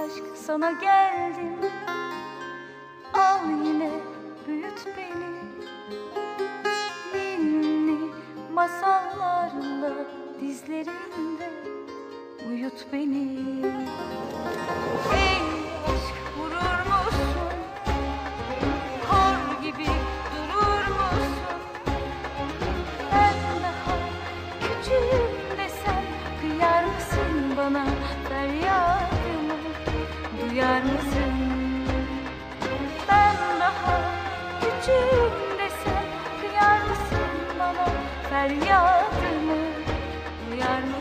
aşk sana geldim. Al yine büyüt beni, ninni masallarla dizlerinde uyut beni. Ey aşk vurur musun, kor gibi durur musun? Ben daha küçüğüm desem kıyar mısın bana, feryadımı duyar mısın? Ben daha küçüğüm desem kıyar mısın bana, feryadımı duyar mısın?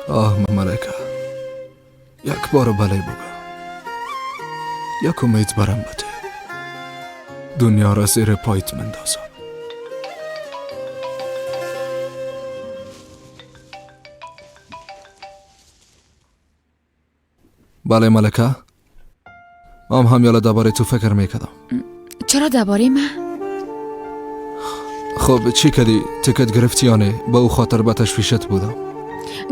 آه ملکه، یک بار بله بگو، یک امید برم بده، دنیا را زیر پایت مندازم. بله ملکه، من هم یالا درباره تو فکر میکردم. چرا درباره من؟ خب چی کردی؟ تکت گرفتی یا نه؟ با او خاطر به تشویشت بودم.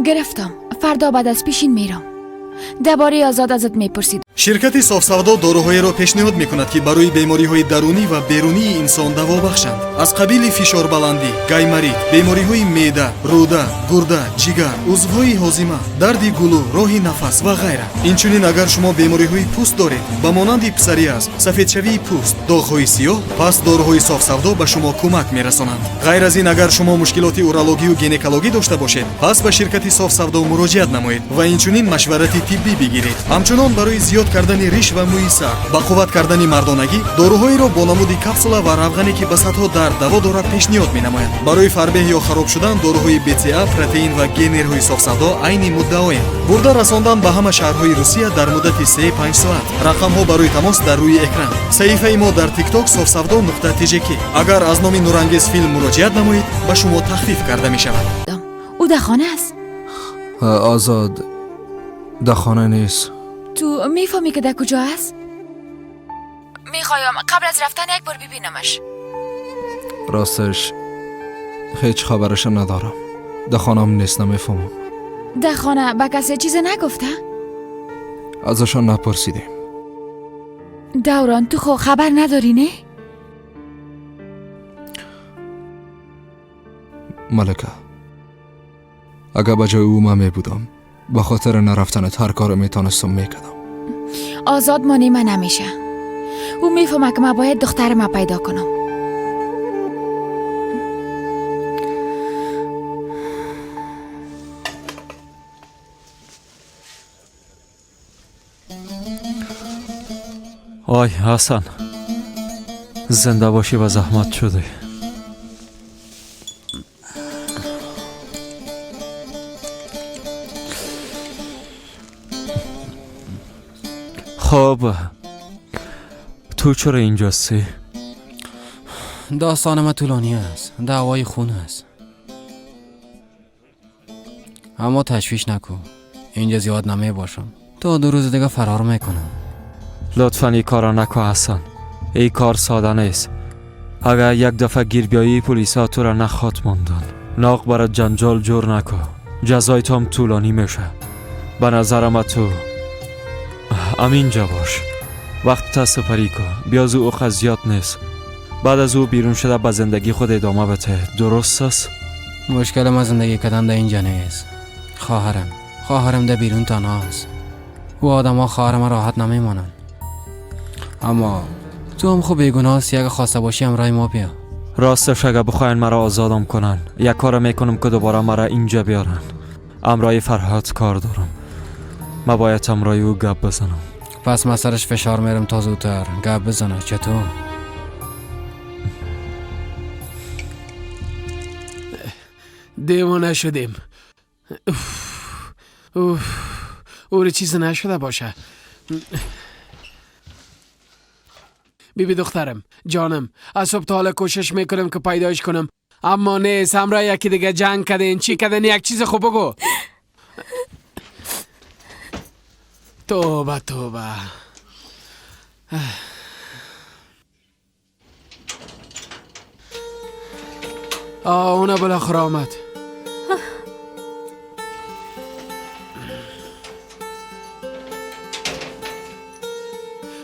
گرفتم. فردا بعد از پیشین میرم. درباره آزاد ازت میپرسید. شرکت صاف‌سودا داروهایی را پیشنهاد میکند که برای بیماری‌های درونی و بیرونی انسان دوا بخشند. از قبیل فشار بلندی، گایمرید، بیماری‌های معده، روده، گرده، جگر، عضوهای هاضمه، درد گلو، راه نفس و غیره. اینچنین اگر شما بیماری‌های پوست دارید، به مانند پسوریاز، سفیدشوی پوست، داغ‌های سیاه، پس داروهای صاف‌سودا به شما کمک می‌رسانند. غیر از این اگر شما مشکلات اورولوژی و گینکولوژی داشته باشید، پس به شرکت صاف‌سودا مراجعه نمایید و اینچنین مشورت طبی بگیرید. همچنین برای زیاد کردن ریش و موی سر، با قوت کردن مردانگی، داروهایی را با نمود کپسولا و روغنی که به سطح درد دوا دارد پیشنهاد می‌نماید. برای فربه یا خراب شدن داروهای BCA، پروتئین و گنرهای صاف‌سودا عین مدعایند. برده رساندن به همه شهرهای روسیه در مدت 3-5 ساعت. رقم‌ها برای تماس در روی اکران. صفحه ما در تیک توک sofsavdo.tjk. اگر از نام نورانگیز فیلم مراجعه نمایید، به شما تخفیف کرده می‌شود. او در خانه است. آزاد در خانه نیست. تو میفهمی که در کجا است؟ میخوایم قبل از رفتن یک بار ببینمش. راستش هیچ خبرش ندارم. در خانم نیست، نمیفهمم. در خانه با کسی چیز نگفته؟ ازشان نپرسیدیم. دوران تو خو خبر نداری نه؟ ملکه، اگر به جای او من میبودم به خاطر نرفتنت هر کار میتونستم میکردم. آزاد مانی من نمیشه. او میفهمه که من باید دختر ما پیدا کنم. آی حسن، زنده باشی و زحمت شده. خب تو چرا اینجاستی؟ داستان ما طولانی است. دعوای خون است. اما تشویش نکن. اینجا زیاد نمی باشم. تا 2 روز دیگه فرار میکنم. لطفاً این کارا نکن حسن. این کار ساده نیست. اگر یک دفعه گیر بیایی پلیسا تو را نخواد ماندن. ناق برات جنجال جور نکن. جزای تو هم طولانی میشه. به نظرم تو امینجا باش. وقت تا سپری کن. بیاز او خزیات نیست. بعد از او بیرون شده به زندگی خود ادامه بده. درست است؟ مشکل ما زندگی کردن در اینجا نیست. خواهرم در بیرون تنها است. او آدم ها خواهرم راحت نمیمانن. اما تو هم خوب بیگناه هستی. اگه خواسته باشی همراه ما بیا. راستش اگه بخواین مرا آزادم کنن، یک کار میکنم که دوباره مرا اینجا بیارن. امرای فرهاد کار دارم. ما باید امرای او گپ بزنم. پس من سرش فشار میرم تا زودتر گپ بزنه. چطور؟ دیوانه شدیم. او چیز نشده باشه. بیبی دخترم، جانم، از صبح تا حالا کوشش میکنم که پیداش کنم، اما نیست. همراه یکی دیگه جنگ کردین. چی کردین؟ یک چیز خوب بگو. توبه توبه. اونه بالاخره آمد.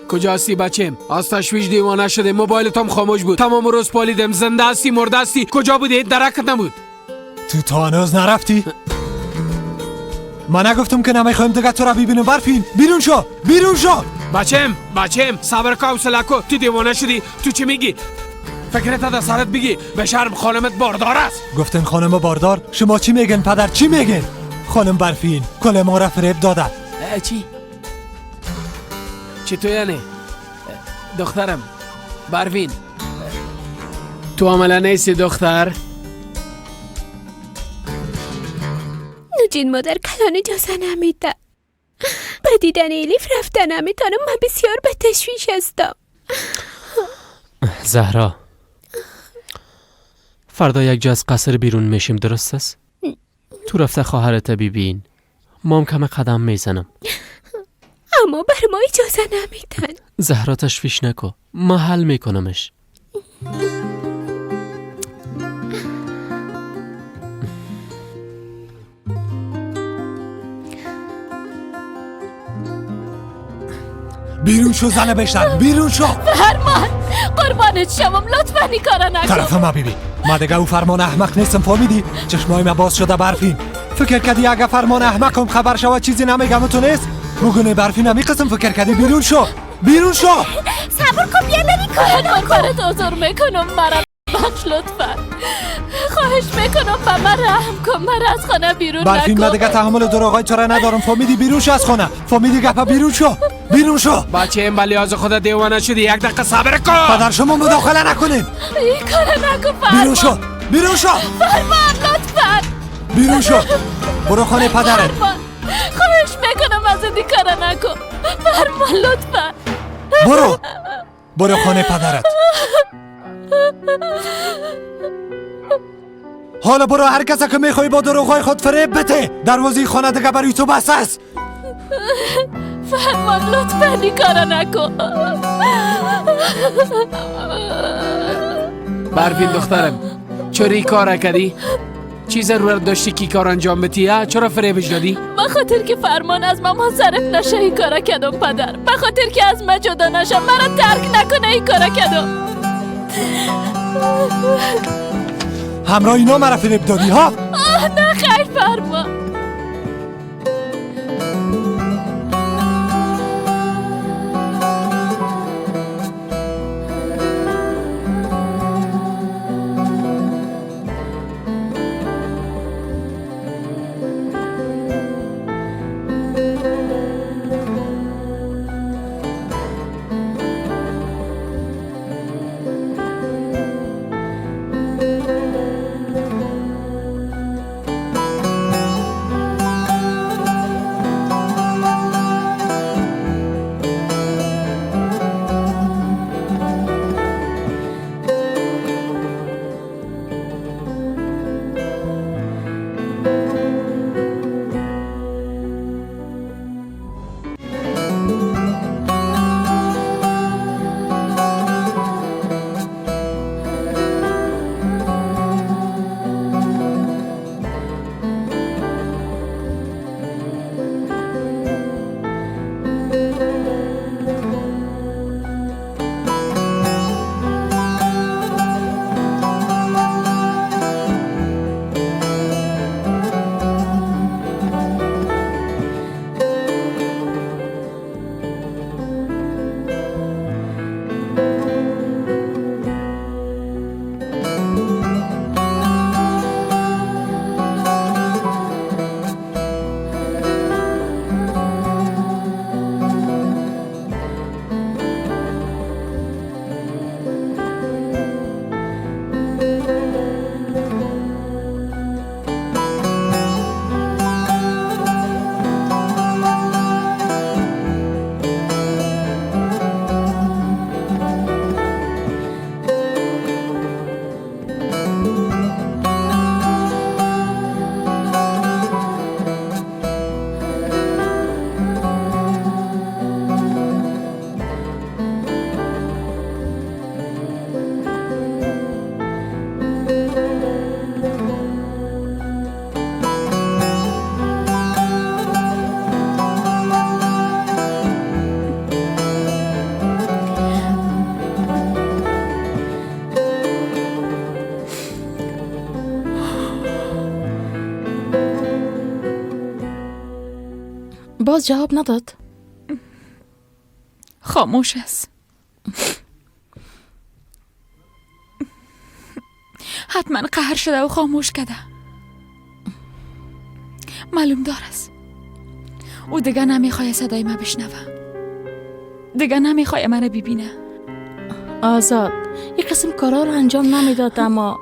کجا هستی بچم؟ از تشویش دیوانه شده. موبایلت هم خاموش بود. تمام روز پالیدم. زنده هستی مرده هستی؟ کجا بودی؟ درکت نبود. تو تا هنوز نرفتی؟ من نگفتم که نمیخوایم دیگه تو را ببینم. برفین بیرون شو، بیرون شو. بچم صبر کن، حوصله کن. تو دیوانه شدی؟ تو چی میگی؟ فکرت در سرت بگی به شرم خانمت باردار است. گفتن خانم باردار؟ شما چی میگن پدر؟ چی میگن؟ خانم برفین کل ما را فریب داده. چی تو یعنی؟ دخترم برفین، تو عملا نیستی دختر؟ نوجین مادر کلان اجازه نمیده. به دیدن ایلیف رفتن نمیتونم. من بسیار به تشویش هستم. زهرا، فردا یک جا از قصر بیرون میشیم، درست است؟ تو رفته خواهرت ببین. مام کم قدم میزنم. اما بر ما اجازه نمیدن. زهرا تشویش نکن، ما حل میکنمش. بیرون شو زنه بشتن، بیرون شو. فرمان قربانت شوم، لطفا این کارا نکن. طرف ما ببین. ما دیگه او فرمان احمق نیستم، فهمیدی؟ چشمای ما باز شده برفین. فکر کردی اگه فرمان احمقم خبر شود چیزی نمیگم تو نیست؟ بگونه برفین همی قسم فکر کردی. بیرون شو، بیرون شو. صبر کن بیا نمی کارا نکن. برات آزار میکنم، مرا بخش لطفا. خواهش میکنم به من رحم کن. مرا از خانه بیرون نکن. برفین من دیگه تحمل دروغای تو را ندارم، فهمیدی؟ بیرون شو از خانه، فهمیدی گپا؟ بیرون شو، بیرون شو. بچه این بلیاز خود دیوانه شدی. یک دقیقه صبر کن. پدر شما مداخله نکنین. این کارا نکن فرمان. بیرون شو، بیرون شو. فرمان لطفا. بیرون شو. برو خانه پدرت. فرمان خواهش میکنم از این کارا نکن. فرمان لطفا. برو خانه پدرت. حالا برو هر کسی که میخوای با دروغای خود فریب بده. دروازه خانه دیگه برای تو بس است. فرمان لطفا این کارا نکن. برفین دخترم، چرا این کار کردی؟ چی ضرورت داشتی که کار انجام بدی؟ چرا فریبش دادی؟ به خاطر که فرمان از من منصرف نشه این کارا کردم پدر. به خاطر که از من جدا نشه، مرا ترک نکنه این کارا کردم. همراه اینا مرا فریب دادی ها؟ نه خیر فرمان. باز جواب نداد؟ خاموش است. حتما قهر شده و خاموش کرده. معلوم دار است او دیگه نمیخواه صدای ما بشنوه، دیگه نمیخواه من ببینه. آزاد یک قسم کارا رو انجام نمیداد، اما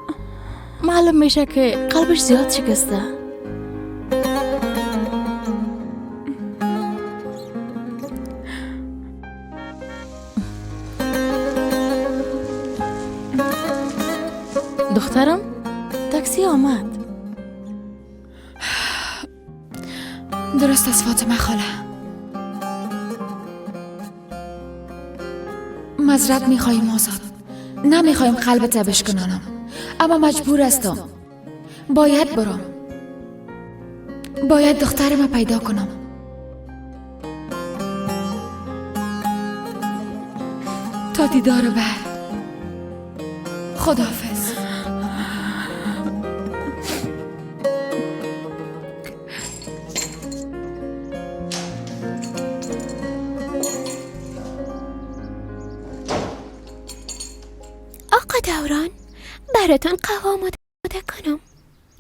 معلوم میشه که قلبش زیاد شکسته. دخترم تاکسی آمد. درست است فاطمه خاله. معذرت میخوایم آزاد، نمیخوایم قلبت بشکنانم، اما مجبور هستم. باید برم، باید دخترم پیدا کنم. تا دیدار بعد، خداحافظ. آقا دوران، براتون قهوه آماده کنم؟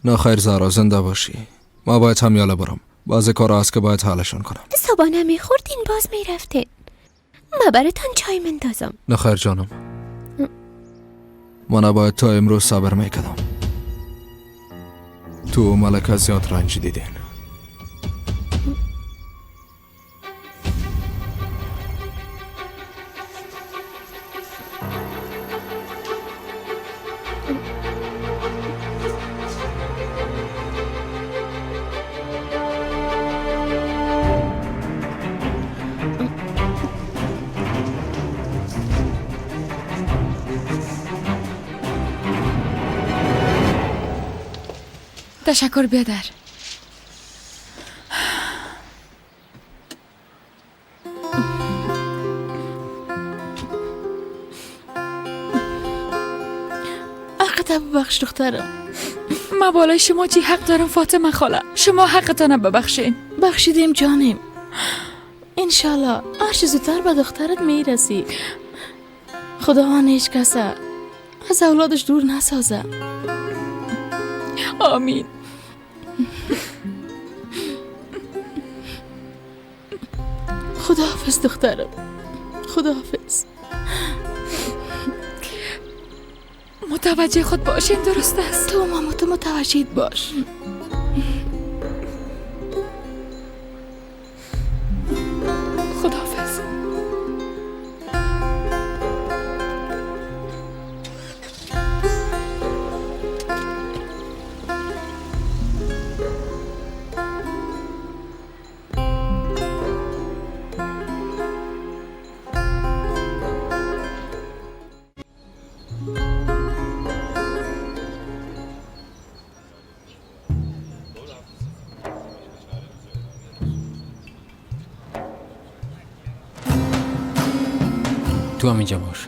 نه خیر زهرا، زنده باشی. ما باید هم یالا برم، بعضی کارا هست که باید حلشون کنم. صبح نمیخوردین باز میرفتین. ما براتون چای مندازم. نه خیر جانم، من باید تا امروز صبر میکردم. تو و ملکه زیاد رنج دیدین. تشکر بیادر. حقت ببخش دخترم. ما بالای شما چی حق دارم فاطمه خاله؟ شما حقتان ببخشین. بخشیدیم جانیم. انشالله هر چه زودتر به دخترت میرسی. خداوند هیچ کس از اولادش دور نسازه. آمین. خداحافظ دخترم، خداحافظ. متوجه خود باشین، درست است؟ تو ماما تو متوجه باش. خداحافظ. تو هم اینجا باش.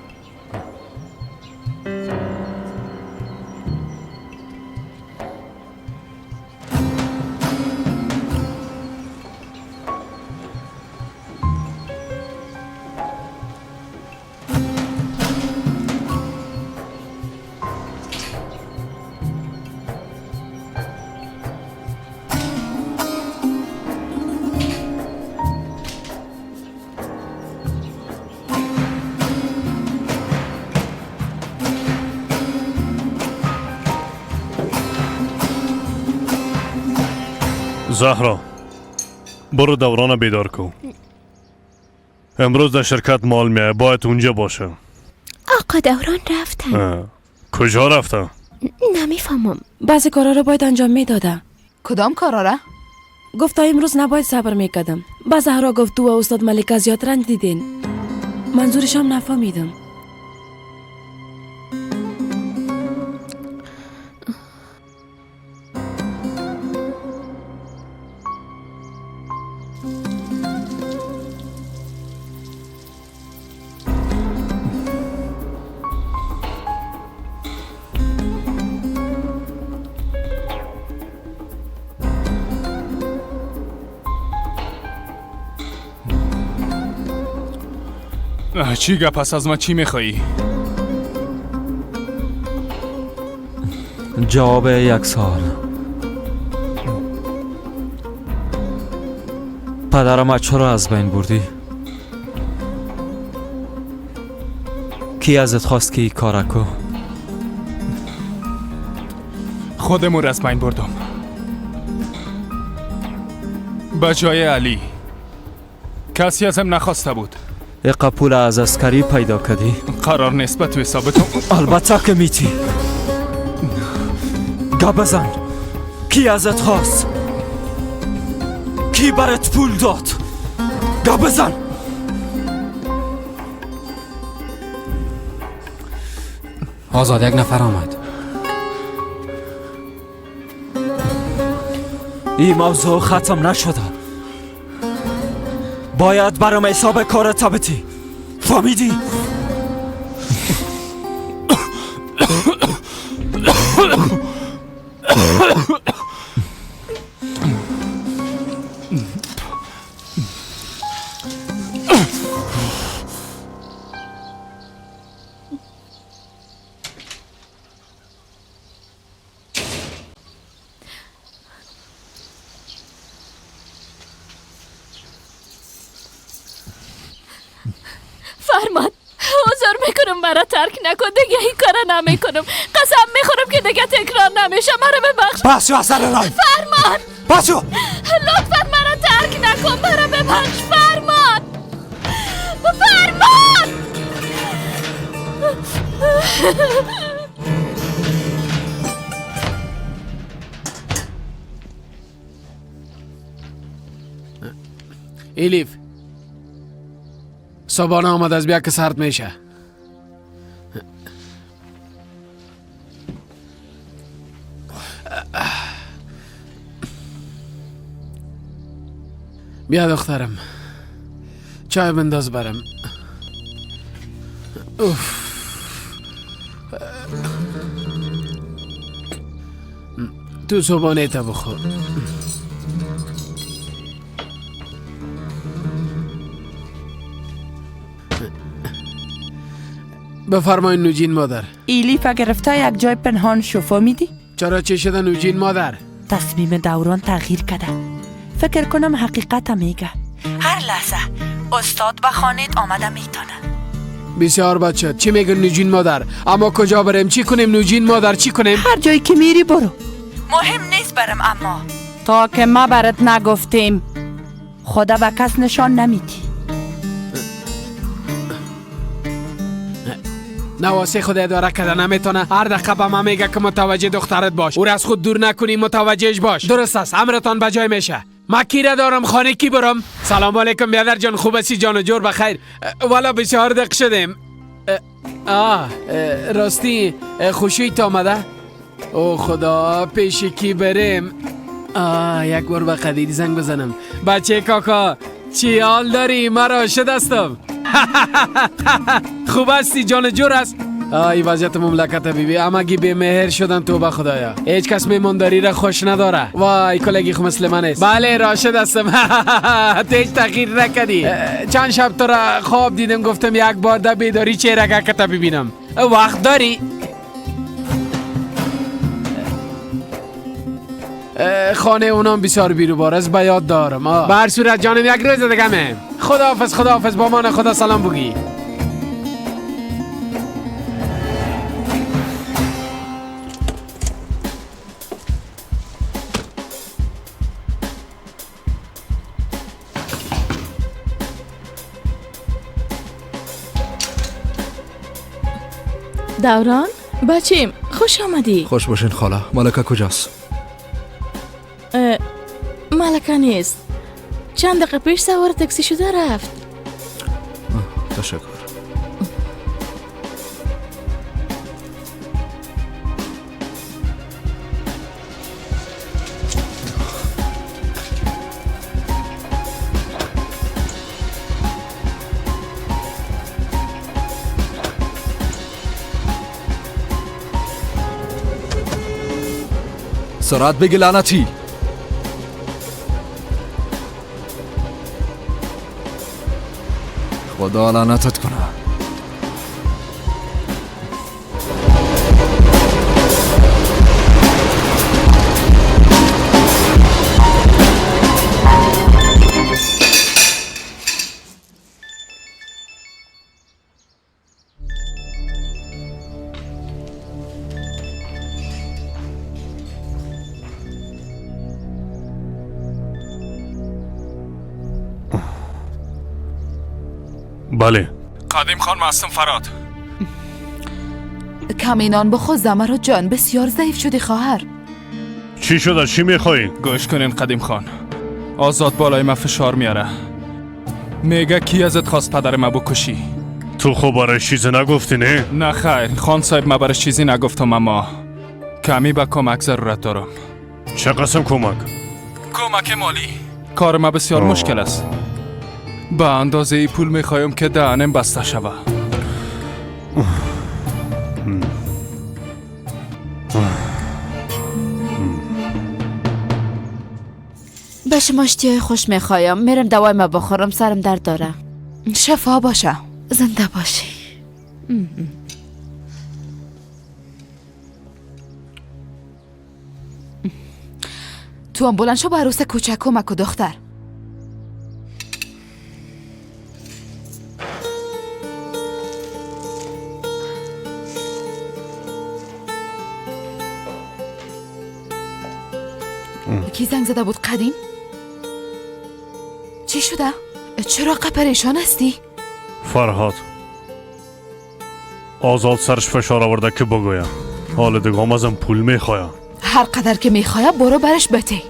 زهرا، برو دوران بیدار کن. امروز در شرکت مال میه، باید اونجا باشه. آقا دوران رفتن. کجا رفتن؟ نمیفهمم. بعضی کارا رو باید انجام میداده. کدام کارا را؟ گفت تا امروز نباید صبر میکردم. با زهرا گفت تو و استاد ملکه زیاد رنج دیدین. منظورش هم نفهمیدم. چی گپ است؟ از ما چی میخوایی؟ جواب یک سال. پدرم چرا از بین بردی؟ کی ازت خواست که این کار کو؟ خودمون از بین بردم به جای علی. کسی ازم نخواسته بود. اقا پول از اسکری پیدا کردی؟ قرار نسبت تو حسابتم. البته که میتی. گپ بزن. کی ازت خواست؟ کی برات پول داد؟ گپ بزن. آزاد یک نفر آمد. این موضوع ختم نشده. باید برام حساب کارت بدی. فهمیدی؟ فرمان حضور میکنم مرا ترک نکن، دیگه این کارا نمیکنم. قسم میخورم که دیگه تکرار نمیشه. مرا ببخش. بس شو اثر رای. فرمان بس شو. لطفا مرا ترک نکن. مرا ببخش فرمان. فرمان ایلیف صبحانه آمد از بیا که سرد میشه. بیا دخترم چای بنداز برم. اوف. تو صبحانه تا بخور. بفرمایید نوجین مادر. ایلیفا گرفته یک جای پنهان شو. فهمیدی؟ چرا چه شده نوجین مادر؟ تصمیم دوران تغییر کرده. فکر کنم حقیقت میگه. هر لحظه استاد به خانت آمده میتونه. بسیار بد شد. چی میگن نوجین مادر؟ اما کجا بریم؟ چی کنیم نوجین مادر؟ چی کنیم؟ هر جایی که میری برو. مهم نیست برم، اما تا که ما برات نگفتیم خدا به کس نشان نمیدی. نواسه خود اداره کرده نمیتونه. هر دقیقه به ما میگه که متوجه دخترت باش. او را از خود دور نکنی، متوجهش باش. درست است، امرتان به جای میشه. ما کیره دارم؟ خانه کی برم؟ سلام علیکم بیادر جان، خوب هستی؟ جان و جور بخیر. والا بسیار دق شدیم. راستی خوشیت آمده؟ او خدا، پیش کی بریم؟ یک بار به قدیر زنگ بزنم. بچه کاکا چی حال داری؟ من راشد هستم. خوب هستی؟ جان جور است؟ ای وضعیت مملکت بیبی همگی به مهر شدن. تو به خدایا هیچ کس میمانداری را خوش نداره. وای کلگی خو مثل من است. بله راشد هستم. هیچ تغییر نکردی. چند شب تو را خواب دیدم، گفتم یک بار در بیداری چهره کتا ببینم. وقت داری؟ خانه اونام بسیار بیروبار است، به یاد دارم. به هر صورت جانم یک روز دیگه میم. خداحافظ. خداحافظ. با مان خدا سلام بگی. دوران بچیم خوش آمدی. خوش باشین خاله. ملکه کجاست؟ ملکه نیست. چند دقیقه پیش سوار تاکسی شده رفت. تشکر. سرعت بگی لعنتی. خدا لعنتت کنه. بله. قدیم خان مستم فراد. کمینان بخور زمرا جان، بسیار ضعیف شدی خواهر. چی شده؟ چی میخوایی؟ گوش کنین قدیم خان. آزاد بالای ما فشار میاره. میگه کی ازت خواست پدر ما بکشی؟ تو خب برای چیزی نگفتی نه؟ نه خیر، خان صاحب ما برای چیزی نگفتم، اما کمی به کمک ضرورت دارم. چه قسم کمک؟ کمک مالی. کار ما بسیار مشکل است. به اندازه ای پول میخوایم که دهنم بسته شوه. به شما اشتیای خوش میخوایم. میرم دوای ما بخورم، سرم درد داره. شفا باشه. زنده باشی. تو هم بلند شو به عروس کوچک کمک و دختر. کی زنگ زده بود قدیم؟ چی شده؟ چرا پریشان هستی؟ فرهاد آزاد سرش فشار آورده که بگویم. حال دیگه ازم پول میخوایم. هر قدر که میخواه برو برش بته.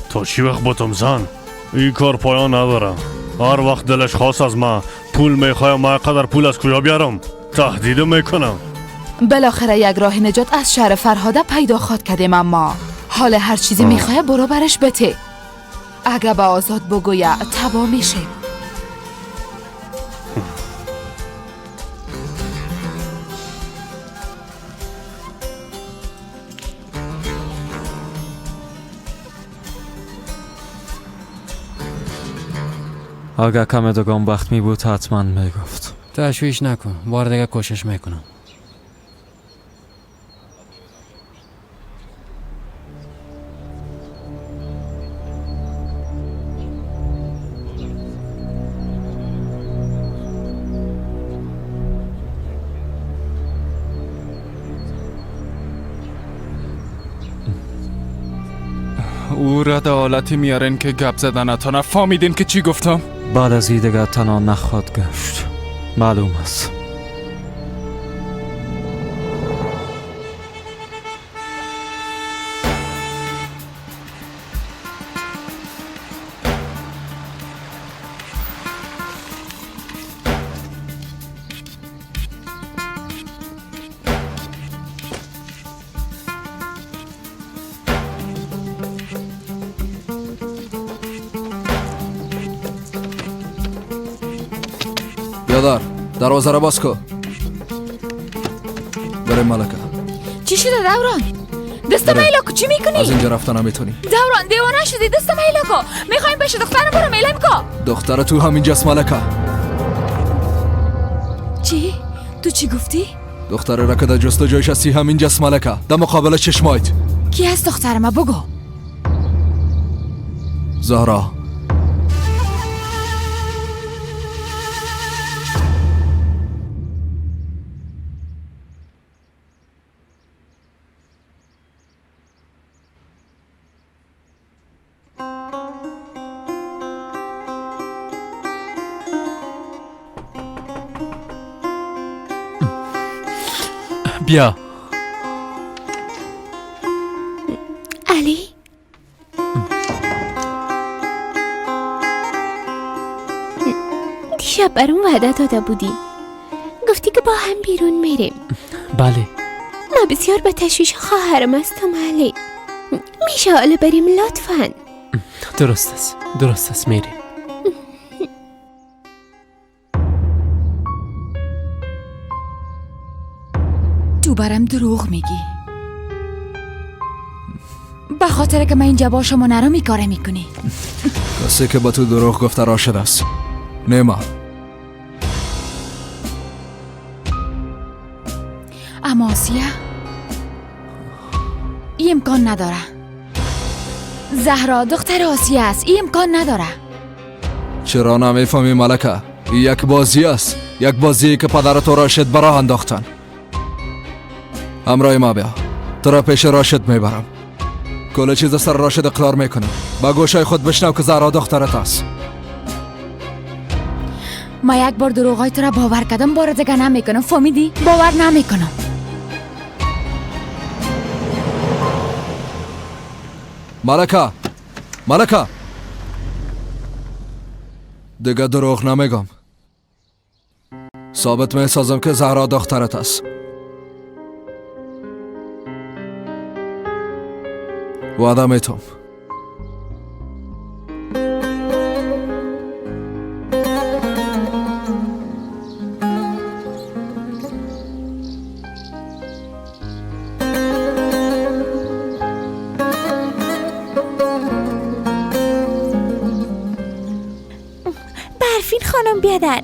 تا چی وقت باتم زن؟ این کار پایان نداره. هر وقت دلش خواست از ما پول میخوایم، ما قدر پول از کجا بیارم؟ تهدید میکنم. بالاخره یک راه نجات از شهر فرهاده پیدا خواد کردیم، اما حال هر چیزی میخواه برو برش بته. اگه به آزاد بگویه تبا میشه. اگه کم دگان وقت می بود حتما میگفت. تشویش نکن، بار دیگه کوشش میکنم. او را حالتی میارن که گپ زدن تا نفهمیدین که چی گفتم؟ بعد از این دیگه تنها نخواد گشت. معلوم است. بیادر دروازه را باز کن. بریم ملکه. چی شده دوران؟ دست میلاکو چی میکنی؟ از اینجا رفتن نمیتونی. دوران دیوانه شدی. دست میلاکو میخوایم بشه دخترم برو میلم کو. دختر تو همینجاست ملکه. چی؟ تو چی گفتی؟ دختر را که در جستجویش هستی همینجاست ملکه، در مقابل چشمایت. کی هست دخترم بگو. زهرا. بیا. علی دیشب برام وعده داده بودی، گفتی که با هم بیرون میریم. بله. ما بسیار به تشویش خواهرم هستم علی. میشه حالا بریم لطفاً؟ درست است میریم. تو برام دروغ میگی. به خاطر که من اینجا باشم و نرو میکاره میکنی. کسی که با تو دروغ گفته راشد است. نیما. اما آسیه این امکان نداره. زهرا دختر آسیه است. این امکان نداره. چرا نمیفهمی ملکه؟ یک بازی است. یک بازی که پدرت و راشد براه انداختن. همراه ما بیا. تو را پیش راشد میبرم. کل چیز سر راشد اقرار میکنم. با گوشای خود بشنو که زهرا دخترت است. ما یک بار دروغای تو را باور کردم، بار دیگه نمیکنم. فهمیدی؟ باور نمیکنم. ملکه دیگه دروغ نمیگم. ثابت میسازم که زهرا دخترت است. وعده میتم. برفین خانم بیادر،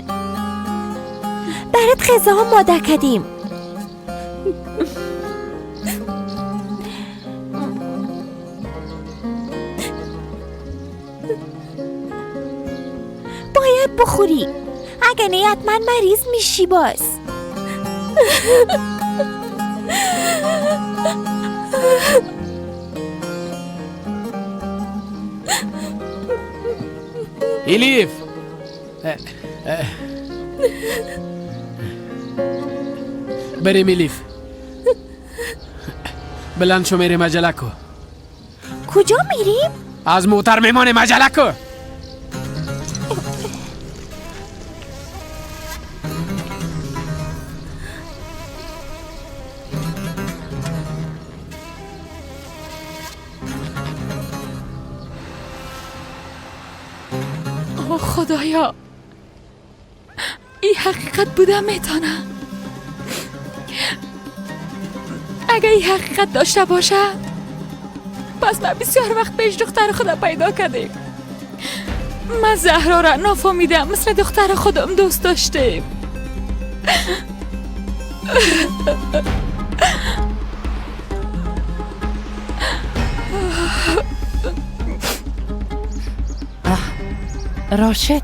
برات غذا هم ماده کردیم. باید بخوری، اگه نه حتما مریض میشی باز. الیف بریم الیف. بلند شو میریم عجله کو. کجا میریم؟ از موتر میمانیم عجله کو. خدایا این حقیقت بوده میتونه. اگه این حقیقت داشته باشه پس ما بسیار وقت پیش دختر خودم پیدا کردیم. من زهرا را نفهمیدم، مثل دختر خودم دوست داشتیم. راشد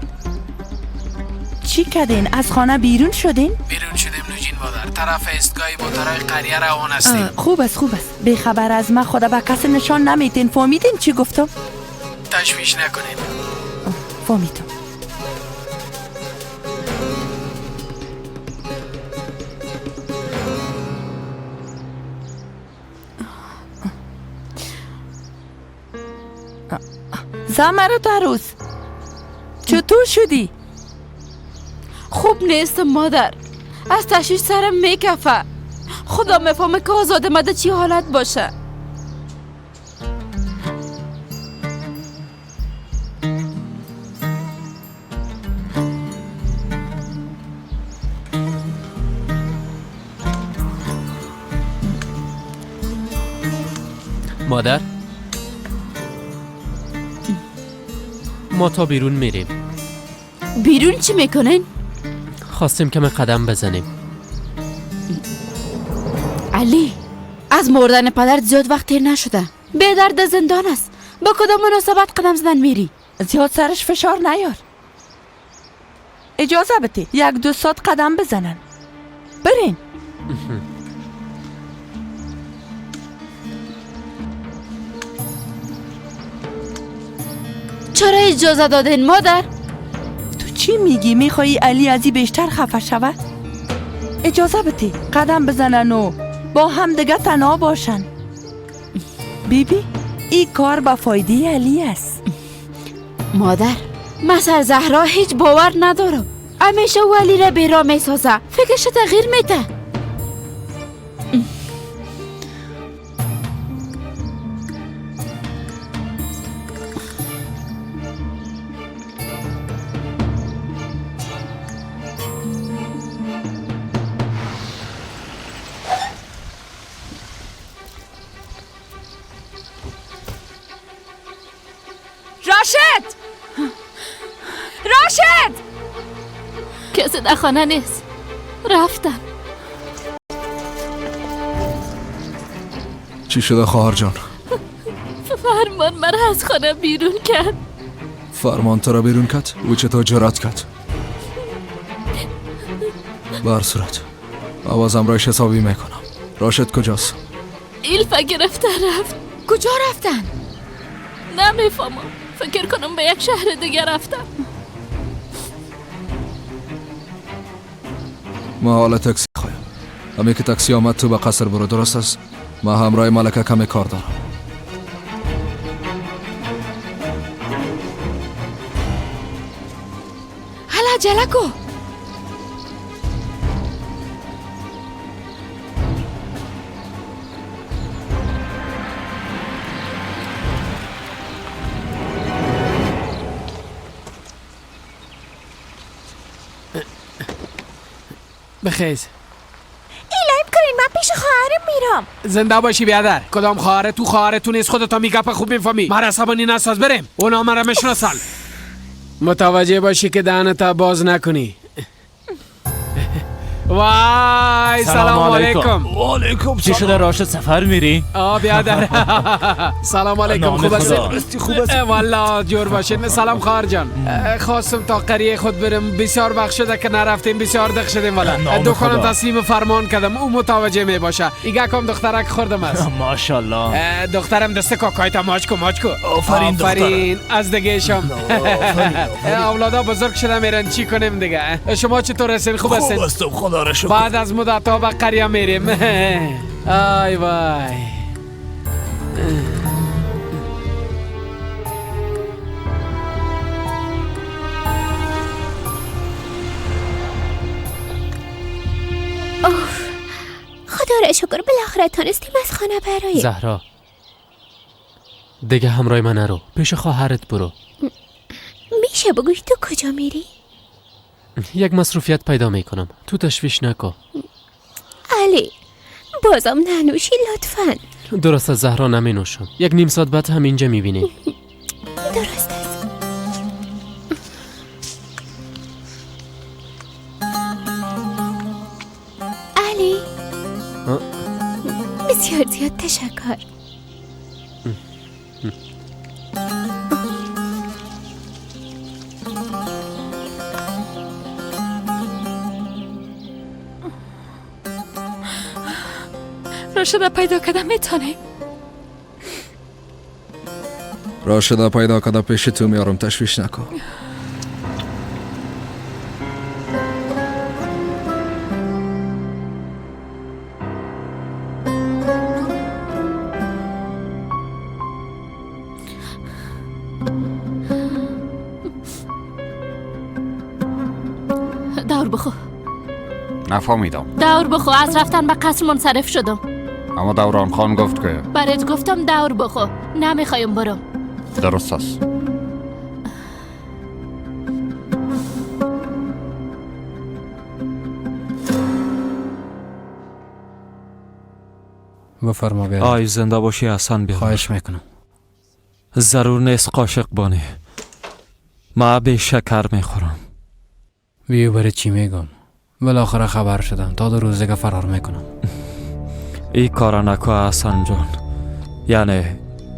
چی کردین؟ از خانه بیرون شدین؟ بیرون شدیم نوجین مادر. طرف ایستگاهی موترهای قریه روان هستیم. خوب است بخبر از من خدا به کسی نشان نمیدین. فهمیدین چی گفتم؟ تشویش نکنین. فهمیدم. زمرو تروس چطور شدی؟ خوب نیستم مادر، از تشویش سرم میکفه. خدا میفهمه که آزاده مده چی حالت باشه. مادر ما تا بیرون میریم. بیرون چی میکنین؟ خواستیم که قدم بزنیم. علی، از مردن پدر زیاد وقت تیر نشده. به درد زندان است. با کدام مناسبت قدم زدن میری؟ زیاد سرش فشار نیار. اجازه بده 1-2 ساعت قدم بزنن. برین. چرا اجازه دادین مادر؟ تو چی میگی؟ میخوایی علی ازی بیشتر خفه شود؟ اجازه بده قدم بزنن و با هم دیگه تنها باشن. بیبی این کار با فایده علی است. مادر من سر زهرا هیچ باور ندارم. همیشه او علی را بیرا میسازه. فکرش تغییر میده. راشد! کسی در خانه نیست. رفتن. چی شده خواهر جان؟ فرمان مرا از خانه بیرون کرد. فرمان تو را بیرون کرد؟ او چطور جرأت کرد؟ بر صورت آوازم رایش حسابی میکنم. راشد کجاست؟ ایلفا گرفته رفت. کجا رفتن؟ نمیفهمم. فکر کنم به یک شهر دیگه رفتن. ما حالا تاکسی خواهیم. همه که تاکسی آمد تو به قصر برو، درست است؟ ما همراه ملکه کمی کار دارم. حالا عجله کو. بخیز. الهیم کنین، من پیش خواهرم میرم. زنده باشی بیادر. کدام خواهر تو خواهر تو نیست، خودتا میگپ خوب میفهمی. مرا عصبانی نساز، بریم. اونا مرا میشناسن. متوجه باشی که دهنتا باز نکنی. وای سلام علیکم. و علیکم. چی شده راشد سفر میری؟ بیادر. سلام علیکم. خوب است؟ خوب است. والله جور باشید. سلام خواهر جان. خواستم تا قریه خود برم. بسیار وقت شده که نرفتیم، بسیار دق شدیم. والا دکان تسلیم فرمان کردم، او متوجه می باشه. ایگه کم دخترک خوردم است. ماشاءالله. دخترم دست کاکایتا ماچکو. آفرین دختر. از دیگه شم. اولادا بزرگ شده میرن، چی کنیم دیگه. شما چطور هستین؟ خوب هستین؟ خوب هستم خدا را شکر. بعد از مدت ها به قریه میریم. آی وای. خدا را شکر بالاخره تانستیم از خانه برای. زهرا دیگه همراه من نرو، پیش خواهرت برو. میشه بگوی تو کجا میری؟ یک مصروفیت پیدا میکنم، تو تشویش نکن. علی بازم ننوشی لطفاً. درست از زهرا نمی نوشم، یک نیم ساعت بعد هم اینجا میبینی. درست است. علی بسیار زیاد تشکر. راشد پیدا کردم میتونه. راشد پیدا کردم پیش تو میارم، تشویش نکن. دور بخو. نفهمیدم. دور بخو. از رفتن به قصر منصرف شدم. اما دوران خان گفت که برات گفتم دور بخو. نمیخوایم برم. درست است. بفرما بیادر. آی زنده باشی حسن بیادر. خواهش میکنم. ضرور نیست قاشق بانی. ما به شکر میخورم. بیو برای چی میگم؟ بالاخره خبر شدم، تا 2 روز دیگه فرار میکنم. ای کارا نکو حسن جان، یعنی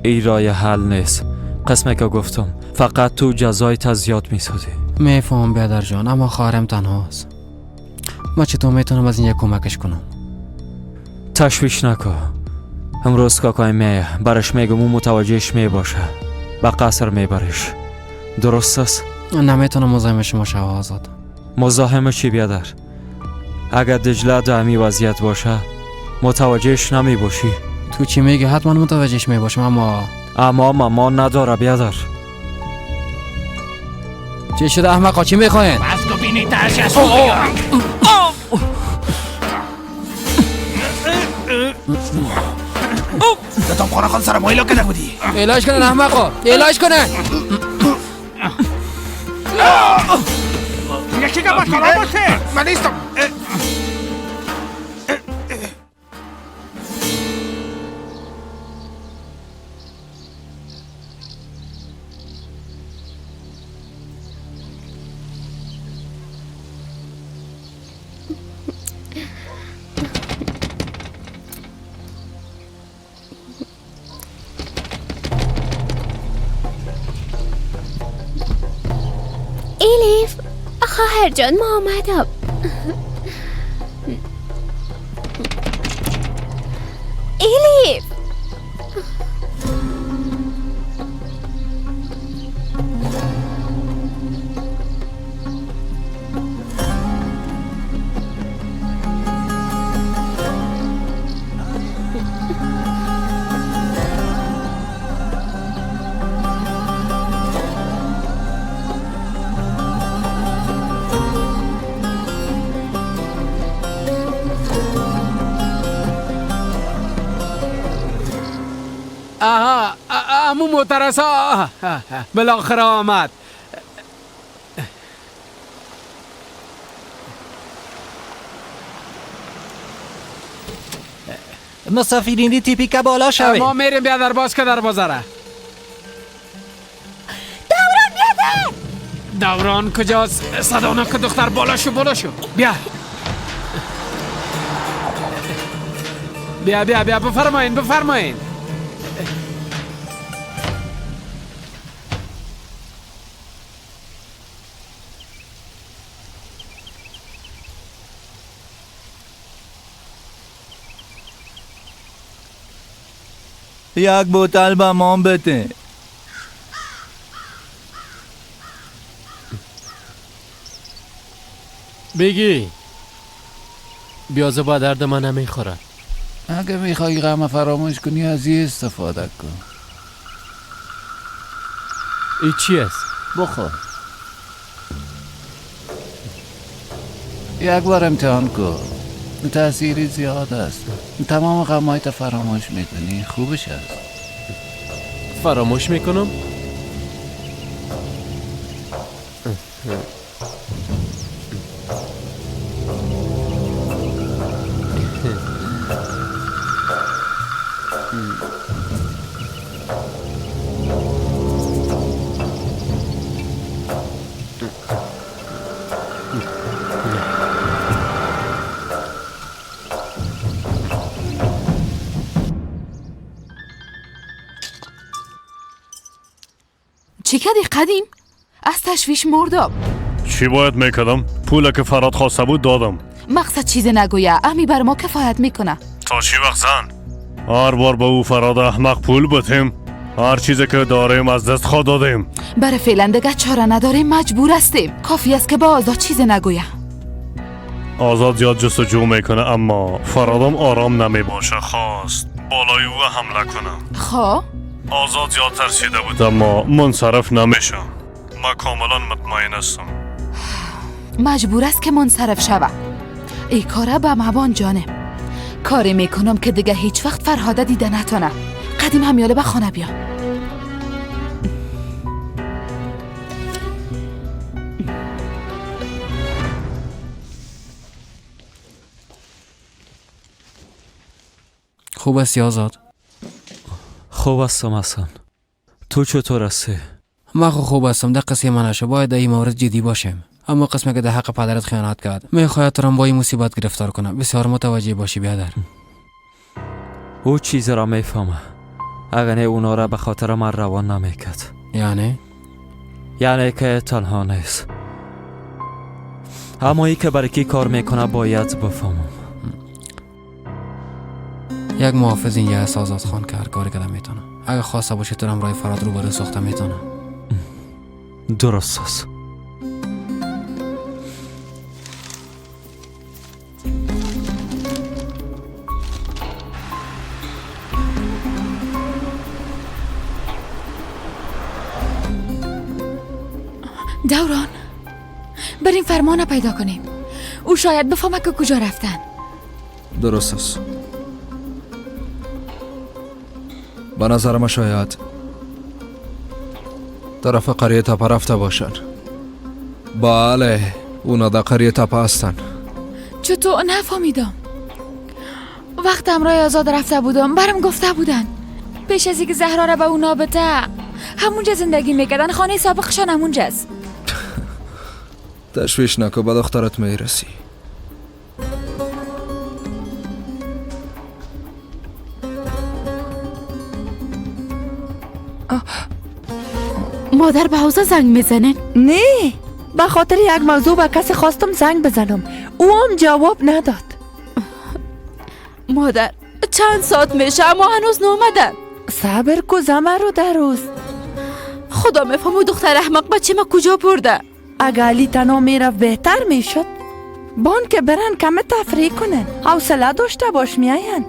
ای رای حل نیست. قسمه که گفتم فقط تو جزای تا زیاد میسازی. میفهم بیادر جان، اما خواهرم تنهاست. ما چطور میتونم از این یک کمکش کنم؟ تشویش نکن. امروز کاکای می برش میگم اون متوجهش میباشه، به قصر میبرش. درست است؟ نمیتونم مزاحم شما شوم آزاد. مزاحم چی بیادر؟ اگر دجله در همی وضعیت باشه متوجهش نمی باشی. تو چی میگی؟ حتما متوجهش میباشم، اما ماما نداره بیادر. چی شده احمقا؟ چی میخواین؟ بس کو بینی ترشی از دتام خورا خان سر مایلا کده بودی. علاج کنن احمقا، علاج کنن. یکی که باش خراب باشه. من نیستم. خواهر جان ما آمدم. الیف آها امو موترسا بالاخره آمد. مسافرینی تیپیکا بالا شوی. ما میریم بیا در باز که در بازاره. دوران بیاده. دوران کجاست؟ صدا نکن دختر، بالا شو بالا شو. بیا بیا بیا بیا بفرمایین بفرمایین. یک بوتل به ما بده. بگی بیازه با درد من نمیخوره. اگه میخوای غم فراموش کنی از این استفاده کن. ای چی است؟ بخور. یک بار امتحان کن. تأثیری زیاد است. تمام غمایت فراموش میکنی. خوبش است. فراموش میکنم؟ چی کردی قدیم؟ از تشویش مردم. چی باید میکردم؟ پول که فراد خواسته بود دادم. مقصد چیز نگویه، امی بر ما کفایت میکنه. تا چی وقت زن؟ هر بار به او فراد احمق پول بتیم، هر چیزی که داریم از دست خود دادیم. برای فعلا دیگه چاره نداریم، مجبور هستیم. کافی است که با آزاد چیز نگویه. آزاد زیاد جستجو میکنه اما فرادم آرام نمی باشه. خواست بالای او حمله کنم. خب؟ آزاد زیاد ترسیده بود اما منصرف نمیشه. ما کاملا مطمئن هستم. مجبور است که منصرف شوه. ای کاره به مبان جانه. کاری میکنم که دیگه هیچ وقت فرهاده دیده نتونه. قدیم همیاله به خانه بیا. خوب است آزاد؟ خوب هستم حسن. تو چطور هستی؟ من خوب هستم. ده قصه منشه باید در این مورد جدی باشیم. اما قسمی که در حق پدرت خیانت کرد میخواید تو را با این مصیبت گرفتار کنه. بسیار متوجه باشی بیادر. او چیز را میفهمه. اگر نه اونا را به خاطر من روان نمیکرد. یعنی که تنها نیست. اما ای که برای کی کار میکنه باید بفهمم. یک محافظ این یه آزاد خان که هر کاری کده میتونه. اگه خواسته باشه تو هم رای فراد رو برای ساخته میتونه. درست است. دوران بریم فرمان پیدا کنیم. او شاید بفهمه که کجا رفتن. درست است. به نظر ما شاید طرف قریه تپه رفته باشن. بله اونا در قریه تپه هستن. چطور نفهمیدم؟ وقت همراه آزاد رفته بودم برم گفته بودن پیش از اینکه زهرا را به اونا بده همونجا زندگی میکردن. خانه سابقشان همونجاست. تشویش نکن به دخترت میرسی. مادر به حوزه زنگ میزنه؟ نه به خاطر یک موضوع به کسی خواستم زنگ بزنم، او هم جواب نداد. مادر چند ساعت میشه اما هنوز نامدن. صبر کو زمه رو در روز. خدا میفهمو دختر احمق بچه ما کجا برده. اگه علی تنها میرفت بهتر میشد. بان که برن کم تفریح کنن، حوصله داشته باش میاین.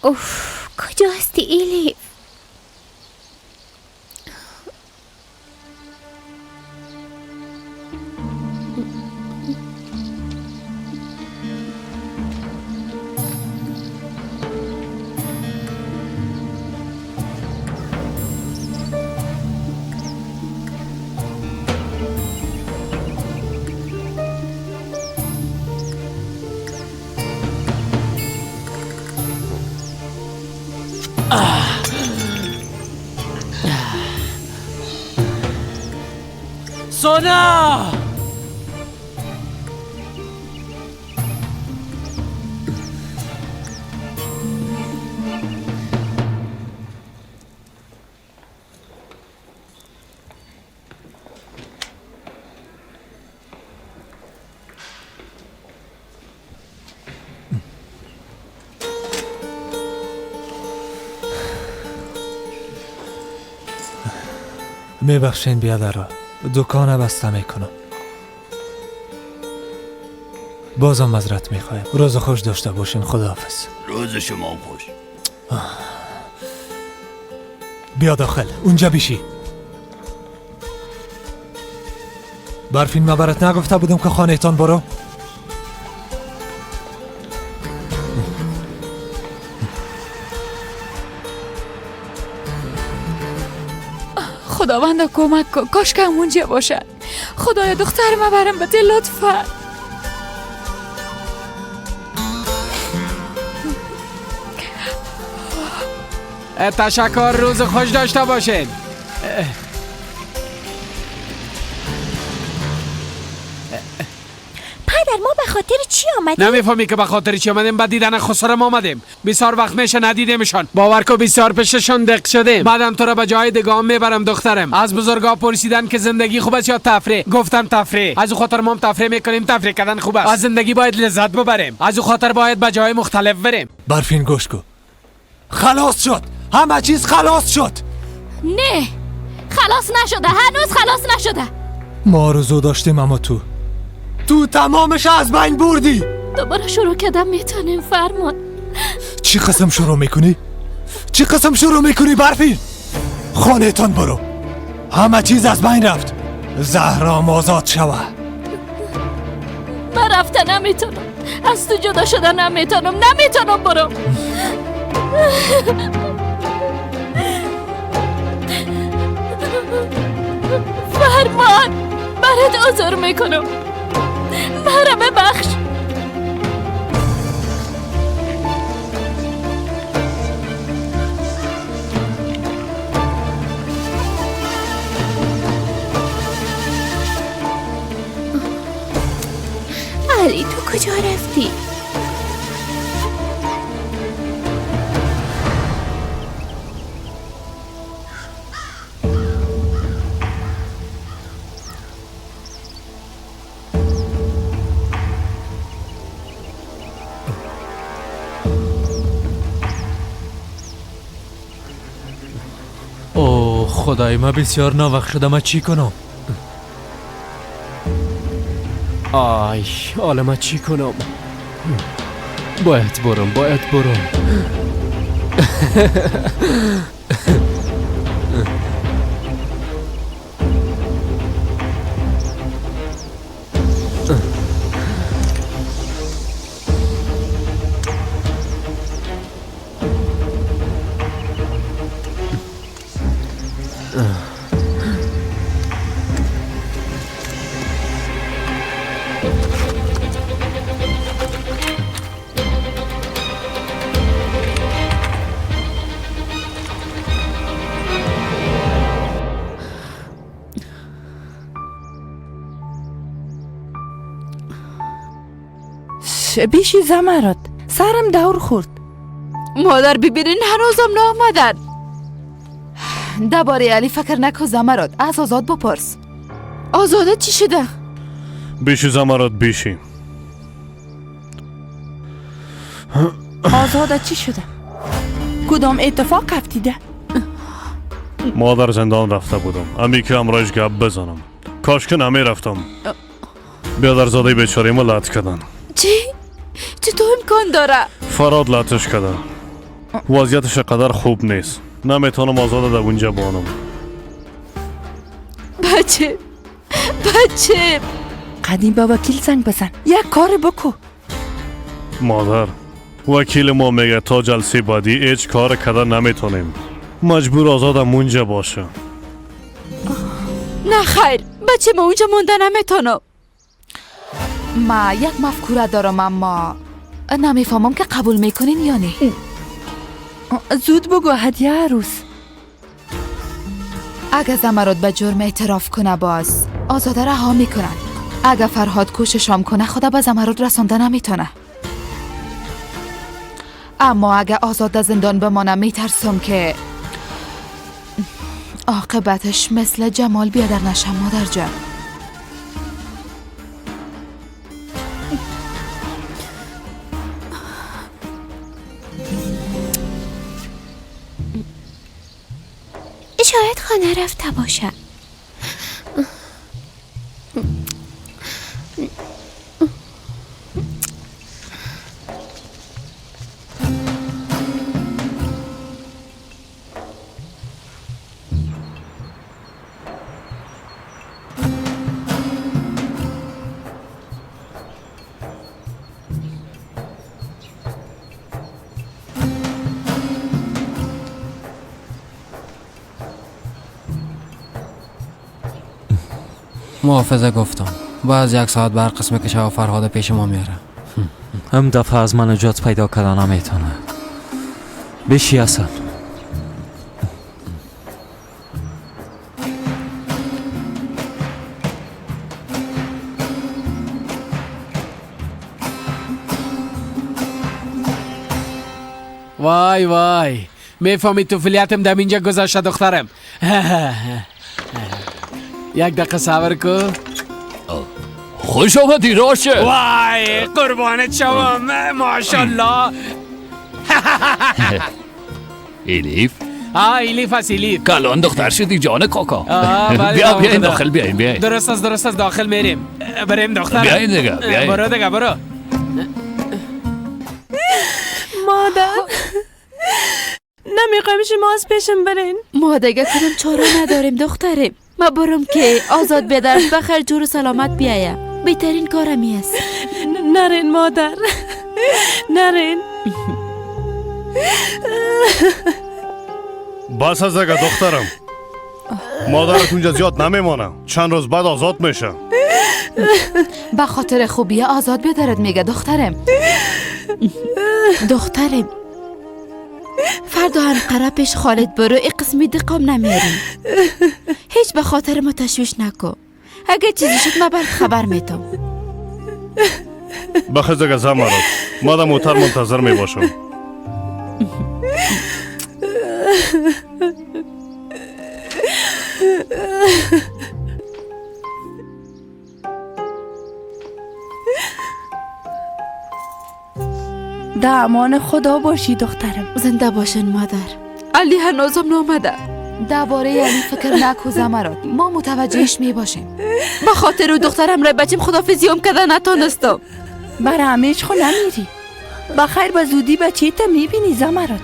اوف کجاستی ایلیف؟ سونا میبخشین بیادرها، دکان بسته میکنم. بازم معذرت میخوایم. روز خوش داشته باشین. خداحافظ. روز شما خوش. بیا داخل. اونجا بیشی. برفین ما برات نگفته بودم که خانه تان برو؟ خداوند کمک کن، کاش که همونجا باشه. خدایا دختر ما برم بده لطفا. تشکر، روز خوش داشته باشین. پدر ما به خاطر چی آمدیم؟ نمیفهمی که به خاطر چی آمدیم؟ بعد دیدن خسرم آمدیم. بسیار وقت میشه ندیدیمشان. باور کن بسیار پیششون دق شدیم. بعدم تو را به جای دگام میبرم دخترم. از بزرگا پرسیدن که زندگی خوب است یا تفریح. گفتم تفریح. از او خاطر ما هم تفریح میکنیم. تفریح کردن خوب است. از زندگی باید لذت ببریم. از او خاطر باید به جای مختلف بریم. برفین گوش کن. خلاص شد. همه چیز خلاص شد. نه خلاص نشده، هنوز خلاص نشده. ما آرزو داشتیم اما تو تمامش از بین بردی. دوباره شروع کردم میتونیم فرمان. چی قسم شروع میکنی؟ چی قسم شروع میکنی برفین؟ خانه تان برو. همه چیز از بین رفت. زهرام آزاد شوه. من رفته نمیتونم، از تو جدا شده نمیتونم برو. فرمان برات عذر میکنم، مرا ببخش. علی تو کجا رفتی؟ اوه خدای ما بسیار ناوقت شده. ما چی کنم؟ آی حالا من چی کنم؟ باید برم. بیشی زمرد سرم دور خورد. مادر ببینین هنوزم نامدن. درباره علی فکر نکن زمرد، از آزاد بپرس. آزاده چی شده؟ بیشی زمرد بیشی. آزاده چی شده؟ کدام اتفاق افتیده؟ مادر زندان رفته بودم. امی که امروز گپ بزنم. کاش که نمی رفتم. بیادر زاده بیچاره ما لط کردن. چی؟ چطور امکان داره؟ فراد لطش کرده. وضعیتش قدر خوب نیست. نمیتونم آزاده در اونجا بانم. بچه قدیم به وکیل زنگ بزن، یک کار بکو. مادر وکیل ما میگه تا جلسه بعدی هیچ کار کده نمیتونیم. مجبور آزادم اونجا باشه. نه خیر، بچه ما اونجا مونده نمیتونم. ما یک مفکوره دارم اما نمیفهمم که قبول میکنین یا نه. زود بگو هدیه عروس. اگه زمرد به جرم اعتراف کنه باز آزاده رها میکنن. اگه فرهاد کوششم کنه خدا به زمرد رسونده نمیتونه. اما اگه آزاده زندان بمانه میترسم که عاقبتش مثل جمال بیادر نشه. مادر جان شاید خانه رفته باشه. محافظه گفتم باز یک ساعت بر قسم که شما فرهاد پیش ما میاره. هم دفعه از من نجات پیدا کردن نمیتونه. بشی اصلا وای وای میفهمی طفولیتم دم اینجا گذاشته دخترم. یک دقیقه صبر کن. خوش آمدی راشه. وای قربانت شوم ماشاءالله. ایلیف ایلیف هست ایلیف. کلان دختر شدی جان کاکا. بیا بیاین داخل بیاین. درست است داخل میریم. بریم دخترم. بیاین دیگه بیاین. برو دیگه برو. مادر نمیخوایم شما از پیشم برین. ما دیگه کدام چاره نداریم دخترم. ما برم که آزاد بیادرش بخیر جور و سلامت بیایه. بهترین کارمی است. نرین مادر نرین. بس از دیگه دخترم. مادرت اونجا زیاد نمیمانه. چند روز بعد آزاد میشه. به خاطر خوبی آزاد بیادرت میگه دخترم. دخترم فردا انقره پیش خالد برو. ای قسمی دقام نمیاریم. هیچ به خاطر ما تشویش نکن. اگه چیزی شد ما برد خبر میتم. بخیز دیگه زمرد. ما در موتر منتظر میباشم. در امان خدا باشی دخترم. زنده باشین مادر. علی هنوزم نامده. درباره علی فکر نکو زمرد. ما متوجهش میباشیم. به خاطر او دخترم را بچیم خدافزیم کده نتانستم. برای همیش خو نمیری. بخیر به زودی بچه تا میبینی زمرد.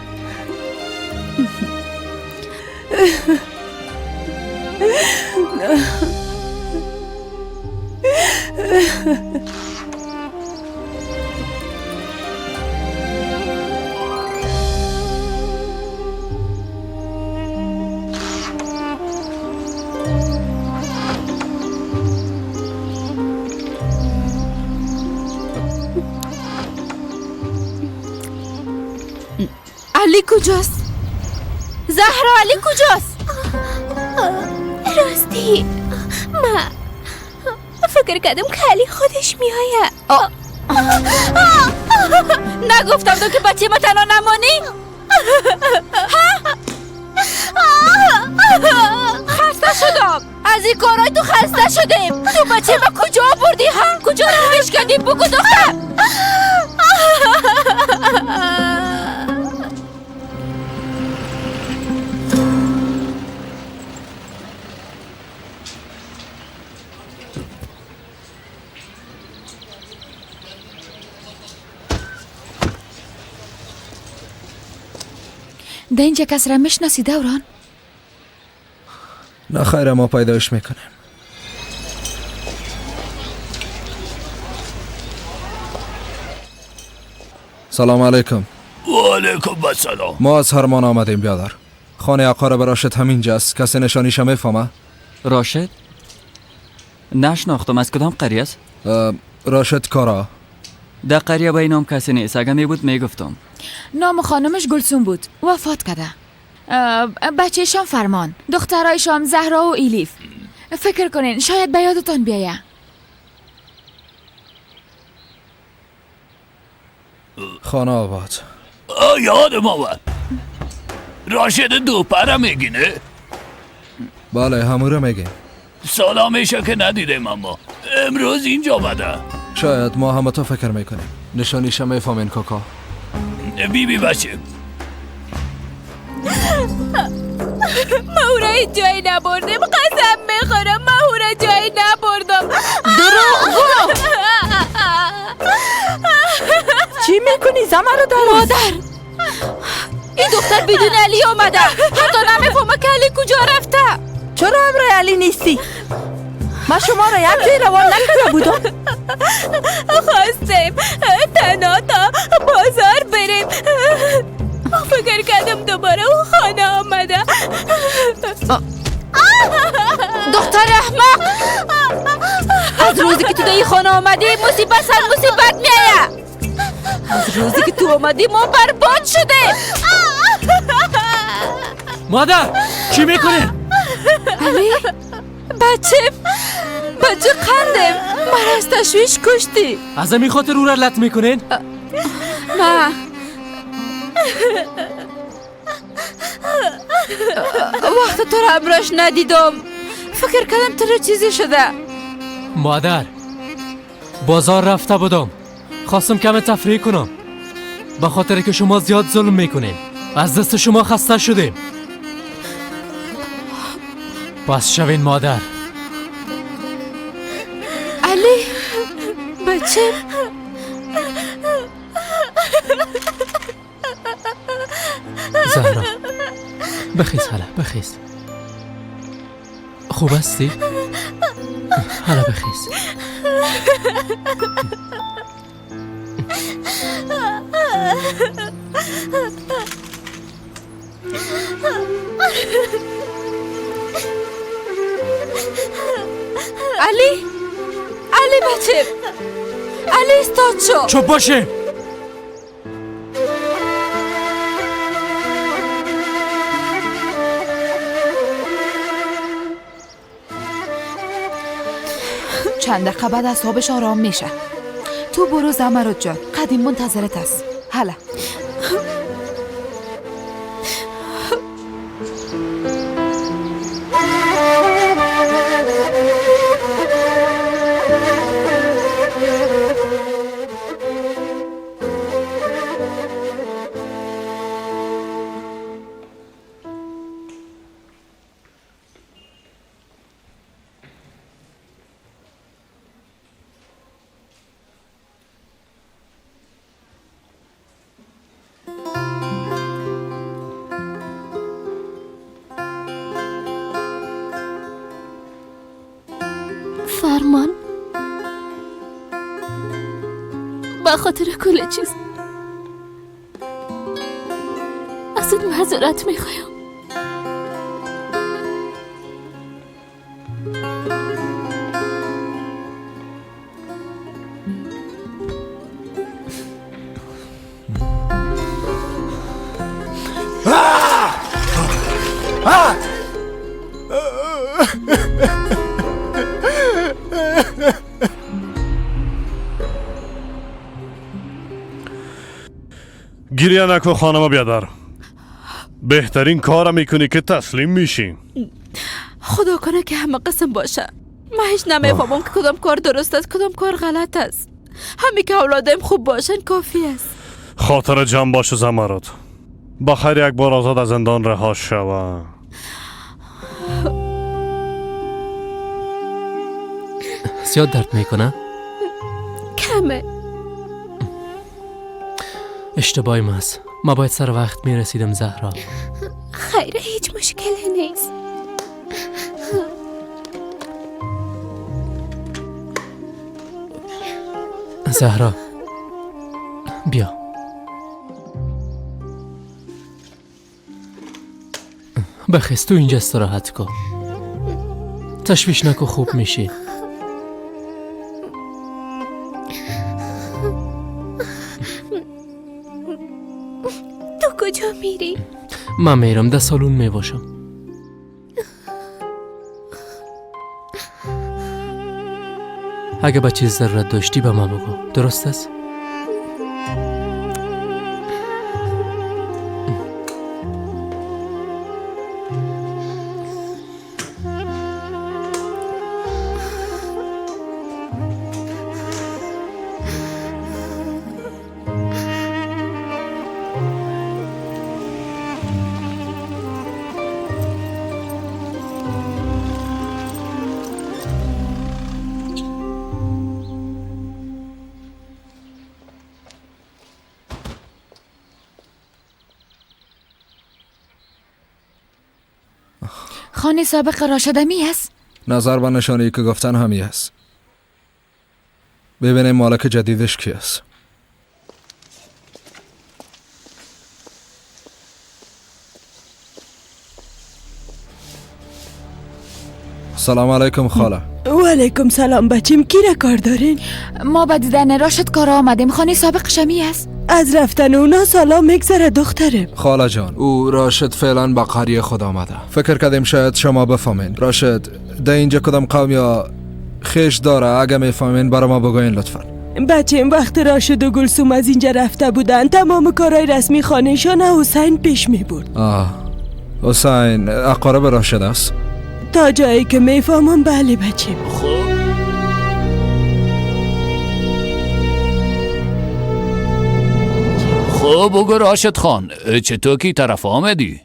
علی کجاست؟ زهرا علی کجاست؟ راستی ما فکر کردم که علی خودش میآید. نگفتم تو که بچه ما تنها نمانی؟ خسته شدم از این کارهای تو، خسته شدیم. تو بچه ما کجا بردی ها؟ کجا روش کردی؟ بگو دختر. ده اینجا کس را میشناسی دوران؟ نه خیر، ما پیداش میکنیم. سلام علیکم. و علیکم السلام. ما از هرمان آمدیم بیادر. خانه اقارب راشد همینجاست. کسی نشانیش میفهمه؟ راشد؟ نشناختم. از کدام قریه است؟ راشد کارا. در قریه با این نام کسی نیست. اگه می بود میگفتم. نام خانمش گلسون بود، وفات کرده. بچه‌شان فرمان، دخترایشان زهرا و ایلیف. فکر کنین شاید به یادتان بیایه. خانه آباد. یادم آمد. راشد دوپره میگی نه؟ بله هموره میگیم. سلامشه که ندیدیم اما امروز اینجا آمده. شاید ما هم تو فکر میکنیم. نشانیش میفهمین کاکا. بی بچه ما او را جایی نبردیم. قسم میخورم ما او را جایی نبردم. دروغ. چی میکنی زمرو دارم؟ مادر، این دختر بدون علی آمده. حتی نمیفهمه که علی کجا رفته. چرا امرای علی نیستی؟ من شما را یک جای روان نکرده بودم. خواستیم تنها تا بازار بریم. فکر کردم دوباره او خانه آمده. دختر احمق، از روزی که تو در این خانه آمدی مصیبت سر مصیبت میایه. از روزی که تو آمدی ما برباد شده. مادر چی میکنه؟ علی بچه قندم. من از تشویش کشتی. از همین خاطر او را لط میکنین؟ نه، وقت تو را امراش ندیدم. فکر کردم تو را چیزی شده. مادر بازار رفته بودم، خواستم کم تفریح کنم. به خاطر که شما زیاد ظلم میکنین از دست شما خسته شدیم. پس شوین مادر. علی بچه زهرا بخیز حالا بخیز. خوب هستی؟ حالا بخیز. علی بچه، علی استاد شو. چوب باشه. چند دقیقه بعد از خوابش آرام میشه. تو برو زمرد جان، قدیم منتظرت است. حالا فرمان به خاطر کل چیز ازت معذرت میخوایم. گریه نکن خانم بیادر. بهترین کار میکنی که تسلیم میشی. خدا کنه که همه قسم باشه. من هیچ نمیفهمم که کدام کار درست است کدام کار غلط است. همین که اولادم خوب باشن کافی است. خاطر جمع باشه زمرد. بخیر یک بار آزاد از زندان رها شوه. زیاد درد میکنه؟ کمه. اشتباهی است. ما باید سر وقت میرسیدم زهرا. خیره هیچ مشکلی نیست. زهرا بیا. بخیز تو اینجا استراحت کن. تشویش نکن خوب میشی. تو کجا میری؟ من میرم در سالون میباشم. اگه به چیز ضرورت داشتی به من بگو. درست است؟ خانه سابق راشدمی است؟ نظر به نشانی که گفتن همی است. ببینیم مالک جدیدش کی است. سلام علیکم خاله. و علیکم سلام بچیم. کی را کار دارین؟ ما با دیدن راشد کار آمدیم. خانه سابق شمی است؟ از رفتن اونا سالا میگذره دخترم. خاله جان او راشد فعلا با قریه خود آمده. فکر کردیم شاید شما بفهمین. راشد ده اینجا کدام قوم یا خیش داره؟ اگه میفهمین برای ما بگوین لطفا. بچیم وقت راشد و گلسوم از اینجا رفته بودن تمام کارهای رسمی خانهشان حسین پیش می برد. حسین اقارب راشد است؟ تا جایی که میفهمم بله بچیم. خب بگو راشد خان چطور کی طرف آمدی؟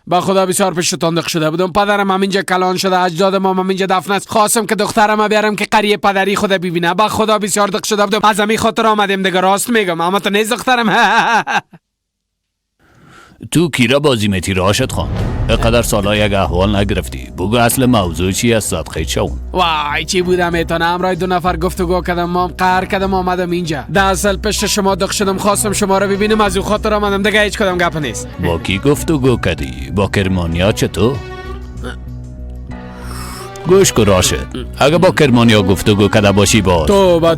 با خدا بسیار پیش تندق شده بودم. پدرم همینجا کلان شده، اجدادم هم همینجا دفن است. خواستم که دخترم بیارم که قریه پدری خود ببینه. با خدا بسیار دق شده بودم. از همین خاطر آمدیم دیگه. راست میگم اما تو نیست دخترم. تو کی را بازی میتی راشد خان؟ اقدر سالا یک احوال نگرفتی. بگو اصل موضوع چی است صدقه چون؟ وای چی بودم میتونه همراه دو نفر گفتگو کردم. ما قهر کردم آمدم اینجا. 10 سال پیش شما دق شدم خواستم شما رو ببینم از او خاطر آمدم دیگه. هیچ کدام گپ نیست. با کی گفتگو کردی؟ با کرمانیا چطور؟ گوش کن راشد، اگه با کرمانیا گفتگو کرده باشی باز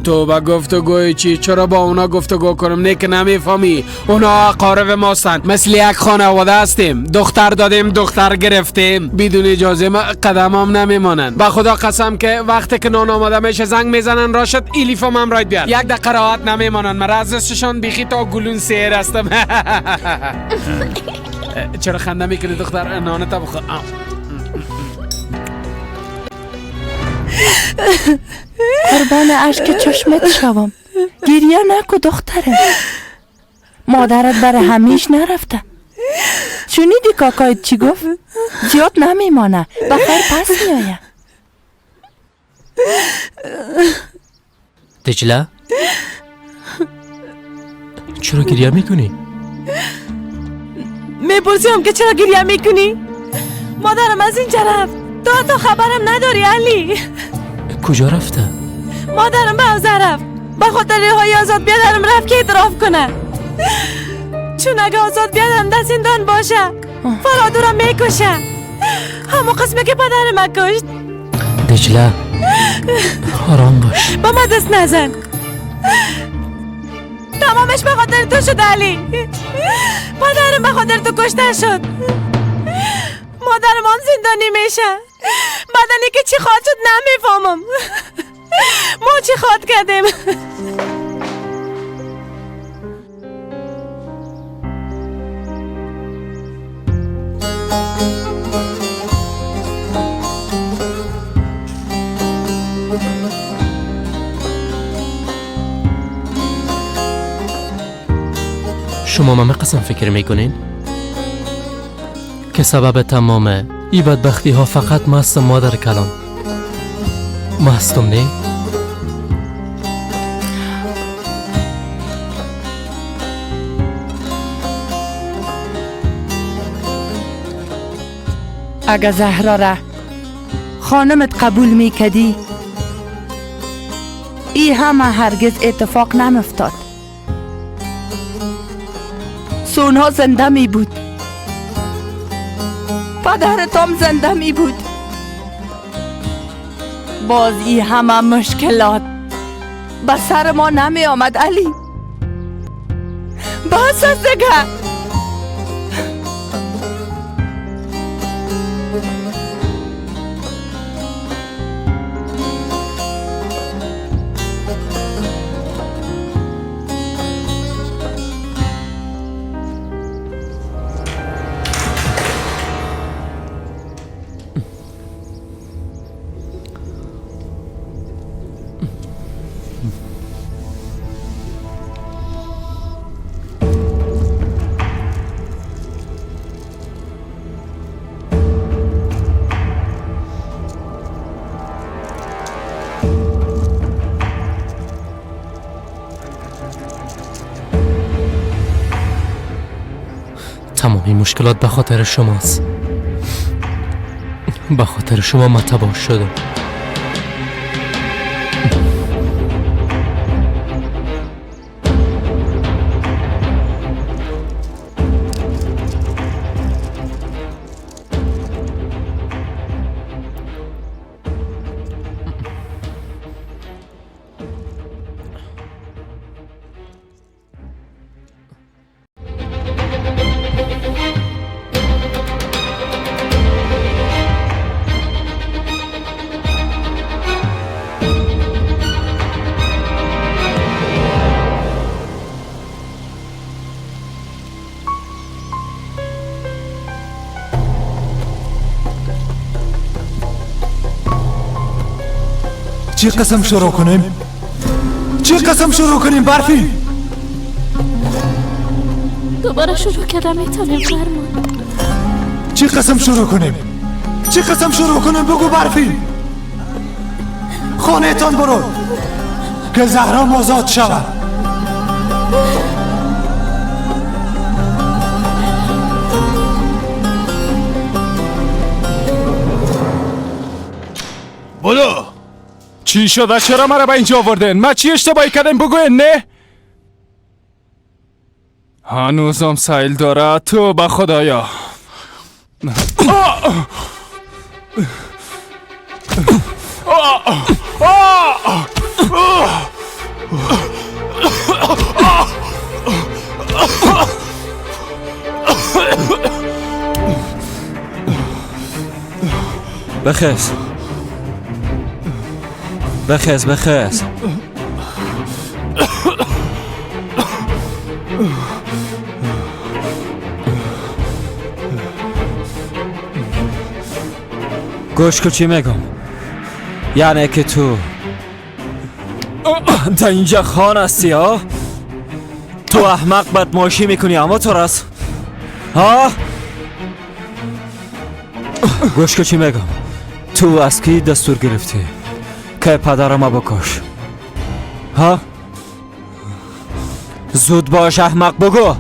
توبه گفتگوی چی؟ چرا با اونا گفتگو کنم؟ نیک نمیفهمی اونا اقارب ماستن، مثل یک خانواده هستیم. دختر دادیم دختر گرفتیم بدون اجازه قدمام نمیمانن. با خدا قسم که وقتی که نان آماده میشه زنگ میزنن راشد ایلیفم هم راید بیار. یک دقیقه راحت نمیمانن. من از دستشان بیخی تا گلون سیر هستم. چرا خنده میکنی دختر؟ نانتا بخور. قربان اشک چشمت شوم. گریه نکو دخترم. مادرت برای همیش نرفته. شنیدی کاکایت چی گفت؟ زیاد نمیمانه، بخیر پس میایه. دجله چرا گریه میکنی؟ میپرسیم که چرا گریه میکنی؟ مادرم از اینجا رفت. تو خبرم نداری علی؟ کجا رفته؟ مادرم به حوزه رفت. به خاطر رهایی آزاد بیادرم رفت که اعتراف کنه. چون اگه آزاد بیادرم در زندان باشه فرادو را میکشه. همون قسمه که پدرم کشت. دجله آرام باش. با ما دست نزن. تمامش به خاطر تو شد علی. پدرم به خاطر تو کشته شد. مادرم هم زندانی میشه. بدنی که چی خواد شد نمیفهمم. ما چی خواد کردیم؟ شما همه قسم فکر میکنین که سبب تمام ای بدبختی ها فقط ماست مادر کلان ماستم نه؟ اگه زهرا را خانمت قبول میکدی ای همه هرگز اتفاق نمیفتاد. سونها زنده می بود، پدرتم زنده می بود، باز ای همه مشکلات به سر ما نمی آمد. علی بس است دیگه. تمامی مشکلات به خاطر شماست. به خاطر شما من تباه شدم. چی قسم شروع کنیم؟ چی قسم شروع کنیم برفی؟ دوباره شروع کردم میتونیم فرمان. چی قسم شروع کنیم؟ چی قسم شروع کنیم بگو برفی؟ خانه تان برو که زهرا آزاد شود. بدو. چی شده؟ چرا مرا به اینجا آوردن؟ من چی اشتباهی کردم بگوین نه؟ هنوزم سایل داره تو به خدایا. بخیز بخیز بخیز. گوش کو چی میگم؟ یعنی که تو تا اینجا خان هستی ها؟ تو احمق بدماشی میکنی اما تو راست ها؟ گوش کو چی میگم؟ تو از کی دستور گرفتی که پدرم بکش؟ ها؟ زود باش احمق بگو.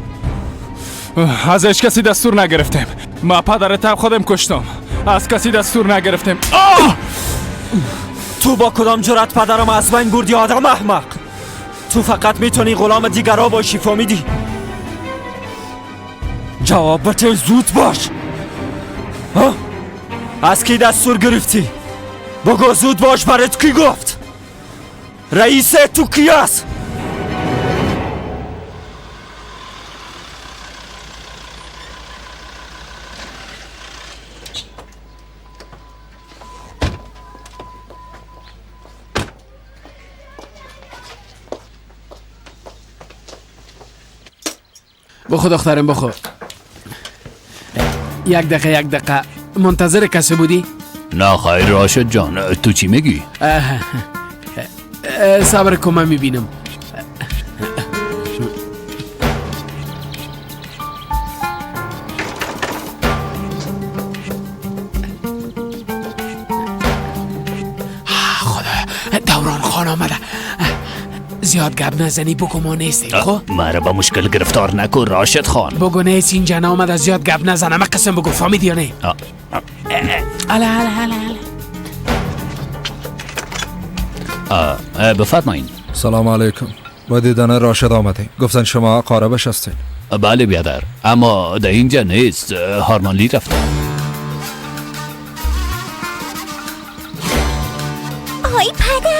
از هیچ کسی دستور نگرفتم. ما پدرتم خودم کشتم. از کسی دستور نگرفتم. تو با کدام جرأت پدرم از بین بردی آدم احمق؟ تو فقط میتونی غلام دیگرها باشی فهمیدی؟ جواب بده زود باش. ها؟ از کی دستور گرفتی؟ بگو زود باش. برات کی گفت؟ رئیس تو کی است؟ بخو دخترم بخو. یک دقیقه منتظر کسی بودی؟ نه خیر راشد جان، تو چی میگی؟ صبر کن من میبینم. زیاد گپ نزنی بگو ما نیستیم خب؟ مرا با مشکل گرفتار نکن راشد خان. بگو نیست این جنا آمد از زیاد گپ نزنم قسم بگو فهمیدی یا نه؟ بفرمایین. سلام علیکم. با دیدن راشد آمدیم. گفتن شما قاربش هستین. بله بیادر، اما در اینجا نیست. هارمانلی رفته. آی پدر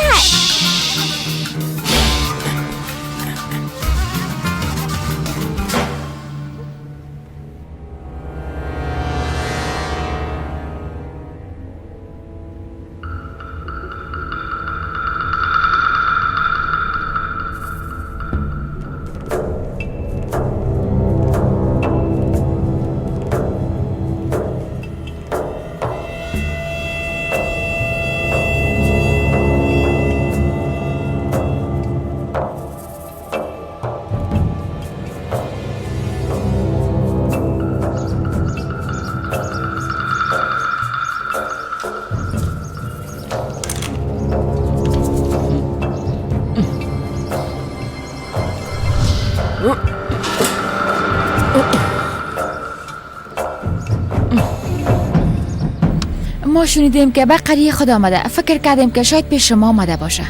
ما شنیدیم که به قریه خود آمده. فکر کردیم که شاید پیش شما آمده باشه.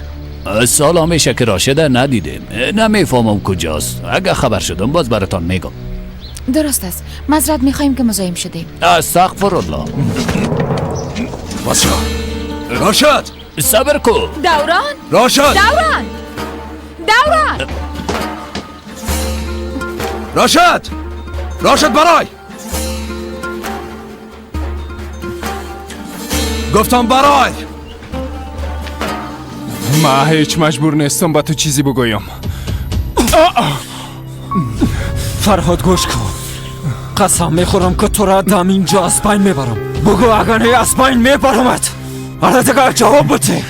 سال میشه که راشد ندیدیم. نمیفهمم کجاست. اگه خبر شدم باز براتان میگم. درست است. معذرت میخواهیم که مزاحم شدیم. استغفرالله. باشا راشد صبر کو. دوران راشد دوران راشد برای گفتم برای. ما هیچ مجبور نیستم با تو چیزی بگویم. فرهاد گوش کن. قسم میخورم که تو را دم اینجا از بین میبرم. بگو اگر نه از بین میبرمت. حالا دیگه جواب بده.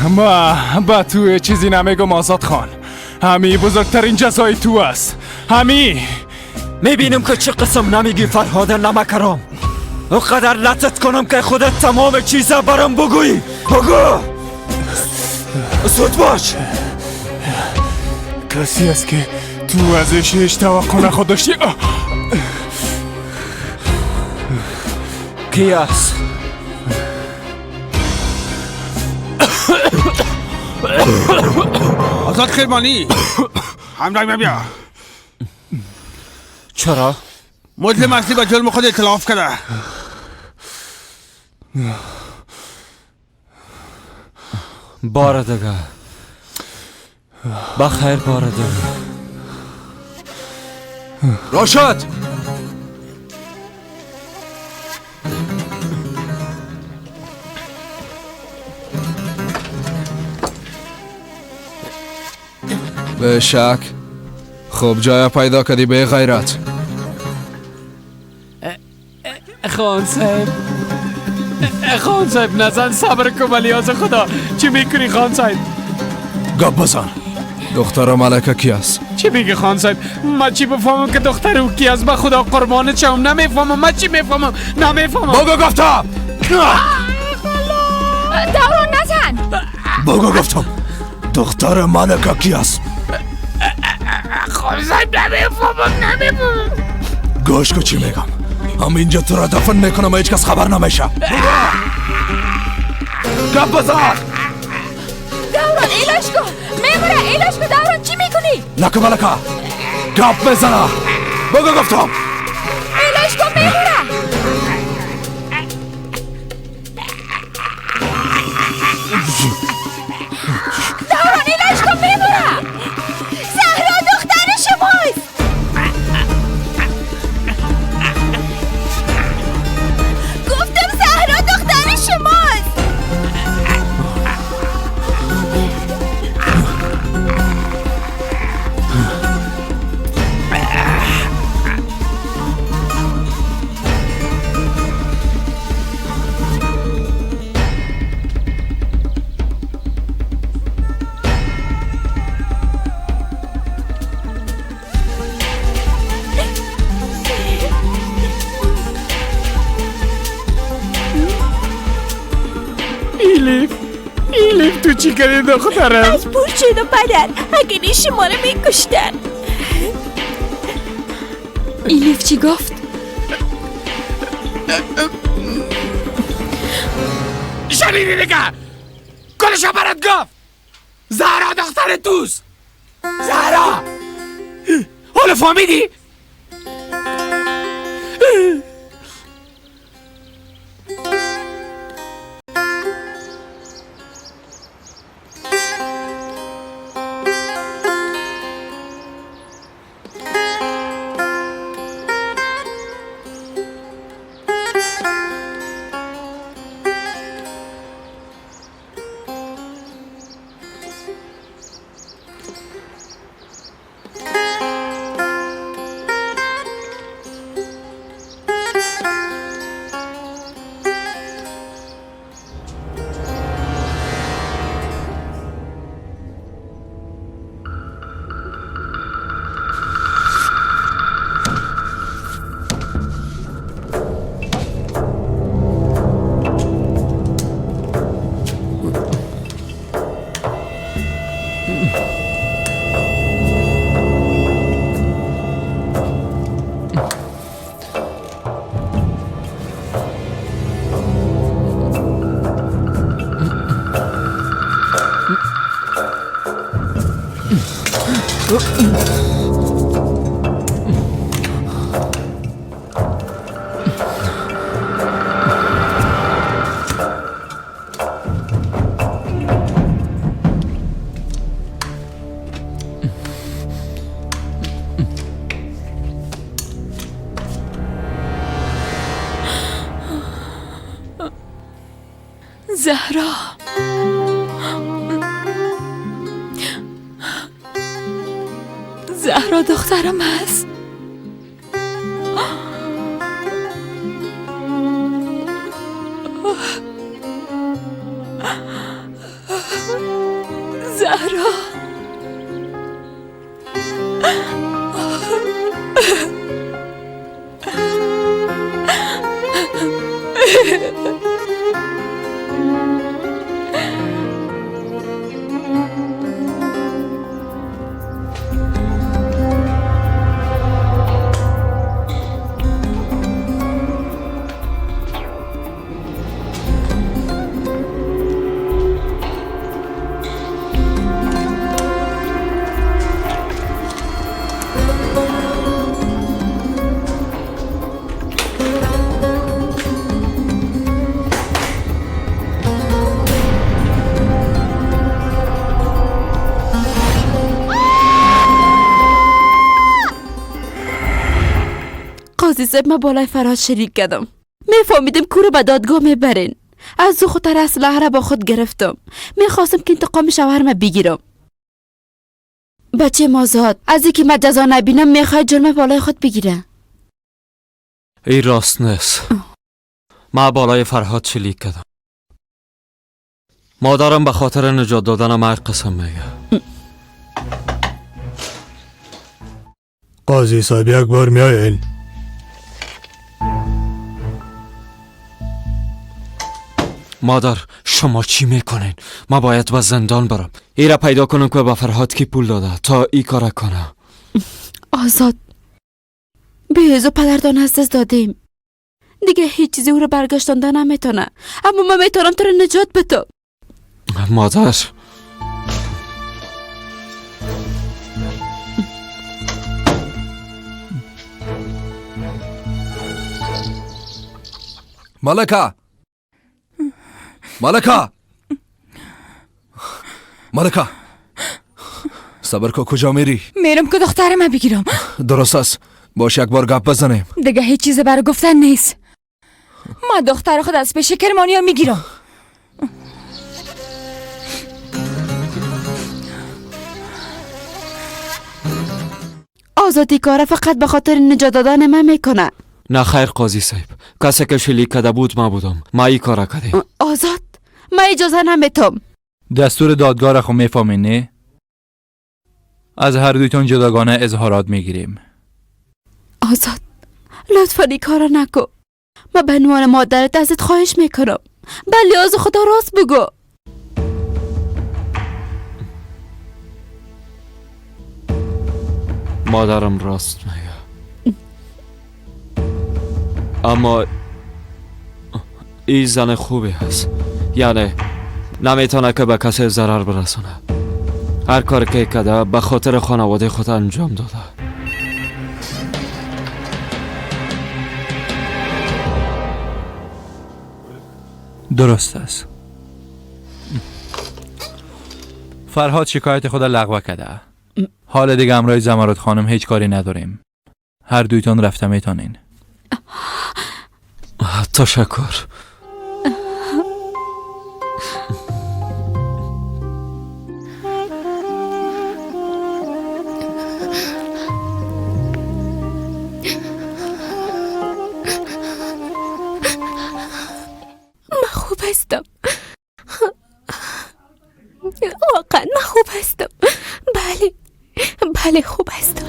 ما با تو چیزی نمیگم آزاد خان. همی بزرگترین جزای تو است. همی میبینم که چه قسم نمیگی فرهاد نمکرام. اقدر لطت کنم که خودت تمام چیزا برام بگویی. بگو زود باش. کسی است که تو ازش هیچ توقع نخود داشتی. کی است؟ آزاد خیربانی همراه من بیا. چرا؟ مظلم اصلی با جرم خود اعتراف کرده. بار دیگه بخیر. بار دیگه راشد به شک خوب جای پیدا کردی به غیرت. خان صاحب نزن صبر کن ولیاز خدا. چی میکنی خان صاحب؟ گپ بزن. دختر ملکه کی است؟ چی میگی خان صاحب؟ ما چی بفهمم که دختر او کی است؟ به خدا قربانت شم نمیفهمم. ما چی میفهمم؟ نمیفهمم. بگو گفتم. دوران نزن. بگو گفتم. دختر ملکه کی است؟ خان صاحب نمیفهمم. گوش کو چی میگم. همینجا تو را دفن میکنم و هیچ کس خبر نمیشه. گپ بزن. دوران ایلاش کن. میمونه ایلاش کن. دوران چی میکنی؟ لکه ملکه گپ بزنه. بگو گفتم. ایلاش کن میمونه. دوران ایلاش کن میمونه. زهرا دختر شماست. گفتم زهرا دختر شماست. چی کردی دخترم؟ مجبور شدم پدر، اگه شما رو میکشتن. ایلیف چی گفت؟ شنیدی دیگه؟ کلشو برات گفت زهرا دختر توست. زهرا حالا فهمیدی؟ زهرا زهرا دخترم هست. زهرا قاضی صاحب، من بالای فراد شریک کردم. میفهمیدم کورو به دادگاه میبرین. از او خطر اسلحه را با خود گرفتم. میخواستم که انتقام شوهرم بگیرم. بچه مازاد، از اینکه من جزا نبینم میخواد جرم بالای خود بگیره. ای راست نیست. من بالای فرهاد شلیک کردم. مادرم به خاطر نجات دادنم من قسم میگه. قاضی صاحب یک بار میایین. مادر شما چی میکنین؟ من باید به زندان برم. ای را پیدا کنم که به فرهاد کی پول داده تا ای کار کنه. آزاد، بیزو پدردان از دادیم. دیگه هیچ چیزی او رو برگشتانده نمیتونه. اما من میتونم تو رو نجات بدم. مادر ملکه صبر کو، کجا میری؟ میرم که دخترم بگیرم. درست است، باش یک بار گپ بزنیم. دیگه هیچ چیز برای گفتن نیست. ما دختر خود از پیش کرمانیا میگیرم. آزادی کاره فقط به خاطر نجات دادن من میکنه. نه خیر قاضی صاحب، کسی که شلیک کرده بود ما بودم. ما ای کار کردیم. آزاد، من اجازه نمیتم. دستور دادگاه را خو میفهمین نه؟ از هر دویتون جداگانه اظهارات میگیریم. آزاد، لطفا این کارا نکن. من به عنوان مادرت ازت خواهش میکنم. بله از خدا راست بگو. مادرم راست میگه. اما این زن خوبی هست، یعنی نمیتونه که به کسی ضرر برسونه. هر کار که کرده به خاطر خانواده خود انجام داده. درست است. فرهاد شکایت خود لغو کرده. حال دیگه امرای زمرد خانم هیچ کاری نداریم. هر دویتان رفته میتونین. تشکر. من خوب هستم. واقعا من خوب هستم. بله خوب هستم.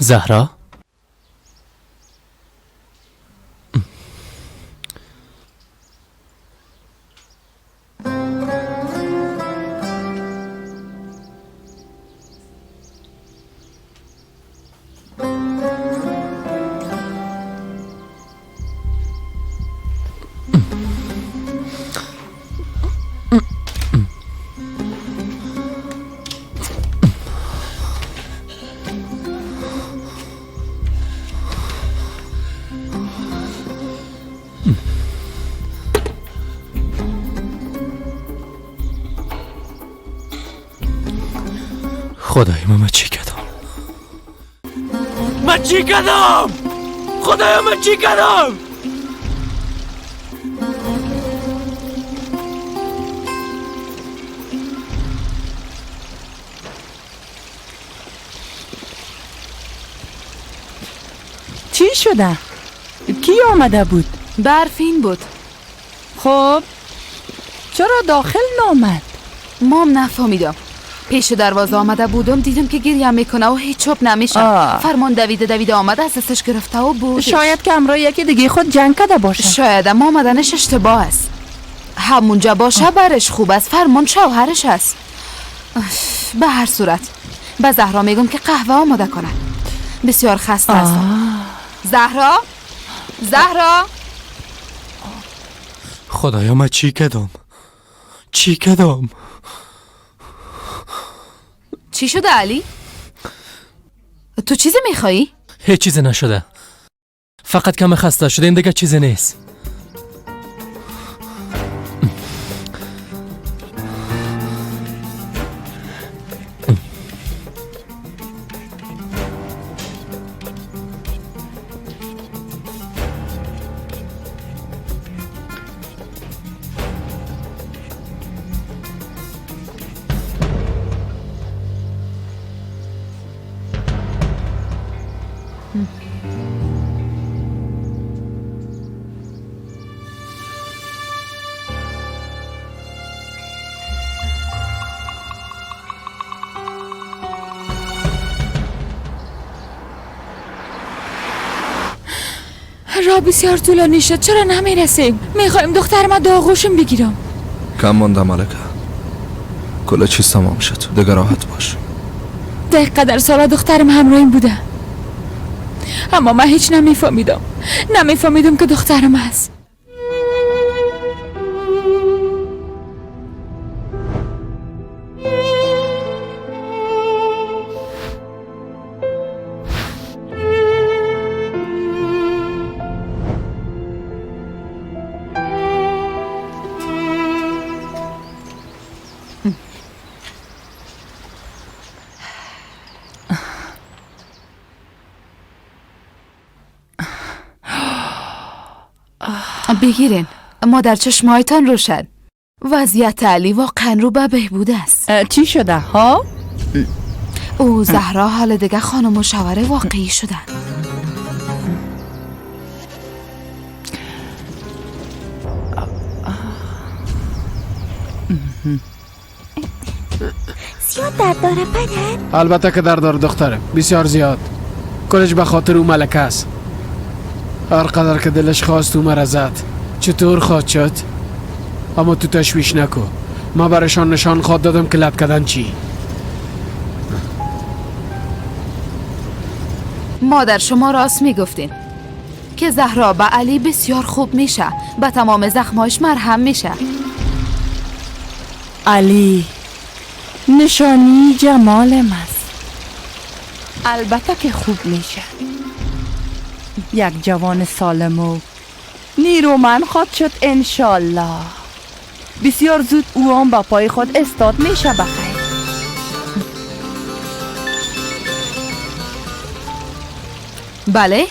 زهرا؟ خدای من چی کردم؟ خدایا من چی کردم؟ چی شده؟ کی آمده بود؟ برفین بود. خب چرا داخل نامد؟ مام نفهمیدم. پیش دروازه آمده بودم دیدم که گریه میکنه و هیچ چوب نمیشه. فرمان دویده آمده از دستش گرفته و بودش. شاید که امرای یکی دیگه خود جنگ کرده باشه. شاید اما آمدنش اشتباه است. همونجا باشه برش خوب است. فرمان شوهرش است. به هر صورت به زهرا میگم که قهوه آماده کنه. بسیار خسته هستم. زهرا خدایا من چی کردم؟ چی شده علی؟ تو چیزی میخوایی؟ هیچ چیزی نشده. فقط کم خسته شده، این دیگه چیزی نیست. راه بسیار طولانی شد. چرا نمیرسیم؟ میخوایم دخترم از آغوشم بگیرم. کم مونده ملکه. کل چیز تمام شد. دیگه راحت باش. دقیقه در سالا دخترم همراهیم بوده، اما من هیچ نمیفهمیدم که دخترم هست. بگیرین. مادر چشمایتان روشن. وضعیت علی واقعا رو به بهبود است. چی شده ها؟ او زهرا حال دیگه خانم مشاوره واقعی شدن. زیاد درد داره بدن؟ البته که درد داره دخترم، بسیار زیاد. کلش به خاطر او ملکه است. هر قدر که دلش خواست او مرزد. چطور خواد شد؟ اما تو تشویش نکو. ما برشان نشان خواد دادم که لط کردن چی. مادر شما راست میگفتین که زهرا به علی بسیار خوب میشه، به تمام زخماش مرهم میشه. علی نشانی جمال است. البته که خوب میشه. یک جوان سالم و نیرومند خود شد انشالله. بسیار زود او هم با پای خود استاد میشه بخیر. بله؟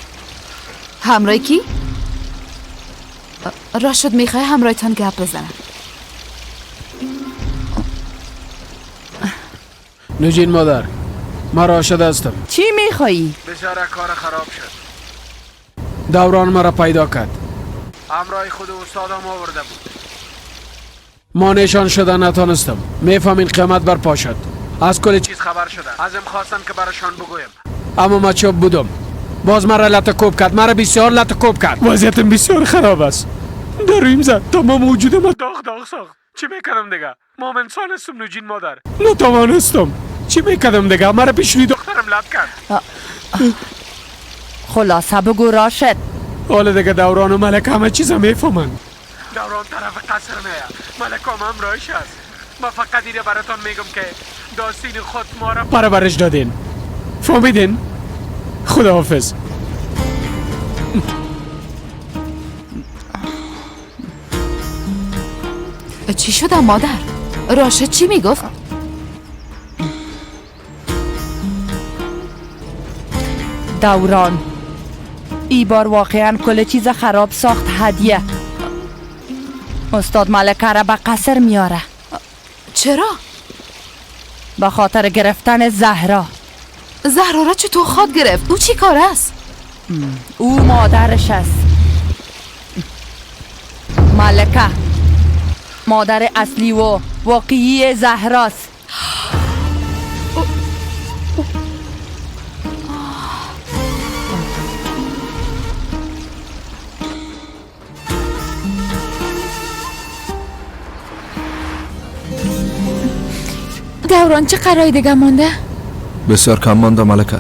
همراه کی؟ راشد میخوای همراهتان گپ بزنم. نوجین مادر، ما راشد هستم. چی میخوایی؟ بسیاره کار خراب شد. دوران مرا پیدا کرد. همراه خود استادم آورده بود. ما نشان شده نتانستم. میفهمین قیمت بر پا شد. از کل چیز خبر شده. ازم خواستن که برشان بگویم. اما ما چوب بودم. باز مرا لطکوب کرد. مرا بسیار لطکوب کرد. وضعیتم بسیار خراب است. درویم زد. تمام وجودم داغ ساخت. چی میکنم دیگه؟ ما انسان هستم نوجین مادر. نتوانستم. چی میکنم دیگه؟ مرا پیشوی دخترم لط کرد. خلاصه بگو راشد. حالا دیگه دوران و ملک همه چیز میفهمن. دوران طرف قصر میه. ملک هم همراهش هست. ما فقط دیره براتان میگم که داستین خود ما را پرورش دادین. فهمیدین؟ خداحافظ. چی شده مادر؟ راشد چی میگفت؟ دوران ای بار واقعا کل چیز خراب ساخت. هدیه استاد ملکه را به قصر میاره. چرا؟ به خاطر گرفتن زهرا. زهرا را چطور خواد گرفت؟ او چی کار است؟ او مادرش است. ملکه مادر اصلی و واقعی زهراست. دوران چه قراری دیگه مونده؟ بسیار کم مانده ملکه.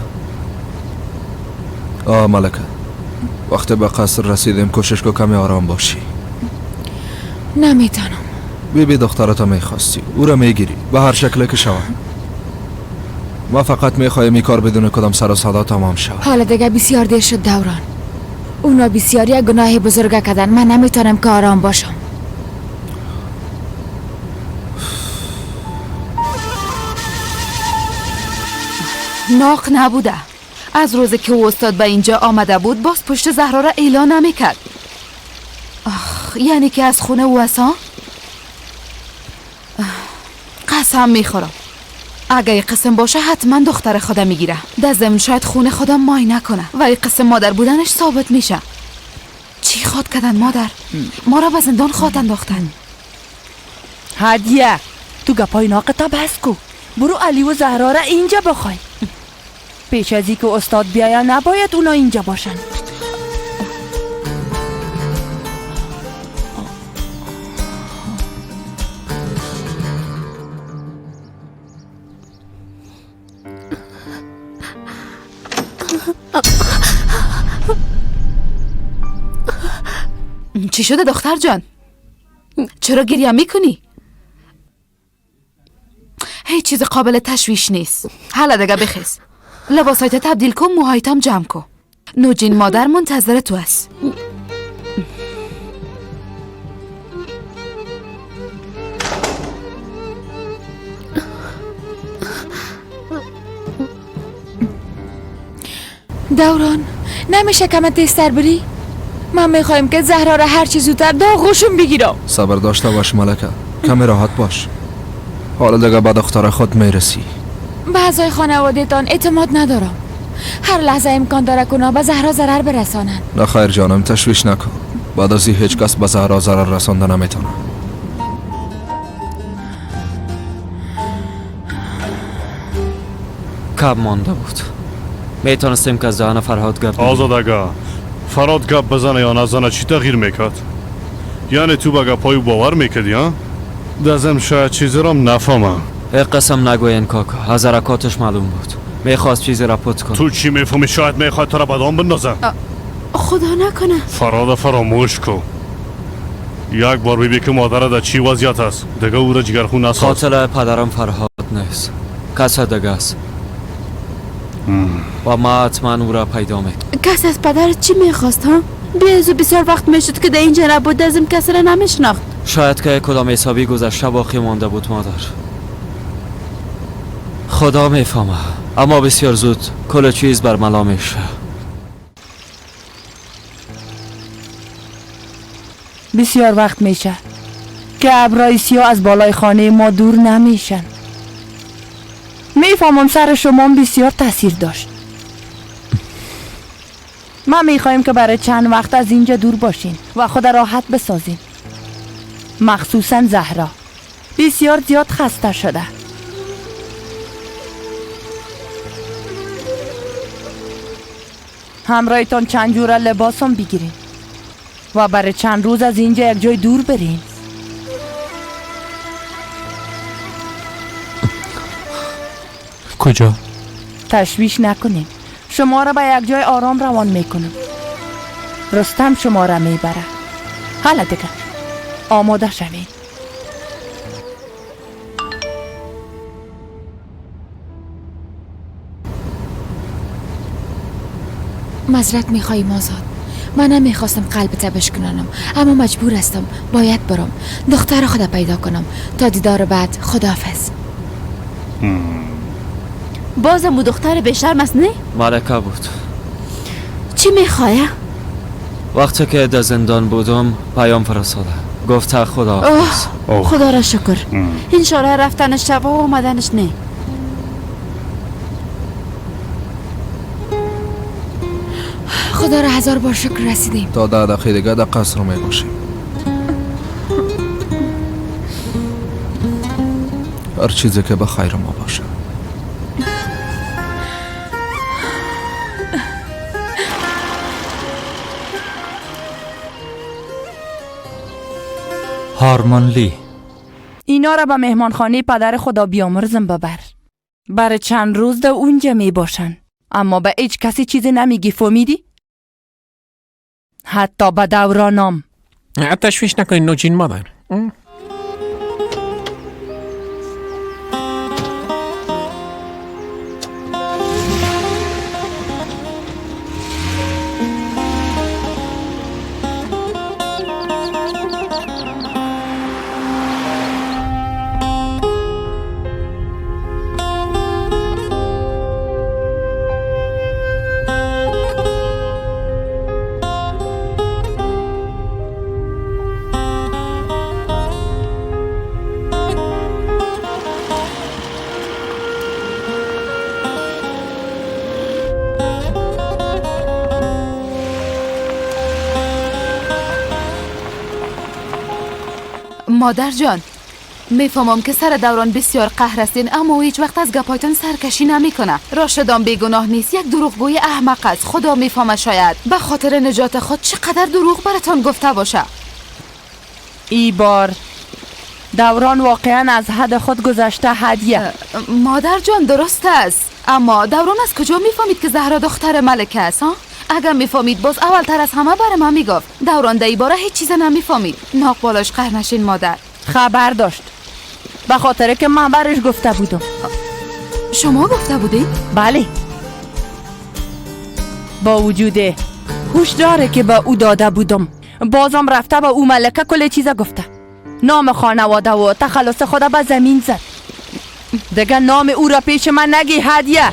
ملکه، وقتی به قصر رسیدیم کوشش کو کمی آرام باشی. نمیتونم. بی دخترتا میخواستی، او را میگیری به هر شکلی که شود. ما فقط میخوایم این کار بدون کدام سر و صدا تمام شود. حالا دیگه بسیار دیر شد دوران. اونا بسیار یک گناه بزرگ کردن. من نمیتونم که آرام باشم. ناق نبوده. از روزی که او استاد به اینجا آمده بود باز پشت زهرا را اعلان نمیکرد. یعنی که از خونه او است ها؟ قسم میخورم اگه قسم باشه حتما دختر خودم میگیره. در ضمن شاید خونه خودم مای نکنه ولی قسم مادر بودنش ثابت میشه. چی خواد کردن مادر؟ ما را به زندان خواد انداختن. هدیه تو گپای ناقتا بس کو. برو علی و زهرا را اینجا بخوای. پیش از اینکه استاد بیاید نباید اونا اینجا باشن. چی شده دختر جان؟ چرا گریه میکنی؟ هیچ چیز قابل تشویش نیست. حالا دیگه بخیز. لباسایت تبدیل کن، موهایتم جمع کن. نوجین مادر منتظر تو است. دوران نمیشه کمت تیستر بری؟ من میخوایم که زهرا را هر چی زودتر داغوشون بگیرم. صبر داشته باش ملکه، کمی راحت باش. حالا دیگه به دختر خود میرسی. به اعضای خانواده‌تان اعتماد ندارم. هر لحظه امکان داره که به زهرا ضرر برسانن. نه خیر جانم، تشویش نکن. بعد از این هیچ کس به زهرا ضرر رسانده نمیتونه. کم مانده بود. میتونستیم که از دهن فرهاد گپ آزاد اگه فرهاد گپ بزنه یا نزنه چی تغییر میکرد؟ یعنی تو بگه پایو باور میکردی ها؟ دزم شاید چیزی را نفهمم. یک قسم نگوین کاکا، از حرکاتش معلوم بود میخواست چیزی را پت کنه. تو چی میفهمی؟ شاید میخواد تو را بدان بندازه. خدا نکنه. فرهاد فراموش کو. یک بار ببین که مادر در چی وضعیت است، دیگه او را جگرخون نساز. قاتل پدرم فرهاد نیست، کس دیگه است و ما حتما او را پیدا میکنم. کس از پدرت چی میخواست ها؟ بیازو بسیار وقت میشد که در اینجا نبود، ازم کسی را نمیشناخت. شاید که کدام حسابی گذشته باقی مانده بود مادر. خدا میفهمه، اما بسیار زود کل چیز برملا میشه. بسیار وقت میشه که ابرای سیاه از بالای خانه ما دور نمیشن. میفهمم سر شما بسیار تاثیر داشت. ما میخوایم که برای چند وقت از اینجا دور باشین و خود راحت بسازین. مخصوصا زهرا بسیار زیاد خسته شده. همراهتان چند جوره لباسم بگیرین و برای چند روز از اینجا یک جای دور برین. کجا؟ تشویش نکنین، شما را به یک جای آرام روان میکنم. رستم شما را میبره. حالا دیگه آماده شوین. معذرت میخواییم آزاد. من نمیخواستم قلبت بشکنانم، اما مجبور هستم، باید برم دختر خدا پیدا کنم. تا دیدار بعد، خداحافظ. بازم او دختر بیشرم است نه؟ ملکه بود. چی میخواه؟ وقتی که در زندان بودم پیام فرستاده، گفته خدا. خدا را شکر. انشالله رفتنش شب و آمدنش نه. خدا را هزار بار شکر رسیدیم. تا 10 دقیقه دیگه در قصر می باشیم. هر چیزی که به خیر ما باشه. هارمان لی، اینا را به مهمانخانه پدر خدا بیامرزم ببر. برای چند روز در اونجا می باشن، اما به هیچ کسی چیزی نمیگی، فهمیدی؟ حتی به دورانم. تشویش نکنین نوجین مادر. مادر جان، میفهمم که سر دوران بسیار قهر هستین، اما او هیچ وقت از گپایتان سرکشی نمیکنه. راشدان بیگناه نیست، یک دروغگوی احمق است. خدا میفهمه شاید به خاطر نجات خود چقدر دروغ براتان گفته باشه. ای بار دوران واقعا از حد خود گذشته. هدیه مادر جان درست است، اما دوران از کجا میفهمید که زهرا دختر ملکه است؟ اگر میفهمید باز اولتر از همه برای من میگفت. دوران در باره هیچ چیز نمیفهمید. ناق بالاش قهر نشین مادر. خبر داشت، به خاطر که من برش گفته بودم. شما گفته بودید؟ بله، با وجوده هوش داره که با او داده بودم، بازم رفته با او ملکه کل چیزا گفته. نام خانواده و تخلص خدا به زمین زد. دیگه نام او را پیش من نگی. هدیه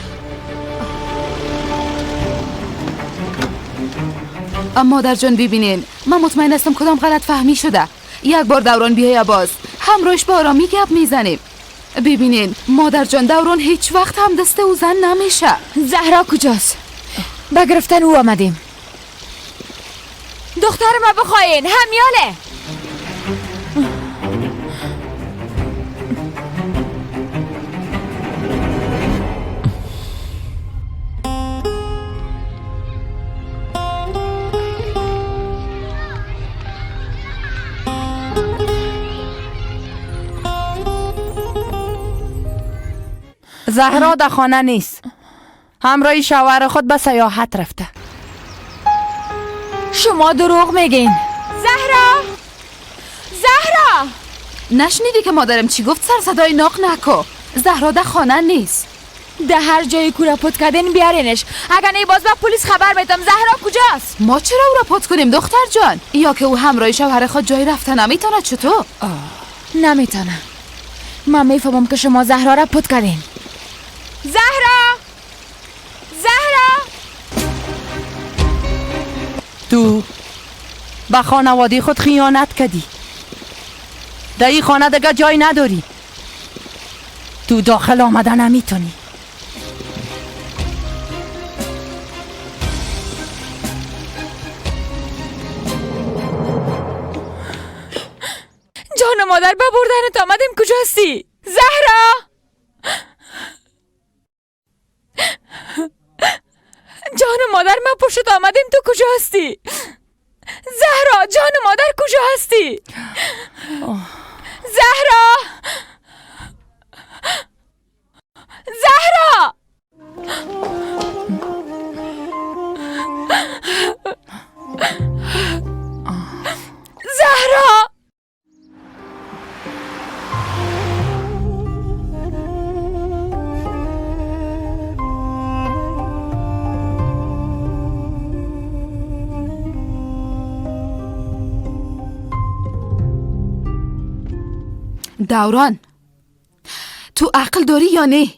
مادر جان ببینین، من مطمئن هستم کدام غلط فهمی شده. یک بار دوران بیای باز همراهش با آرامی گپ میزنیم. ببینین مادر جان، دوران هیچ وقت هم دست او زن نمیشه. زهرا کجاست؟ به گرفتن او آمدیم. دختر ما بخواین همیاله. زهرا در خانه نیست. همراه شوهر خود به سیاحت رفته. شما دروغ میگین. زهرا نشنیدی که مادرم چی گفت؟ سر صدای ناق نکو. زهرا در خانه نیست. ده هر جایی کورا پت کردین بیارینش. اگر نه باز به پلیس خبر میدم. زهرا کجاست؟ ما چرا او را پت کنیم دختر جان؟ یا که او همراه شوهر خود جای رفته نمیتونه؟ چطور؟ نمیتونه. من میفهمم که شما زهرا را پت کردین. زهرا تو به خانواده خود خیانت کردی. در این خانه دیگه جای نداری. تو داخل آمدن نمیتونی. جان مادر به بردنت آمدیم. کجاستی؟ زهرا جان مادر من پشت آمدیم. تو کجا هستی؟ زهرا جان مادر کجا هستی؟ زهرا زهرا دوران، تو عقل داری یا نه؟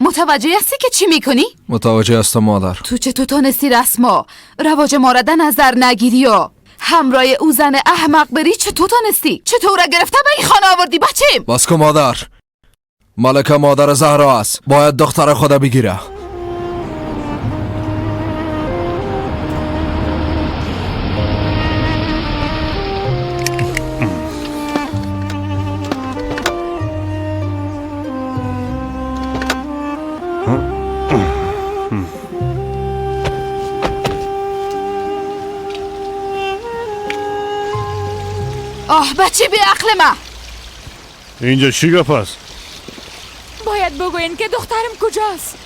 متوجه هستی که چی میکنی؟ متوجه هستم مادر. تو چطور تونستی رسما رواج ما را در نظر نگیری یا همراه او زن احمق بری؟ چطور تونستی؟ چطور را گرفته به این خانه آوردی بچیم؟ بس کن مادر. ملکه مادر زهرا است. باید دختر خود بگیره. آه بچه بی عقل ما. اینجا چی گپ است؟ باید بگوین که دخترم کجاست.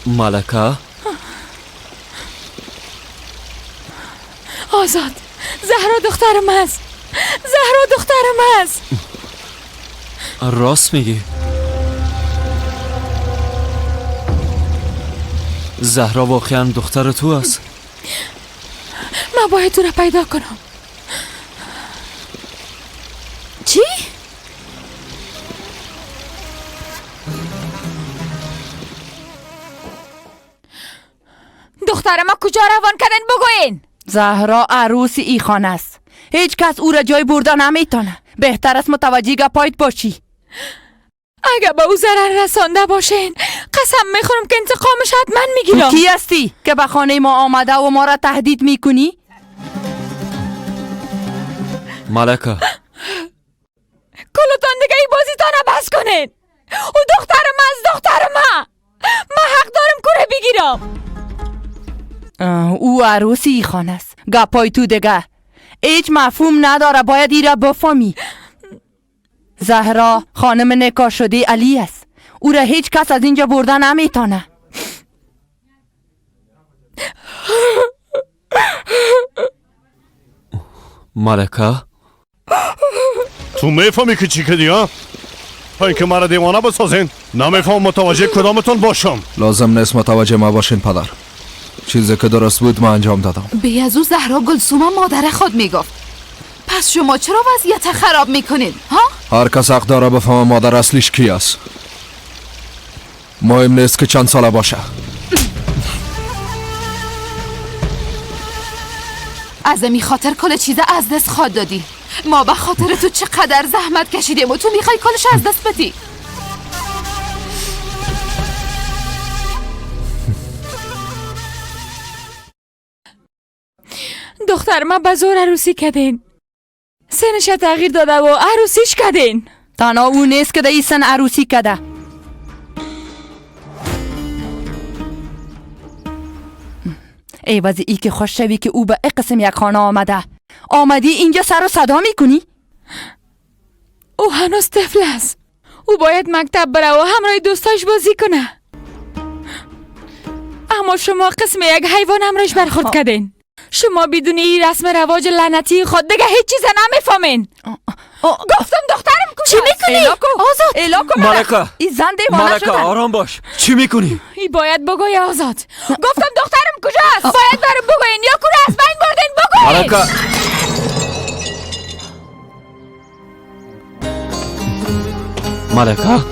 ملکه آزاد، زهرا دخترم است. زهرا دخترم است. راست میگی؟ زهرا واقعا دختر تو است؟ من باید تو را پیدا کنم. چی؟ دختر ما کجا روان کردن بگوین. زهرا عروس ای خانه است. هیچ کس او را جای بردن نمیتونه. بهتر است متوجه گپایت باشی. اگه به او ضرر رسانده باشین قسم میخورم که انتقامش حتما میگیرم. کی هستی که به خانه ما آمده و ما را تهدید میکنی؟ ملکه کلتان دیگه ای بازیتان بس کنین. او دخترم از دختر من حق دارم کوره بگیرم. او عروسی ای خانه است. گپای تو دیگه هیچ مفهوم نداره. باید ای را بفهمی. زهرا خانم نکاح شده علی است. او را هیچ کس از اینجا بردن نمیتونه. ملکه تو میفهمی که چی کردی ها؟ پایین که مرا دیوانه بسازین. نمیفهم متوجه کدامتون باشم. لازم نیست متوجه ما باشین پدر. چیزی که درست بود من انجام دادم. به از او زهرا گلسوم مادر خود میگفت. پس شما چرا وضعیت خراب میکنین؟ ها؟ هر کس حق داره بفهمه مادر اصلیش کی است. مهم نیست که چند ساله باشه. از می خاطر کل چیز از دست خود دادی. ما به خاطر تو چقدر زحمت کشیدیم و تو میخوای کلش از دست بدی. دختر ما به زور عروسی کردین. سنش تغییر داده و عروسیش کردین. تنها او نیست که در این سن عروسی کرده. ایوازی ای که خوش شوی که او به این قسم یک خانه آمدی اینجا سر و صدا میکنی؟ او هنوز طفل است. او باید مکتب بره و همراه دوستاش بازی کنه. اما شما قسم یک حیوان همراهش برخورد کردین. شما بدون این رسم رواج لعنتی خود دیگه هیچ چیز نمیفهمین. گفتم دخترم کجاست؟ چی میکنی؟ آزاد الاکو مالکا این زن دیوانه شده. مالکا آرام باش. چی میکنی؟ ای باید بگوی آزاد. گفتم دخترم کجاست؟ باید برام بگوین یا کوره از بین بردین بگوین. مالکا مالکا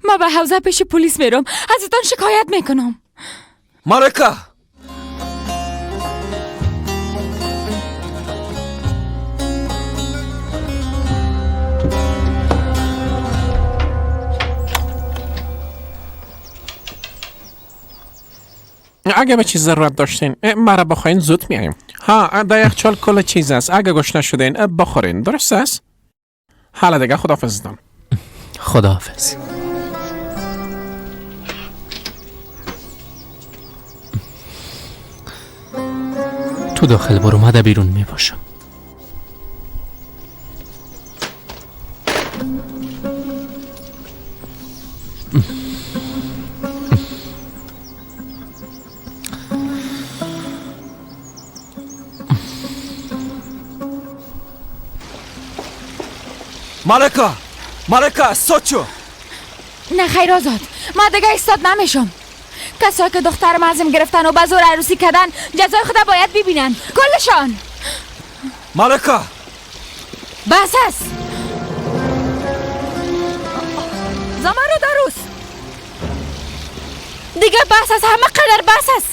ما به حوزه پیش پلیس میرم. ازتان شکایت میکنم. مالکا اگه به چیز ضرورت داشتین مرا بخواین زود میاییم. ها در یخچال کل چیز است. اگه گوش نشدین بخورین. درست است؟ حالا دیگه خداحافظ دم. خداحافظ. تو داخل برو، من بیرون می باشم. مالکا سوچو. نه خیر آزاد، ما دیگه ایستاد نمیشم. کسایی که دخترم ازم گرفتن و به زور عروسی کردن جزای خدا باید ببینن کلشان. مالکا بس است. زمانو دروس دیگه بس است. همه قدر بس است.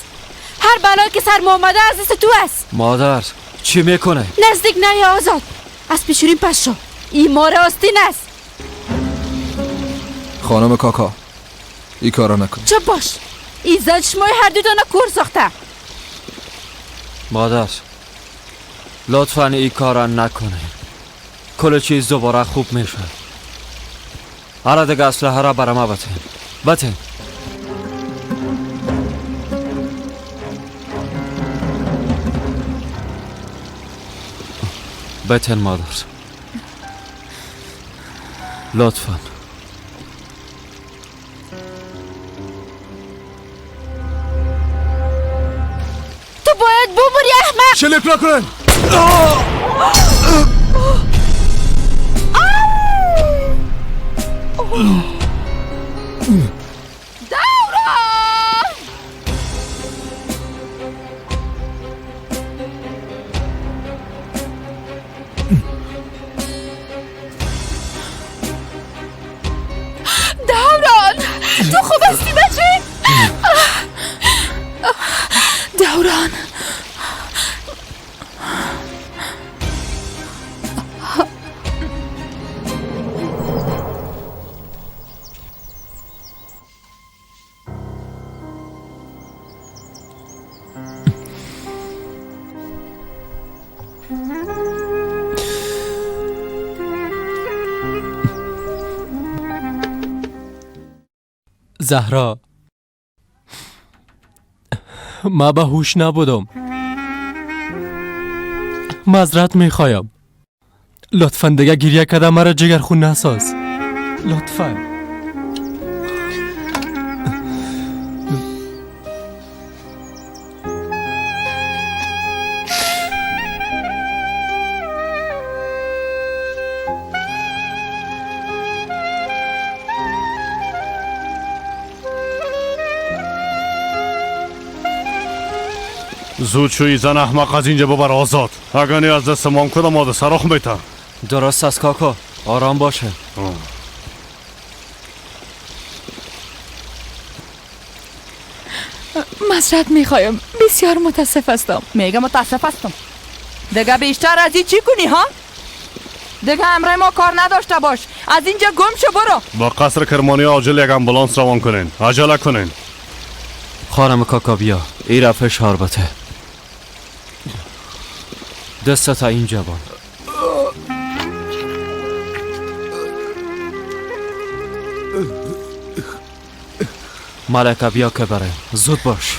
هر بلایی که سر آمده از دست تو است. مادر چی میکنه؟ نزدیک نه آزاد. از پیشورین پس شو. این مار آستین است. خانم کاکا ای کارا نکن. چپ باش. این زن شمای هر دوتانه کور ساخته. مادر لطفاً این کارا نکنه. کل چیز دوباره خوب میشه. حالا دیگه اسلحه را برام بتین. بتین مادر لطفاً. تو باید بموری احمق. شلیک نکن. دوران تو خوب هستی بچه؟ دوران زهرا، ما به هوش نبودم. معذرت میخوایم. لطفاً دیگه گریه کده مرا جگرخون نساز. لطفاً. زود شوی زن احمق از اینجا ببر آزاد. اگر از دست مام کدام ماده سراخ میتن. درست است کاکا، آرام باشه. معذرت میخوایم، بسیار متاسف هستم. میگه متاسف هستم. دیگه بیشتر از این چی کنی ها؟ دیگه امرای ما کار نداشته باش. از اینجا گم شو برو. با قصر کرمانی عاجل یک امبولانس روان کنین. عجله کنین. خانم کاکا بیا، ایره فشار بته. دستا اینجا بان. ملکه بیا که بریم، زود باش.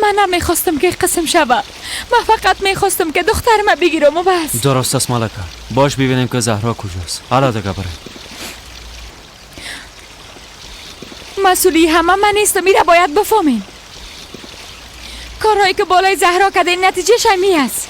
من نمیخواستم که قسم شوه. من فقط میخواستم که دخترم بگیرم و بس. درست است ملکه، باش ببینیم که زهرا کجاست. حالا دیگه بریم. مسئولی همه من نیستم، میره باید بفهمین. کارهایی که بالای زهرا کده نتیجه شمی است.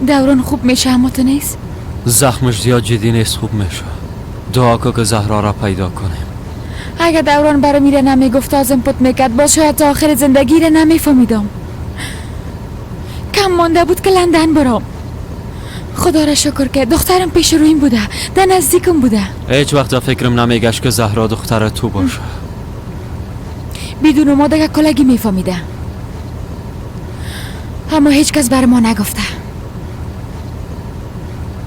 دوران خوب میشه اما تو نیست؟ زخمش زیاد جدی نیست، خوب میشه. دعا که زهرا را پیدا کنیم. اگه دوران برای میره نمیگفت آزم پت میکرد باز شاید تا آخر زندگی را نمیفهمیدم. کم مانده بود که لندن برام. خدا را شکر که دخترم پیش رویم بوده، در نزدیکم بوده. هیچ وقت فکرم نمیگشت که زهرا دختر تو باشه. بدون ما دیگه کلگی میفهمیده، اما هیچ کس بر ما نگفته.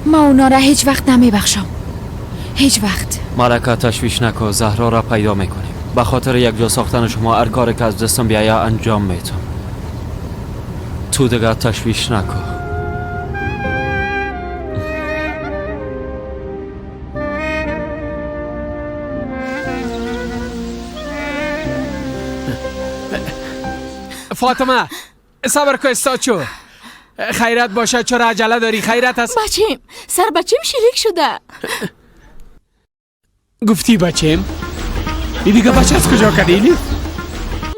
ما اونا را هیچ وقت نمیبخشم، هیچ وقت. ملکه تشویش نکن، زهرا را پیدا میکنیم. به خاطر یک جا ساختن شما هر کاری که از دستم بیایه انجام میتم. تو دیگه تشویش نکن. فاطمه صبر کن استاچو. خیرت باشه، چرا عجله داری؟ خیرت هست؟ بچیم، سر بچیم شلیک شده. گفتی بچیم؟ این دیگه بچه از کجا کردیلی؟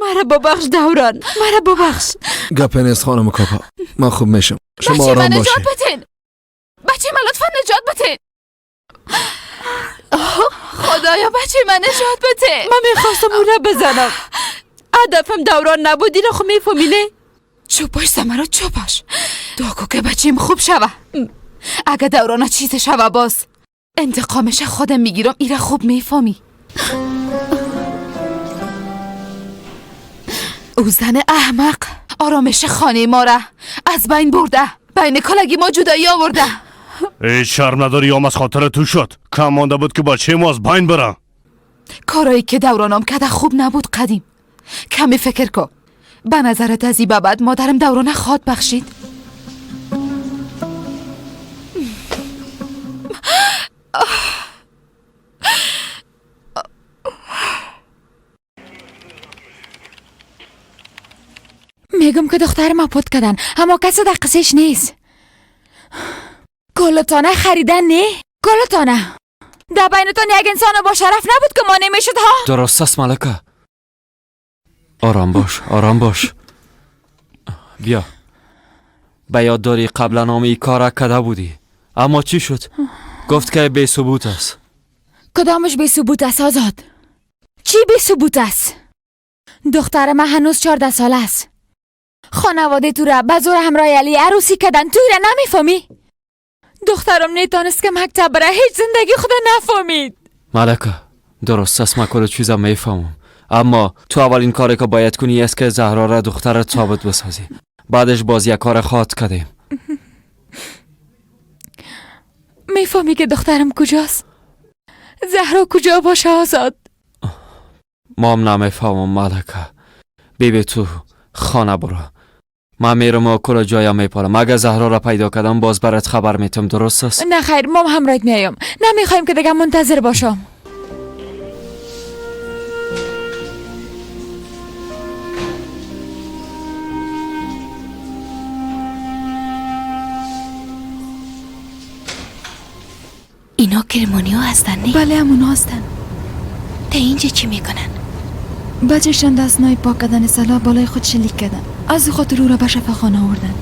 مرا ببخش دوران، مرا ببخش. گپ نیست خانم کاپا، من خوب میشم. شما آرام باشید. نجات بتین. بچه من لطفا نجات بتین. خدایا بچه من نجات بتین. من میخواستم اون را بزنم. هدفم دوران نبودی را خو میفهمینه. چوب باش سمرا، چوب باش. دعا کن که بچیم خوب شوه. اگه دوران چیز شوه باز انتقامش خودم میگیرم. ایره خوب میفهمی. او زن احمق آرامش خانه ما را از بین برده، بین کلگی ما جدایی آورده. هیچ شرم نداری یا از خاطر تو شد؟ کم مانده بود که بچه ما از بین بره. کارایی که دورانم کده خوب نبود قدیم. کمی فکر کن. به نظرت از این بعد مادرم دوران خواد بخشید؟ میگم که دختر ما پت کردن، اما کسی در قصهش نیست. گلتانه خریدن نه؟ گلتانه در بینتان یک انسان با شرف نبود که ما نمیشد ها؟ درست است ملکه. آرام باش، آرام باش. بیا. به یاد داری قبلا نامی کار کده بودی، اما چی شد؟ گفت که بی ثبوت است. کدامش بی ثبوت است آزاد؟ چی بی ثبوت است؟ دختر من هنوز 14 ساله است. خانواده تو را به زور همراه علی عروسی کردن، توی را نمیفهمی؟ دخترم نیتانست که مکتب بره، هیچ زندگی خدا نفهمید. ملکه درست است، من کل چیزا میفهمم، اما تو اولین کاری که باید کنی است که زهرا را دخترت ثابت بسازی. بعدش باز یک کار خاط کردیم. میفهمی که دخترم کجاست؟ زهرا کجا باشه آزاد؟ مام نمیفهمم ملکه. بیبی تو خانه برو. من میرم و کل جایم میپارم. اگه زهرا را پیدا کردم باز برات خبر میتم. درست است؟ نه خیر، مام همراهت میایم. نمیخوایم که دیگه منتظر باشم. اینا کرمانی‌ها هستن نه؟ بله همونا هستن. تا اینجا چی میکنن؟ بچه‌شان دستنای پاک کردن سلا بالای خود شلیک کردن. از خاطر او را به شفاخانه آوردن.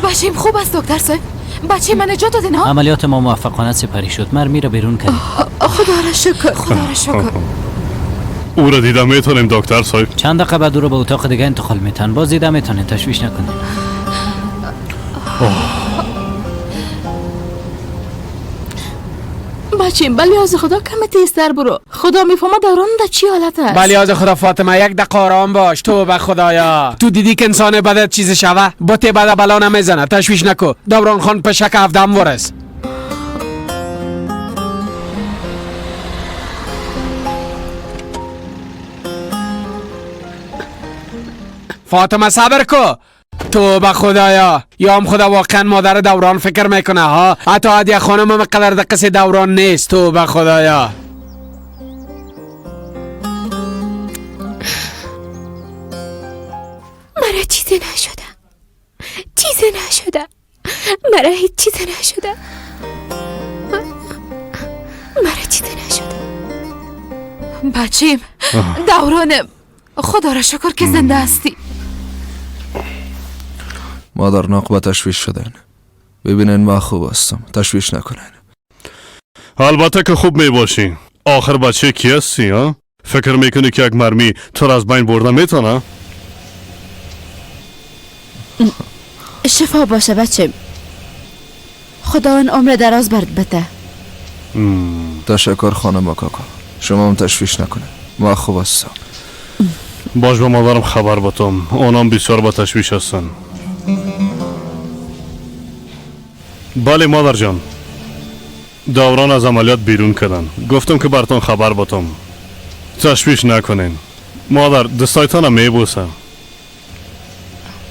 بچه‌م خوب است دکتر صاحب. بچه من نجات دادین ها؟ عملیات ما موفقانه سپری شد. مرمی را بیرون کردیم. خدا را شکر، خدا را شکر. او را دیدم میتونیم دکتر صاحب؟ چند دقیقه بعد او را به اتاق دیگه انتقال میتن. باز دیدم میتونین، تشویش نکنید. بچیم بلی از خدا کم تیزتر برو. خدا میفهمه دوران در چی حالت است. بلی از خدا فاطمه یک دقیقه آرام باش. تو به خدایا تو دیدی که انسان بدت چیز شوه بوته بعد بلا نمیزنه. تشویش نکو. دوران خان پشک هفدم ورس. فاطمه صبر کو. تو به خدایا یا هم خدا واقعا مادر دوران فکر میکنه ها. حتی عادیه خانم هم قدر دقیقه دوران نیست. تو به خدایا مرا چیزی نشده. چیزی نشده. مرا هیچ چیزی نشده. مرا چیزی نشده. بچیم دورانم، خدا را شکر که زنده هستی. مادر ناق به تشویش شدن. ببینین من خوب هستم. تشویش نکنین. البته که خوب میباشی. آخر بچه کی هستی ها؟ فکر میکنی که یک مرمی تو را از بین برده میتونه؟ شفا باشه بچه. خداوند عمر دراز برد بده. تشکر خانم کاکا. شما هم تشویش نکنین. من خوب هستم. باش به مادرم خبر باتم. اونام بسیار با تشویش هستن. بله مادر جان، دوران از عملیات بیرون کردن. گفتم که براتون خبر باتم. تشویش نکنین. مادر دستایتان میبوسه.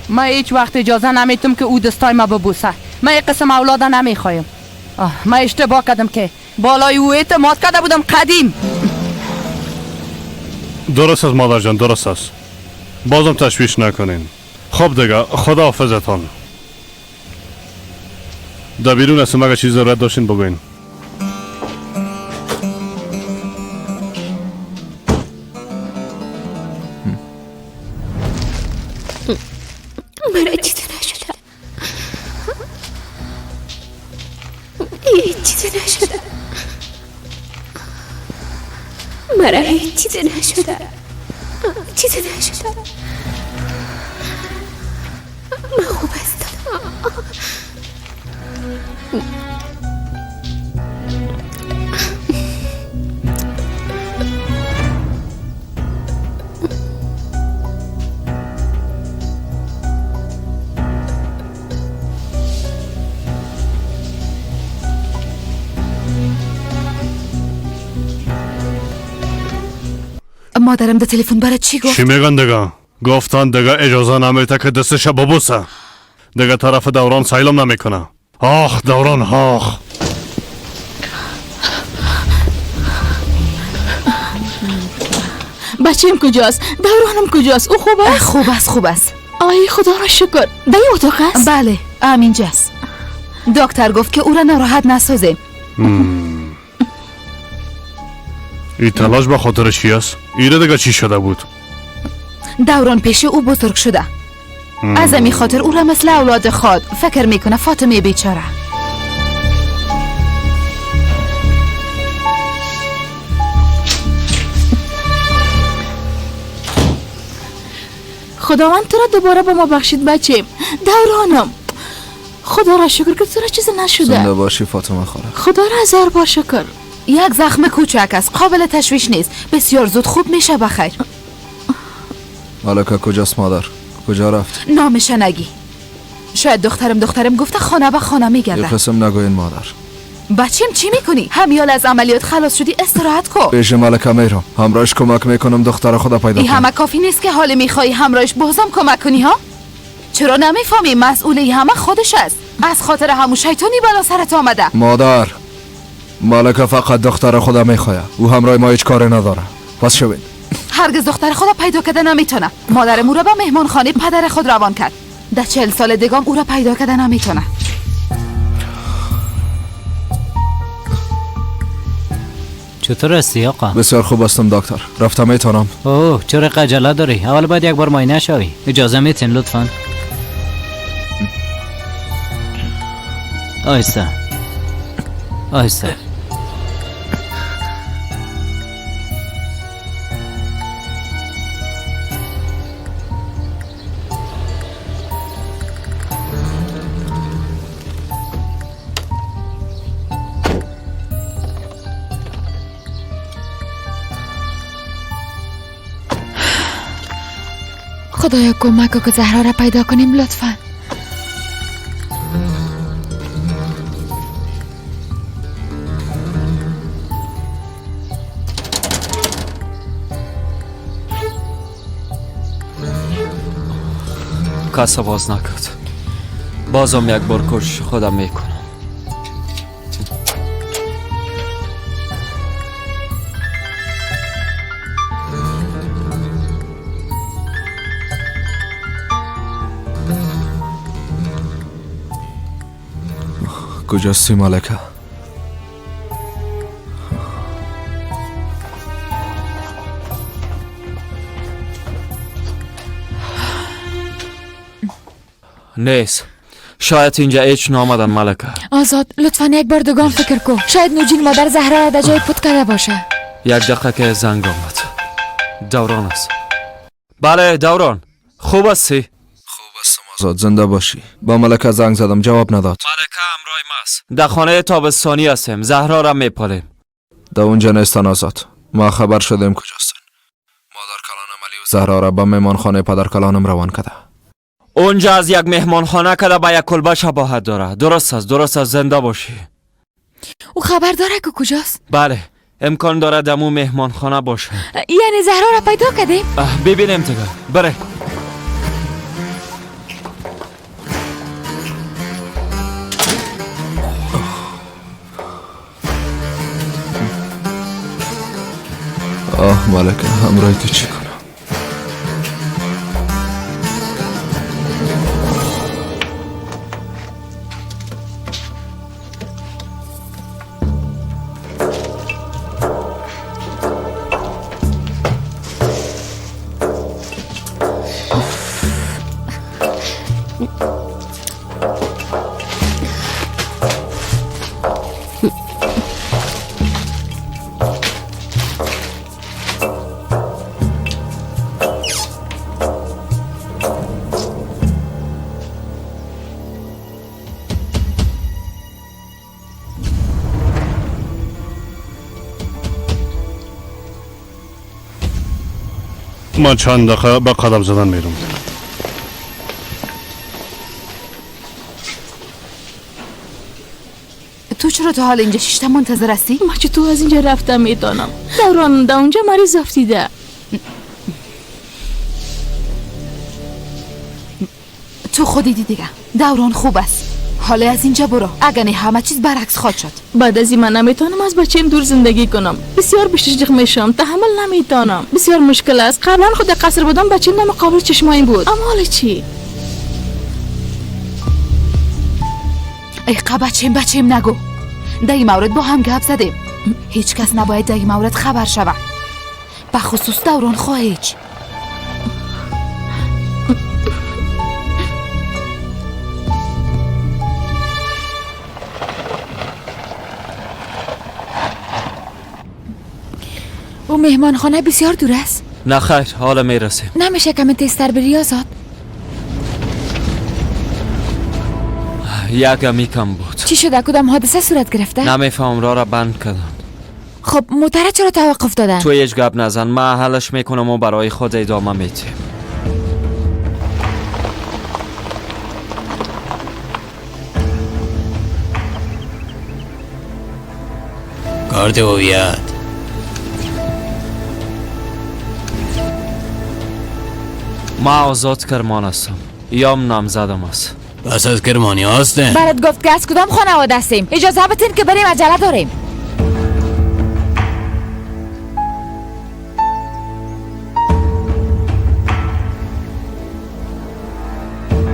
من هیچ وقت اجازه نمیتم که او دستای ما ببوسه. من یک قسم اولاده نمیخوایم. من اشتباه کردم که بالای او اعتماد کرده بودم قدیم. درست است مادر جان، درست است. بازم تشویش نکنین. خب دیگه خدا حافظتان. در بیرون هستم، اگه چیز ضرورت داشتین بگوین. مرا چیزی نشده. هیچ چیزی نشده. مرا هیچ چیزی نشده. چیزی نشده. من خوب هستم. مادرم در تلفن برای چی گفت؟ چی میگن دیگه؟ گفتن دیگه اجازه نمیده که دستش ببوسه. دیگه طرف دوران سیلم نمیکنه. آخ دوران آخ. بچه‌م کجاست؟ دورانم کجاست؟ او خوب است؟ خوب است، خوب است. آی خدا را شکر. در اتاق است؟ بله همینجاست. دکتر گفت که او را ناراحت نسازیم. این تلاش به خاطر چی است؟ ایره دیگه چی شده بود؟ دوران پیش او بزرگ شده. از همین خاطر او را مثل اولاد خود فکر میکنه. فاطمه بیچاره. خداوند تو را دوباره به ما بخشید بچه‌م. دورانم، خدا را شکر که تو را چیزی نشده. زنده باشی فاطمه خاله. خدا را هزار بار شکر. یک زخم کوچک است، قابل تشویش نیست. بسیار زود خوب میشه. بخیر. ملکه کجاست مادر؟ کجا رفت؟ نامش نگی. شاید دخترم گفته خانه به خانه یه میگرده. قسم نگوین مادر. بچیم چی میکنی؟ همیال از عملیات خلاص شدی، استراحت کن. پیش ملکه میرم، همراهش کمک میکنم دختر خدا پیدا این کنم. همه کافی نیست که حال میخوای همراهش بازم کمک کنی ها؟ چرا نمیفهمی مسئول این همه خودش است؟ از خاطر همون شیطانی بلا سرت آمده. مادر، ملکه فقط دختر خدا میخواه، او همراه ما هیچ کاری نداره. پس شوید. هرگز دختر خدا پیدا کرده نمیتونه. مادر او را به مهمانخانه پدر خود روان کرد. در 40 سال دیگه او را پیدا کرده نمیتونه. چطور هستی آقا؟ بسیار خوب هستم دکتر. رفتم میتونم. اوه چرا خجالت داری؟ اول باید یک بار معاینه شوی. اجازه میتین لطفا؟ آهسته آهسته. خدایا کمک کن که زهرا را پیدا کنیم لطفا. کس باز نکرد. بازم یک بار کوشش خودم میکنم. کجاستی ملکه؟ نیست. شاید اینجا هیچ نامدن ملکه. آزاد لطفا یک بار دوگان فکر کن. شاید نوجین مادر زهرا را در جای پت کرده باشه. یک دقیقه که زنگ آمد. دوران است. بله دوران، خوب هستی؟ آزاد زنده باشی. با ملکه زنگ زدم جواب نداد. ملکه همراه ماست. در خانه تابستانی هستیم. زهرا را میپالیم. در اونجا نیستن آزاد. ما خبر شدیم کجاستن. مادر کلانم علی و زهرا را به مهمانخانه پدر کلانم روان کرده. اونجا از یک مهمانخانه که به یک کلبه شباهت داره. درست است زنده باشی. او خبر داره که کجاست؟ بله امکان داره دمو مهمانخانه باشه. یعنی زهرا را پیدا کردیم؟ ببینیم دیگه. بره. آه ملکه همراه تو چی کنم؟ من چند دقیقه به قدم زدن میرم. تو چرا تا حال اینجا شیشتم منتظر هستی؟ ما چه تو از اینجا رفتم میتونم. دوران دا اونجا مریض افتیده. تو خودی دیگه. دوران خوب است. حالا از اینجا برو. اگر نه همه چیز برعکس خواهد شد. بعد از این من نمیتونم از بچه‌م دور زندگی کنم. بسیار بشجق میشم. تحمل نمیتونم. بسیار مشکل است. قبلا خود قصر بودم بچه‌م در مقابل چشمایم بود. اما حالا چی؟ ای بچه‌م نگو. در این مورد با هم گپ زدیم. هیچ کس نباید در این مورد خبر شود. به خصوص دوران خواهیچ. او مهمانخانه بسیار دور است. نه خیر حالا میرسیم. نمیشه کمی تیزتر بری آزاد؟ یکمی کم بود. چی شده؟ کدام حادثه صورت گرفته؟ نمیفهم را بند کردن. خب موتره چرا توقف دادن؟ تو هیچ گپ نزن. من حلش میکنم و برای خود ادامه میدیم. کارت هویت. ما آزاد کرمان هستم. یام نامزدم است. پس از کرمانی هستن؟ برات گفت که از کدام خانواده هستیم. اجازه بدین که بریم، عجله داریم.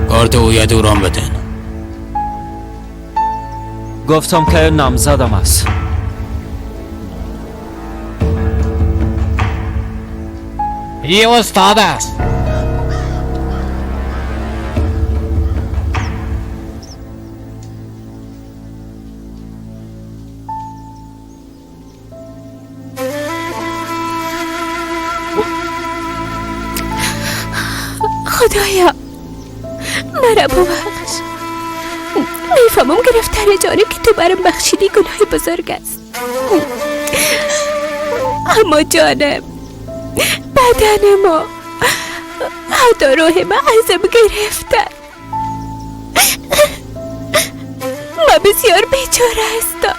کارت هویت او رام بدن. گفتم که نامزدم است. یه استاد است. خدایا مرا ببخش. میفهمم گرفتار جانی که تو برام بخشیدی گناه بزرگ است، اما جانم، بدن ما، حتی روح ما ازم گرفتن. ما بسیار بیچاره هستم.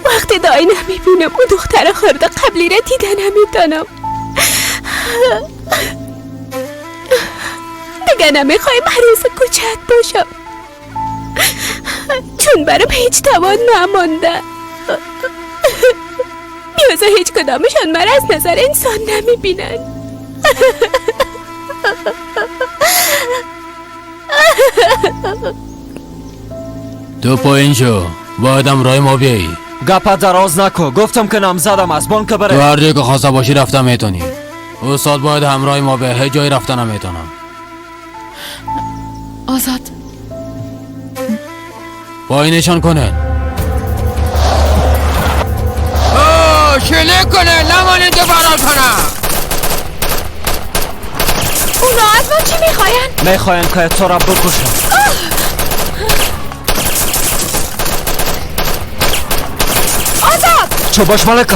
وقتی دایی نمیبینم و دختر خورده قبلی را دیده نمیتانم. دیگه نمیخوایم عروس کوچک باشم، چون برام هیچ توان نمانده. نیازه هیچ کدامشان مرا از نظر انسان نمیبینن. تو پایین شو، باید همراه ما بیایی. گپا دراز نکن. گفتم که نامزدم است. بان که بره. تو هر جایی که خواسته باشی رفتن میتونی. استاد باید همراه ما به هیچ جایی رفتن نمیتونم. آزاد پایینشان کنه. شله کنه، نمانید فرار کنم. اونا از ما چی میخواین؟ میخواین که تو را بکشم. آزاد چو باش ملکه.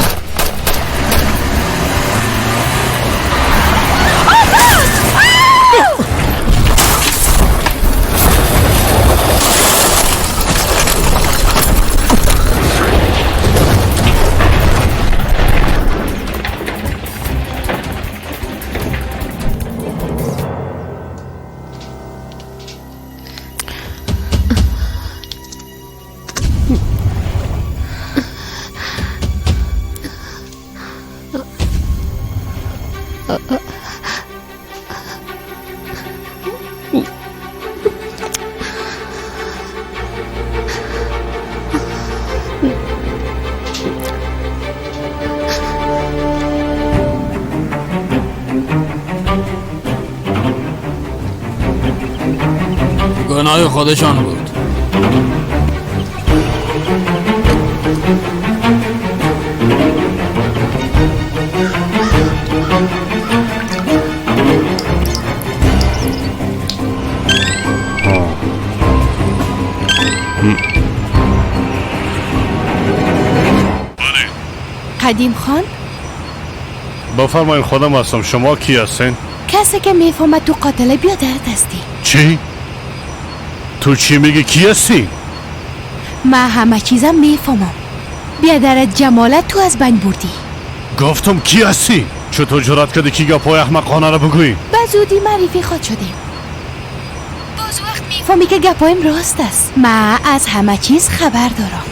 گناه خودشان بود. قدیم خان؟ بفرمایید خودم هستم. شما کی هستین؟ کسی که میفهمد تو قاتل بیادرت هستی. چی؟ تو چی میگی؟ کی هستی؟ من همه چیزم میفهمم. بیادرت جمالت تو از بین بردی. گفتم کی هستی؟ چطور جرأت کردی که گپای احمقانه را بگویی؟ به زودی معرفی خود شدیم. باز وقت میفهمی که گپایم راست است. من از همه چیز خبر دارم.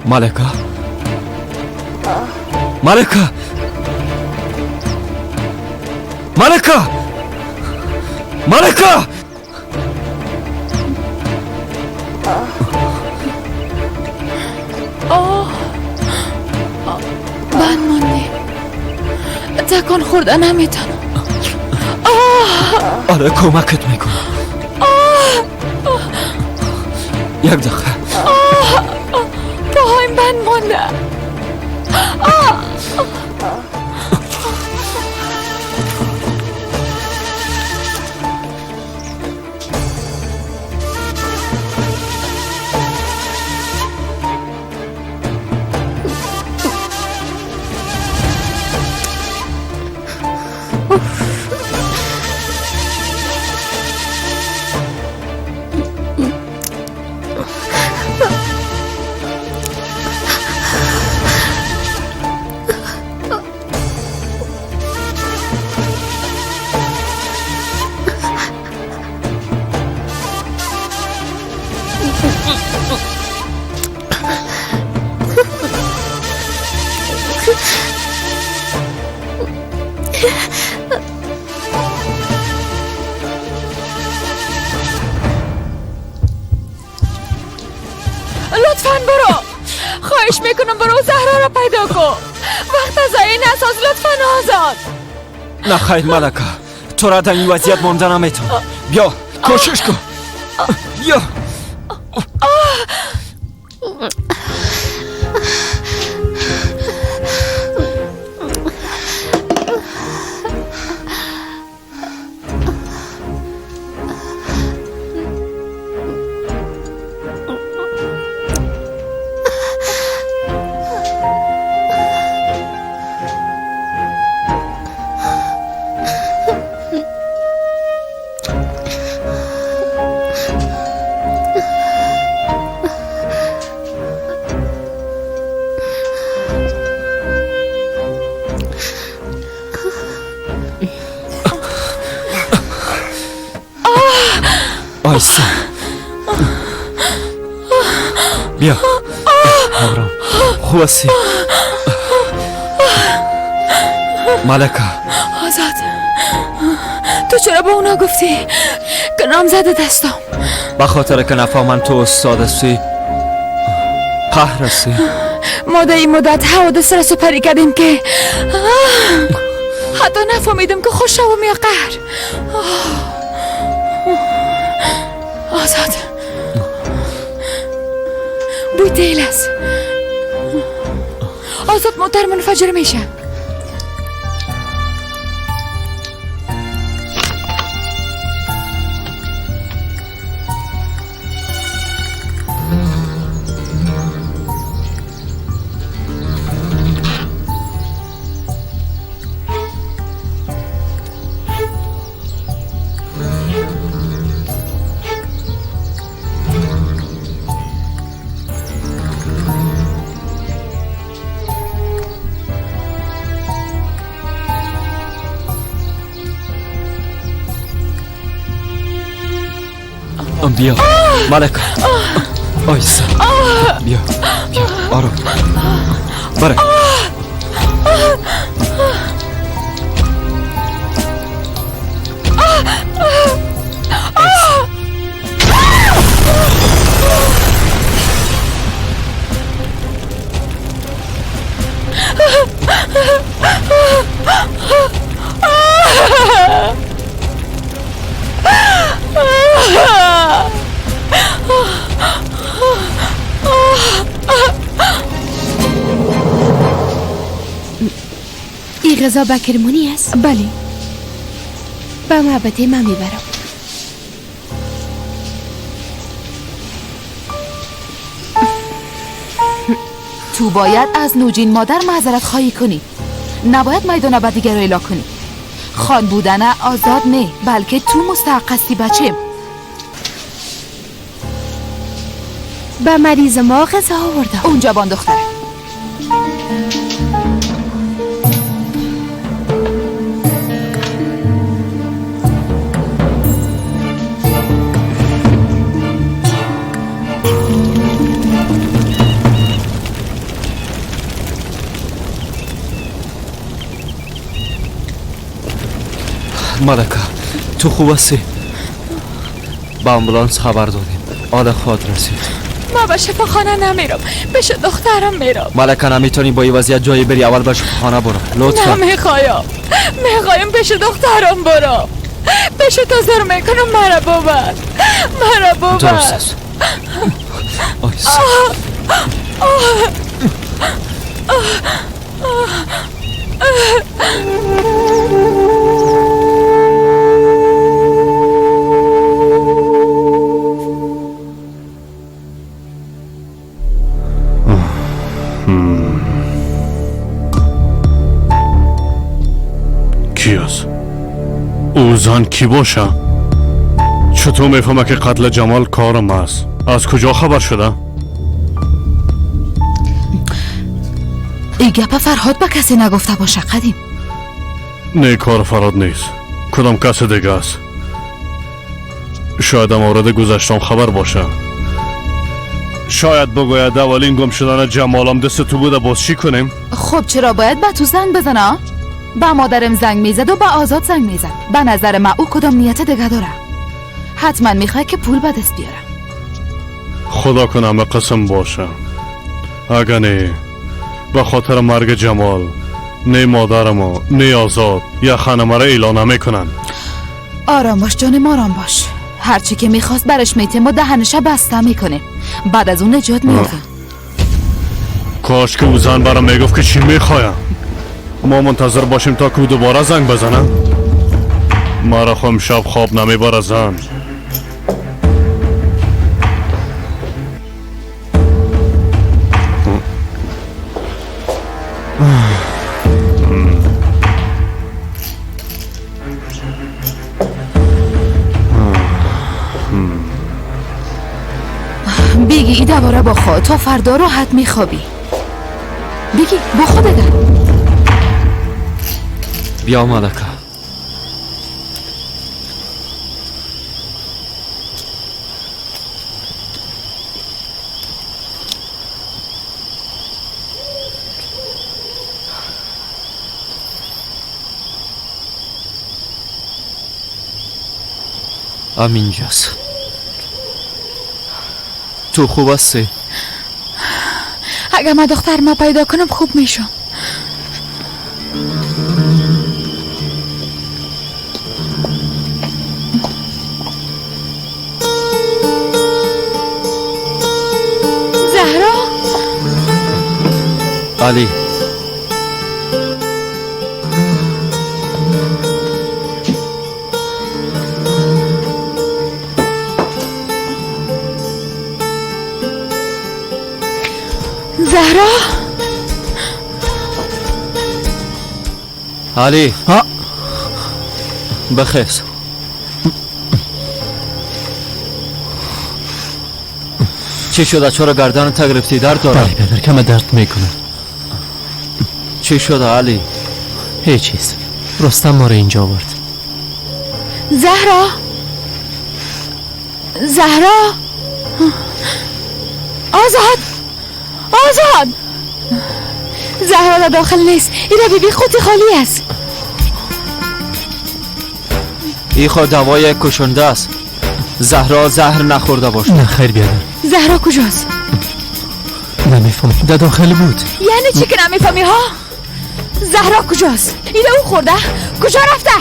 ملکه ملکه ملکه ملکه بند مانده، تکان خوردن نمیتونم. آره کمکت میکنم. یک دقیقه. پاهایم بند مانده. لطفاً برو، خواهش میکنم برو زهرا را پیدا کن. وقت ضایع نساز لطفاً آزاد. نه خیر ملکه، تو را در این وضعیت مانده نمیتونم. بیا کوشش کن. بیا. آیسته بیا. آرام خوب هستی؟ ملکه آزاد، تو چرا به اونا گفتی که نامزد دستم؟ به خاطر که نفهمن تو استاد هستی، قهر هستی. ما در این مدت حوادث را سپری کردیم که حتی نفهمیدم که خوشم یا قهر. آزاد، بوی تیل است. آزاد موتر منفجر میشه. بیا ملکه، آیسته بیا بیا آرام برای. این غذا بکرمونی است؟ بله. به محبت من میبرم. تو باید از نوجین مادر معذرت خواهی کنی. نباید میدان به دیگر اعلا کنی. خان بودن آزاد نه، بلکه تو مستحق هستی بچم. به مریض ما غذا آوردم. اونجا بان دختره. ملکه تو خوب هستی؟ با امبولانس خبر دادیم. حال خود رسید. ما به شفاخانه نمیرم، پیش دخترم میرم. ملکه نمیتونی با این وضعیت جایی بری، اول به شفاخانه برو لطفا. میخوایم پیش دخترم برم. پیش تو زر میکنم، مرا ببر. درست است. کی است؟ او زن کی باشه؟ چطور میفهمه که قتل جمال کارم است؟ از کجا خبر شده؟ ای گپ فرهاد به کسی نگفته باشه قدیم. نه، کار فرهاد نیست، کدام کس دیگه است. شاید مورد گذشتم خبر باشه. شاید بگوید اولین گم شدن جمالم دست تو بوده، باز چی کنیم؟ خب چرا باید به تو زنگ بزنه؟ به مادرم زنگ میزد و به آزاد زنگ میزد. به نظر من او کدام نیت دیگه داره. حتما میخواد که پول به دست بیاره. خدا کنه همه قسم باشه. اگه نه به خاطر مرگ جمال نه مادرم نه آزاد یا خانم را اعلان نمیکنن. آرام باش جانم، آرام باش. هرچی که میخواست برش میتیم و دهنش بسته میکنه. بعد از اون نجات میافه. کاش که او زن برام میگفت که چی میخوایم. ما منتظر باشیم تا که دوباره زنگ بزنه. مرا خواهم شب خواب نمیبره زن. بگی ای دواره با خود تا فردا راحت میخوابی. بگی با خود اگر بیا ملکه. همینجاست. تو خوب هستی؟ اگه من دختر ما پیدا کنم خوب میشم. زهرا؟ علی زهرا؟ علی بخیز. چی شده؟ چرا گردن تگرفتی؟ درد داره؟ بله پدر، کم درد میکنه. چی شده علی؟ هیچ چیز. رستم ما رو اینجا آورد. زهرا؟ زهرا؟ آزاد؟ زهرا در داخل نیست. ایره بیبی خودی خالی است. ای خود دوای کشنده است. زهرا زهر نخورده باش. نه خیر بیادر. زهرا کجاست؟ نمیفهم. در داخل بود. یعنی چی که نمیفهمی ها؟ زهرا کجاست؟ ایره او خورده؟ کجا رفته؟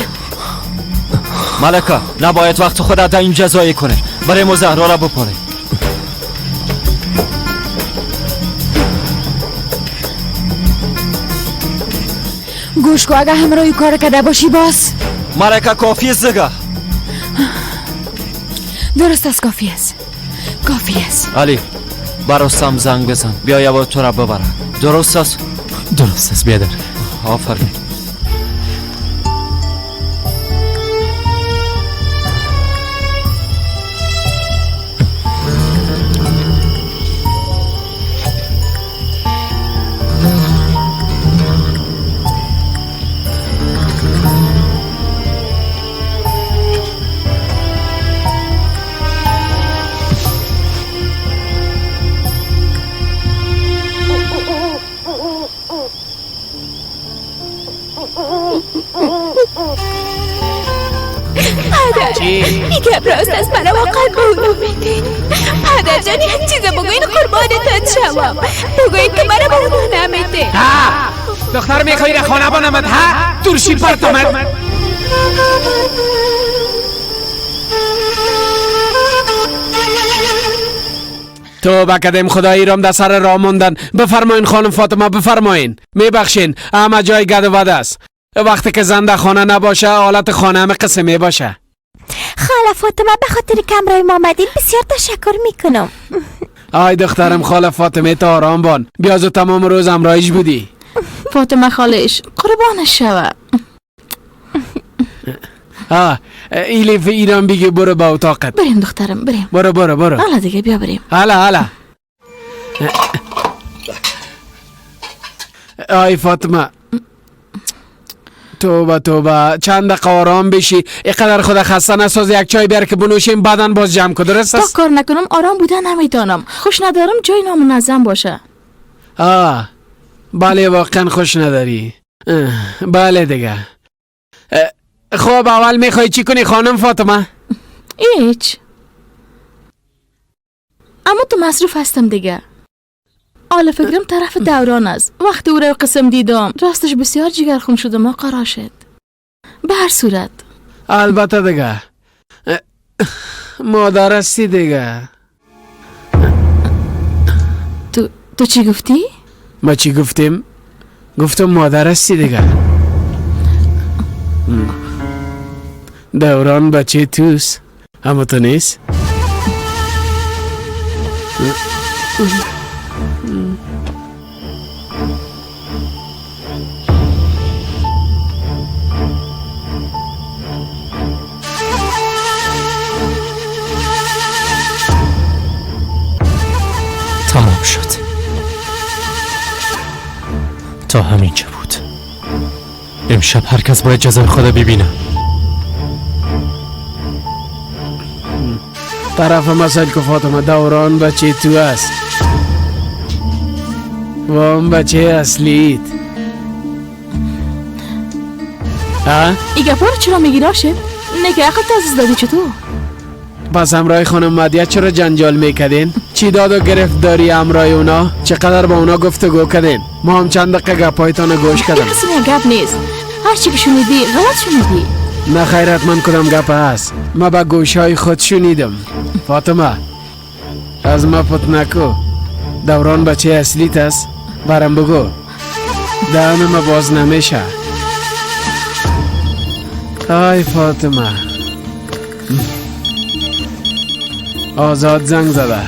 ملکه نباید وقت خود در این جزایی کنه. برای ما زهرا را بپاره. گوش کو، اگه همراهی کار کرده باشی باز ملکه کافی است دیگه. درست است، کافی است. علی برستم زنگ بزن بیا یا تو را ببره. درست است؟ درست است بیادر. آفرین. مادر میگم راست است مرا واقعا به اونو میدین. پدر جان یک چیز بگوین قربانتان شوم. بگوین که مرا به اونو نمیدین. دختر میخوایی را خانه بانمد ها؟ ترشی پرت آمد. توبه کردیم خدایی رام در سر راه ماندن. بفرمایین خانم فاطمه بفرمایین. میبخشین همه جای گد و ود است. وقتی که زنده خانه نباشه حالت خانه همه قسم میباشه. خاله فاطمه به خاطر کمرای ما آمدین بسیار تشکر میکنم. آی دخترم خاله فاطمه تا آرام بان. بیازو تمام روز همراهیش بودی. فاطمه خالش قربانش شوه. ایلی فی ایران بگی برو با اتاقت. بریم دخترم بریم. برو حالا دیگه بیا بریم. حالا آی فاطمه توبه چند دقیقه آرام بشی. اینقدر خود خسته نساز. یک چای بیار که بنوشیم بعدن باز جمع کن. درست است؟ تا کار نکنم آرام بودن نمیتونم. خوش ندارم جای نامنظم باشه. بله واقعا خوش نداری. بله دیگه. خب اول میخوای چی کنی خانم فاطمه؟ هیچ. اما تو مصروف هستم دیگه. حالا فکرم طرف دوران است. وقتی او را قسم دیدم راستش بسیار جگرخون شدم و قرار شد. به هر صورت البته دیگه مادر هستی دیگه. تو چی گفتی؟ ما چی گفتیم؟ گفتم مادر هستی دیگه. دوران بچه توست اما تو نیست. تمام شد. تا همینجا بود. امشب هر کس باید جزای خدا ببینه. طرف مسئله که فاطمه دوران بچه تو است و اون بچه اصلیت. ایگه پار چرا میگی راشد؟ نگه عقل تازیز دادی چطور؟ پس همراه خانم مدیه چرا جنجال میکدین؟ چی داد و گرفت داری همراه اونا؟ چقدر با اونا گفتگو کدین؟ ما هم چند دقیقه گپایتان گوش کدیم. این قسمی گپ نیست. هر چی که شنیدی غلط شنیدی. نه خیرت من کدام گپ هست. ما با گوشهای خود شنیدم. فاطمه از ما پت نکو. دوران بچه اصلیت است. برم بگو دهن ما باز نمیشه. آی فاطمه آزاد زنگ زده.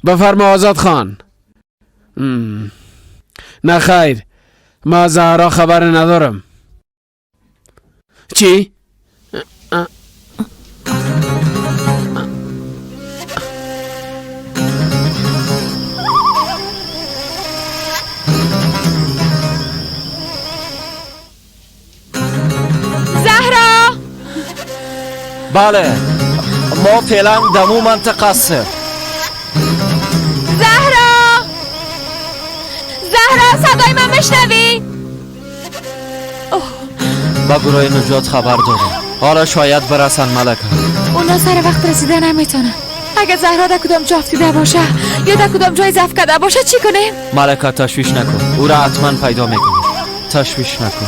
بفرما آزاد خان. نه خیر ما زهرا خبر ندارم. چی؟ زهرا. بله ما فعلا دمو منطقه است. زهرا صدای من میشنوی؟ با گروه نجات خبر دارم. حالا شاید برسن ملکه. اونا سر وقت رسیده نمیتونن. اگه زهرا در کدام جا افتیده باشه یا در کدام جای ضعف کرده باشه چی کنیم؟ ملکه تشویش نکن. او را حتما پیدا میکنی. تشویش نکن.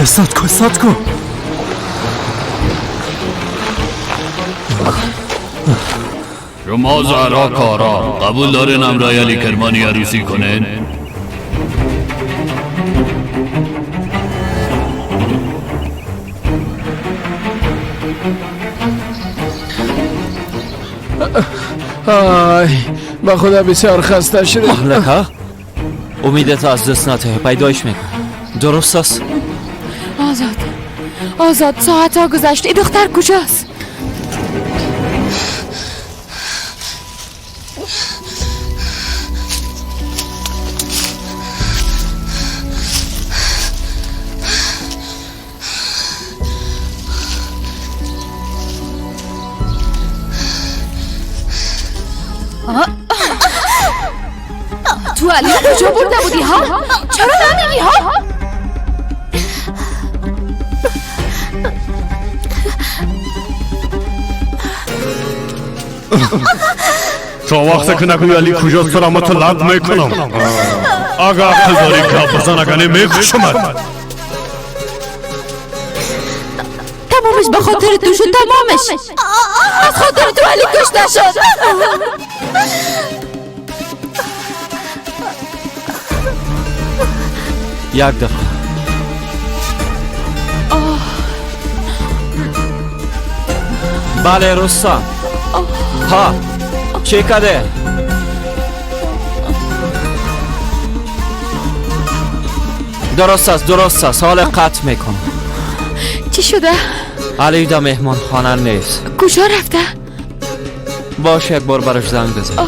صادقو صادقو شما زهرا کارا قبول دارین امرای علی کرمانی عروسی کنین؟ آی با خدا بسیار خسته شده. مملکه امیدت از دست نده، پیدایش میکن. درست است؟ آزاد ساعت ها گذشت. این دختر کجاست؟ تو علی کجا برده بودی ها؟ چرا نمیگی ها؟ تا وقت که نگوی علی کجاست تو را مطلق میکنم. اگه عقل داری که بزنگانه میکشمد. تمامش به خاطر تو شد. تمامش از خاطر تو علی کشته شد. یک دقیقه. بله رستم. ها چی کده؟ درست است حال قطع میکنم. چی شده؟ علی در مهمان خانه نیست. کجا رفته؟ باشه یک بار برش زنگ بزن.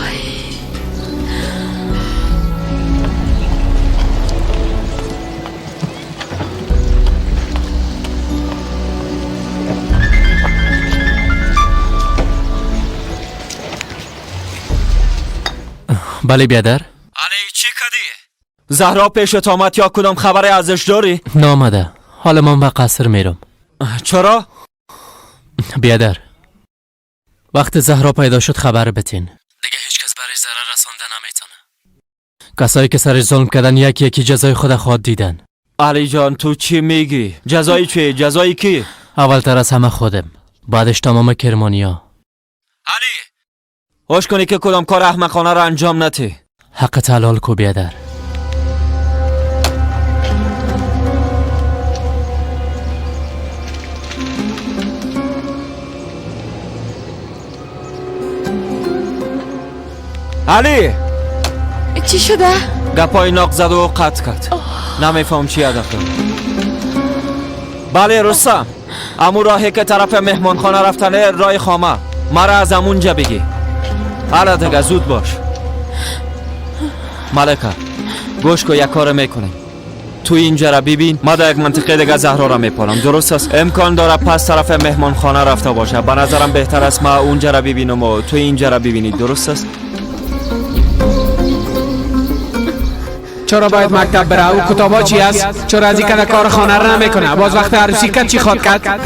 بله بیادر. علی چی کدی؟ زهرا پیشت آمد یا کدام خبری ازش داری؟ نامده. حالا من به قصر میرم. چرا؟ بیادر وقت زهرا پیدا شد خبر بتین. دیگه هیچ کس برای ضرر رسانده نمیتونه. کسایی که سرش ظلم کردن یکی جزای خود خود دیدن. علی جان تو چی میگی؟ جزایی چی؟ جزایی کی؟ اولتر از همه خودم، بعدش تمام کرمانیا. هوش کنی که کدام کار احمقانه را انجام ندی. حق تلال کو بیادر. علی چی شده؟ گپای ناق زد و قطع کرد. نمیفهم چی هدف داره. بله رستم، امو راهی که طرف مهمانخانه رفتنه رای خامه. مرا از امونجا بگی. حالا دیگه زود باش. ملکه گوش کو یک کار میکنیم. تو اینجا را ببین. ما در یک منطقه دیگه زهرا را میپالم. درست است؟ امکان داره پس طرف مهمانخانه رفته باشه. به نظرم بهتر است ما اونجا را ببینم و تو اینجا را ببینید. درست است؟ چرا باید مکتب بره؟ او کتابا چی است؟ چرا از این کده کار خانه را نمیکنه؟ باز وقت عروسی کرد چی خواد کرد؟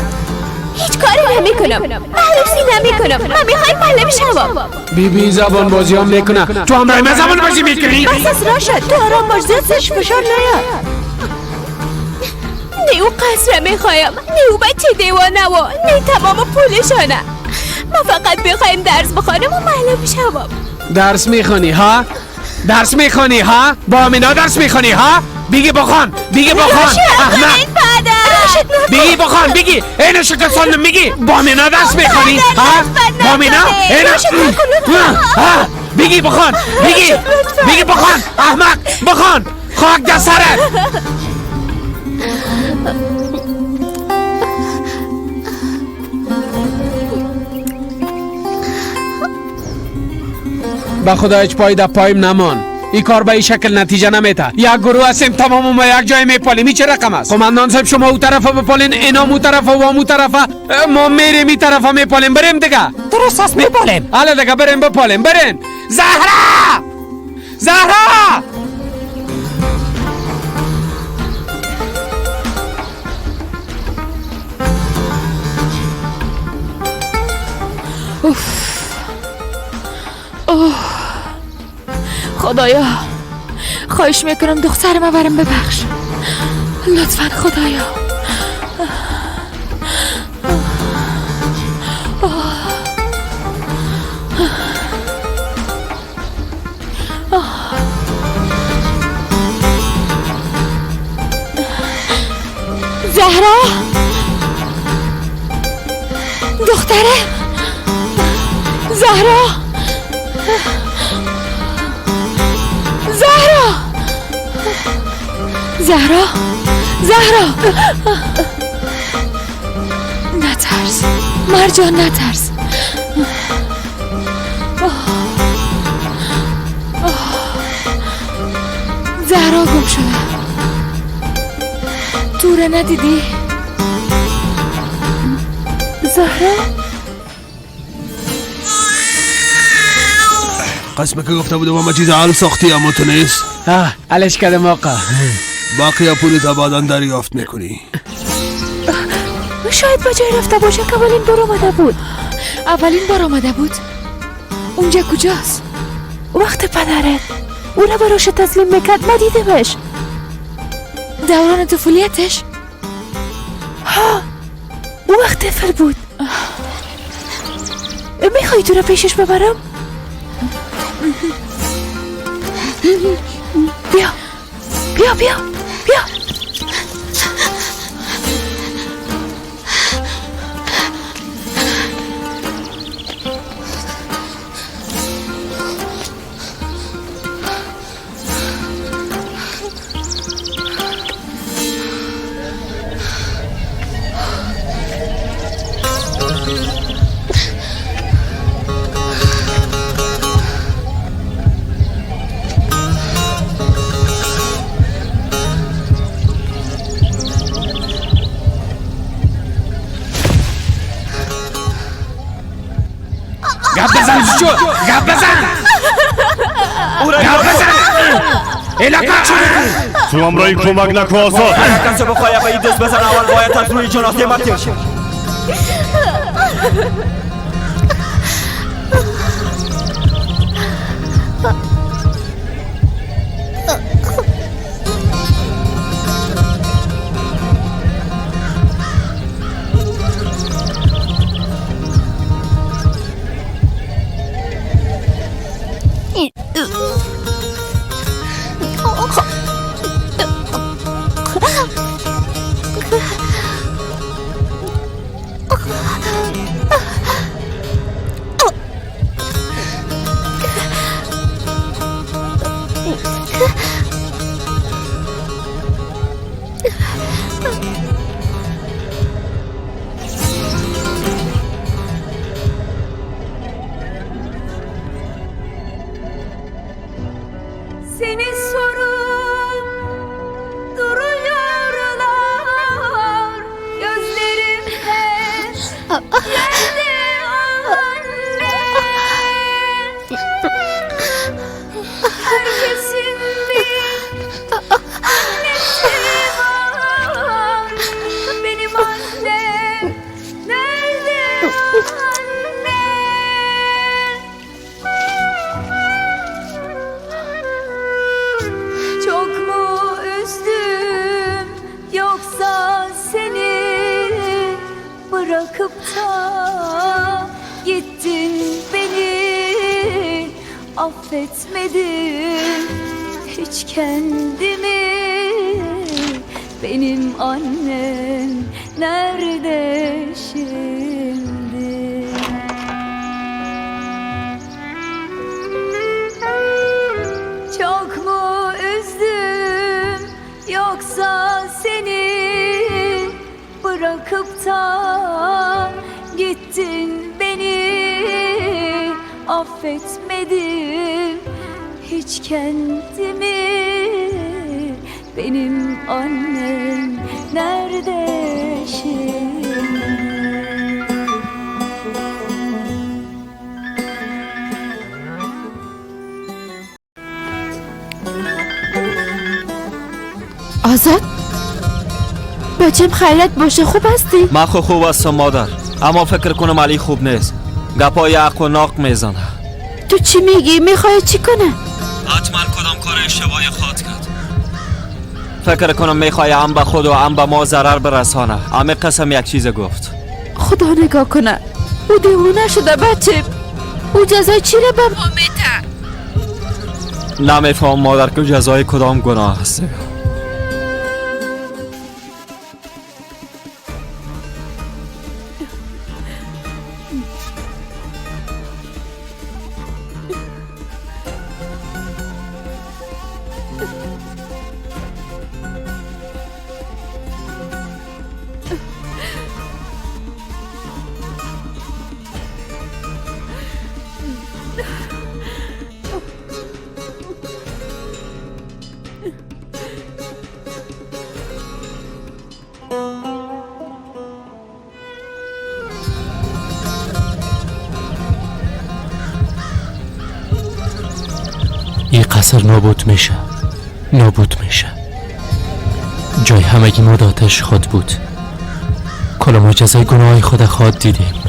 هیچ کاری نمیکنم. عروسی نمیکنم. من میخوایم معلم شوم. بی زبان بازی هم میکنه. تو هم رای من زبان بازی میکنی؟ بس از راه شد. تو آرام باش. زیاد سرش فشار نیاد. نه او قصر میخوایم. نه او بچه دیوانه و نه تمام پولشانه. ما فقط بخوایم درس بخوانم و معلم شوم. درس میخوانی ها؟ درس میخوانی ها؟ با امینا درس میخوانی ها؟ بگی بخوان. بگی بخوان. احمد. بگی بخوان. بگی اینو شکل سالم میگی. با امینا درس میخوانی ها؟ با امینا اینو بگی بخوان. بگی بخوان. احمد بخوان. خاک در سرت. با خدا هیچ پایی در پایم نمان. این کار به این شکل نتیجه نمیده. یک گروه هستیم تمام ما یک جای میپالیم. این چه رقم است؟ کماندان صاحب شما او طرفا بپالین، اینا مو طرفا و مو طرفا، ما میریم این طرفا میپالیم. بریم دیگه. درست است میپالیم. حالا دیگه بریم بپالیم. برین. زهرا! زهرا! خدایا خواهش میکنم دخترم برم ببخش، لطفا خدایا. زهرا دخترم، زهرا، زهرا، زهرا، زهرا، نترس مرجان، نترس. زهرا گم شده، دوره ندیدی؟ زهرا قسمه که گفته بودم همه چیز حل ساختی اما تو نیست. حلش کردم آقا. باقی پولی تا بعدا دریافت میکنی. شاید با جای رفته باشه که اولین بار آمده بود. اولین بار آمده بود؟ اونجا کجاست؟ وقت پدرت او را براش تسلیم میکرد ندیدمش. دوران طفولیتش؟ ها، او وقت طفل بود. میخوای تو را پیشش ببرم؟ بیا بیا بیا بیا. گپ بزن شو، گپ بزن، گپ بزن. علاقه تو امرای کمک نکو آزاد. هر کسی بخواه به این دست بزن اول باید از روی جنازه من تیر شه. Seni sorup duruyorlar gözlerimde. Yerde anne. Herkesin bir annesi var. Benim annem nerede anne? Çok mu üzdüm yoksa seni bırakıp da gittin beni affetmedim hiç kendimi benim annem nerede şimdi? Çok mu üzdüm yoksa seni bırakıp da gittin beni affetmedim hiç kendimi. Benim annem nerede şimdi? آزاد بچم خیرت باشه خوب هستی؟ من خوب هستم مادر، اما فکر کنم علی خوب نیست. گپای عق و ناق میزنه. تو چی میگی؟ میخوای چی کنه؟ حتما کدام کار اشتباهی خواهد کرد. فکر کنم میخوای هم به خود و هم به ما ضرر برسانه. همه قسم یک چیز گفت. خدا نگاه کنه، او دیوونه شده بچه. او جزای چی رو به ما میده؟ نمیفهم مادر که جزای کدام گناه هست. این قصر نابود میشه، نابود میشه. جای همگی ما آتش خود بود. کل ما جزای گناه خود خود دیدیم.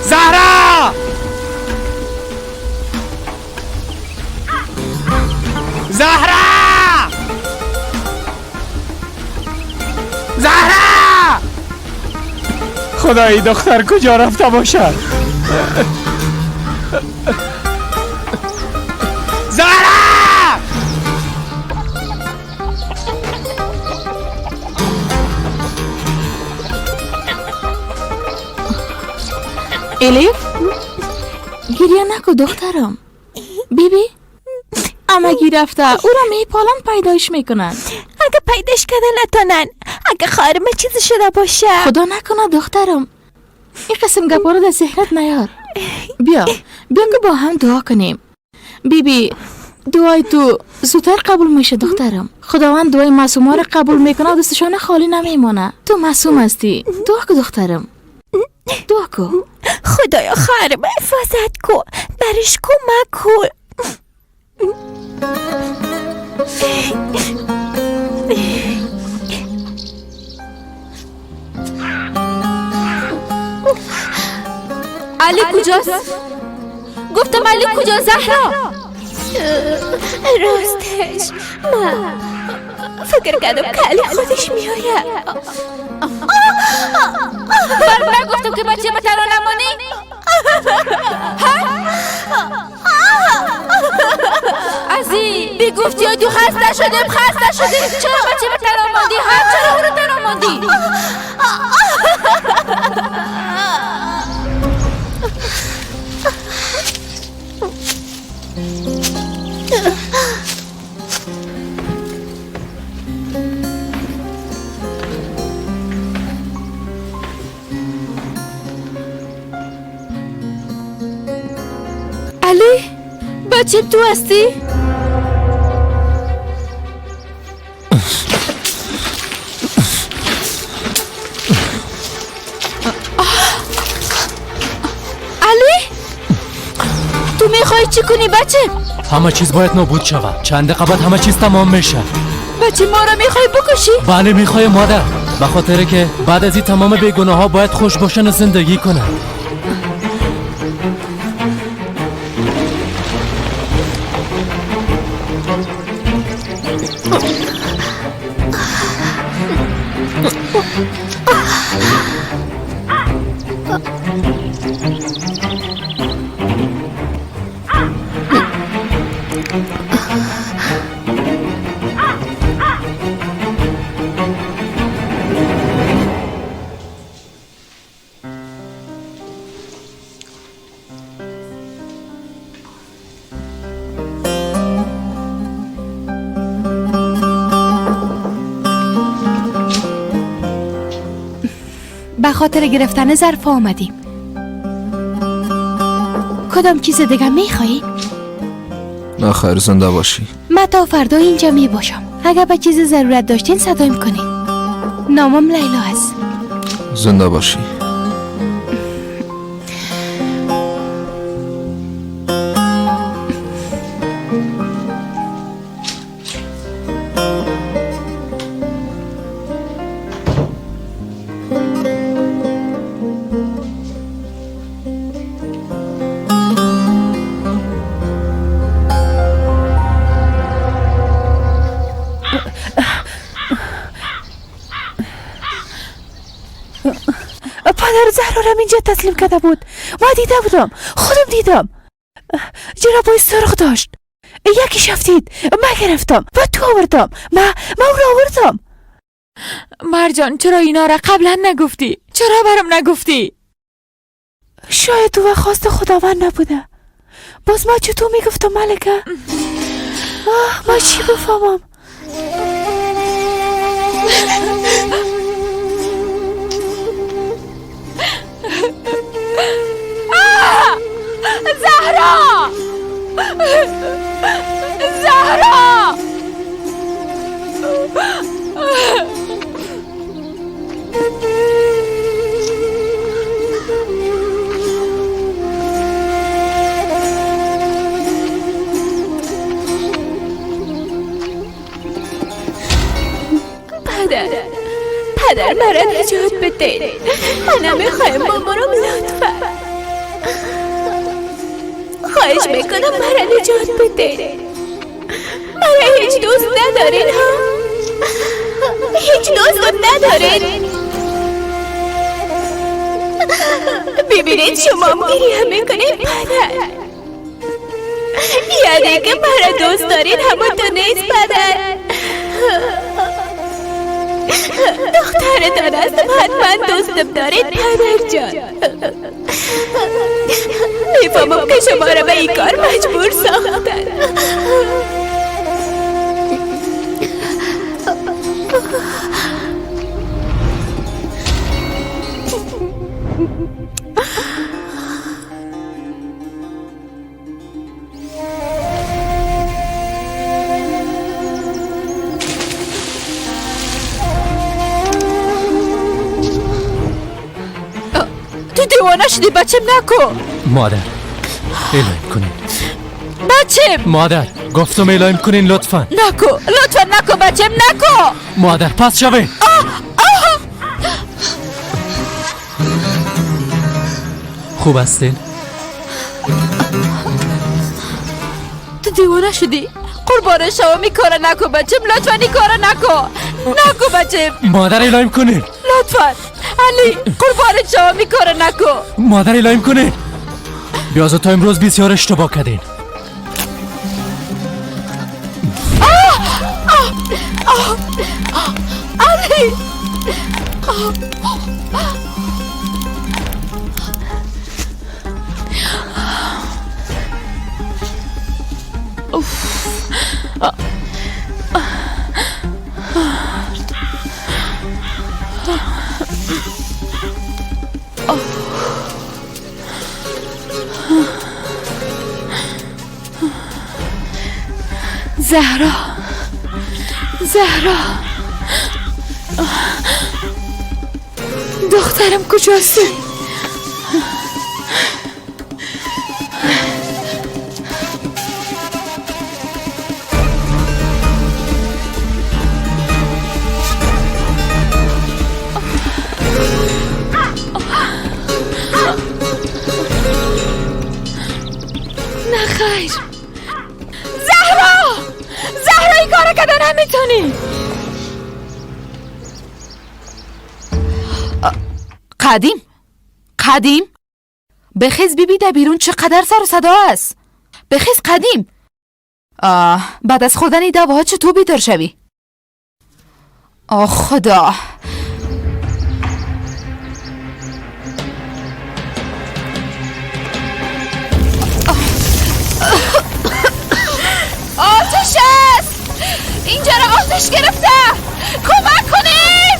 زهرا! زهرا! زهرا! خدایی دختر کجا رفته باشد؟ زهرا! الیف گریه نکو دخترم. بیبی امگی رفته، او را می پالان پیدایش میکنن. اگه پیداش کردن نتونن، اگه خارمه چیزی شده باشه. خدا نکنه دخترم، این قسم گپا رو در ذهنت نیار. بیا که با هم دعا کنیم. بیبی دعای تو زودتر قبول میشه دخترم. خداوند دعای معصوما رو قبول میکنه و دستشان خالی نمیمونه. تو معصوم هستی، دعا کو دخترم، دعا کو. خدایا خارمه حفاظت کو، برش کمک کن. علی کجاست؟ گفتم علی کجا زهرا؟ راستش من فکر کردم که علی خودش میآید. من نگفتم که بچه به تنها نمانی؟ ازی بی گفتی های تو خسته شدیم. چرا بچه به تنها ماندی؟ چرا او رو تنها ماندی؟ علی بچه تو هستی؟ علی تو میخوای چی کنی بچه؟ همه چیز باید نابود شود. چند دقیقه بعد همه چیز تمام میشه. بچه ما را میخوای بکشی؟ بله میخوای مادر، به خاطر که بعد از این تمام بیگناه ها باید خوش باشن و زندگی کنن. به خاطر گرفتن ظرف آمدیم. کدام چیز دیگه میخواهی؟ نه خیر، زنده باشی. من تا فردا اینجا می باشم. اگر به چیز ضرورت داشتین صدایم کنین. نامم لیلا است. زنده باشی. پدر زهرا اینجا تسلیم کرده بود. ما دیده بودم، خودم دیدم. جناب سرخ داشت. یکی شفتید، من گرفتم و تو آوردم. من او را آوردم. مرجان چرا اینا را قبلا نگفتی؟ چرا برام نگفتی؟ شاید تو خواست خداوند نبوده. باز ما چطور میگفتم ملکه؟ ما چی بفهمم؟ زهرا! زهرا! پدر مرا نجات بده. من میخوایم مامانم لطفا. خواهش میکنم مرا نجات بده. مرا هیچ دوست ندارین ها؟ هیچ دوست ندارین؟ ببینید شما گریه میکنید پدر. یعنی که مرا دوست دارین همون نیست پدر. دخترتان هستم، حتما دوستم دارید پدر جان. میفهمم که شما را به این کار مجبور ساختن. تو دیوانه شدی بچم، نکو. مادر اعلایم کنین. بچم مادر گفتم اعلایم کنین لطفا. نکو، لطفا نکو بچم، نکو. مادر پس شوین. خوب هستین؟ تو دیوانه شدی؟ قربان شما میکاره نکو بچم، لطفا این کاره نکو. نکو بچم. مادر اعلایم کنین لطفا. علی قربان شما میکاره نکو. مادر اعلایم کنین. بیازو تا امروز بسیار اشتباه کردین. علی زهرا، زهرا دخترم کجاستی؟ نه خیر. زهرا، زهرا این کار کردن نمیتونی. قدیم بخیز بیبی در بیرون چقدر سر و صدا است. بخیز قدیم. بعد از خوردن این دواها چطور بیدار شوی؟ آه خدا. آتش است! اینجا را آتش گرفته! کمک کنید!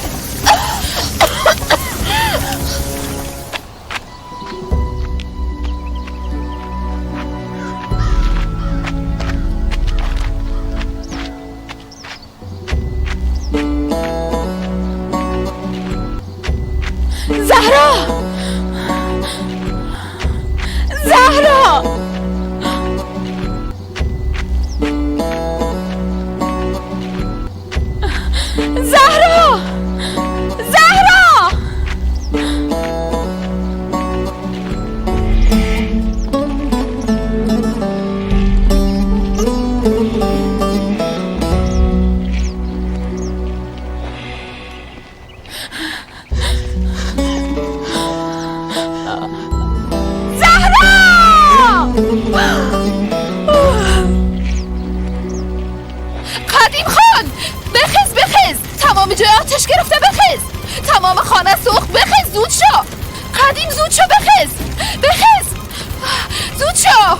زهرا زهرا قدیم خان بخیز تمام جای آتش گرفته بخیز تمام خانه سوخت بخیز زود شو قدیم زود شو بخیز زود شو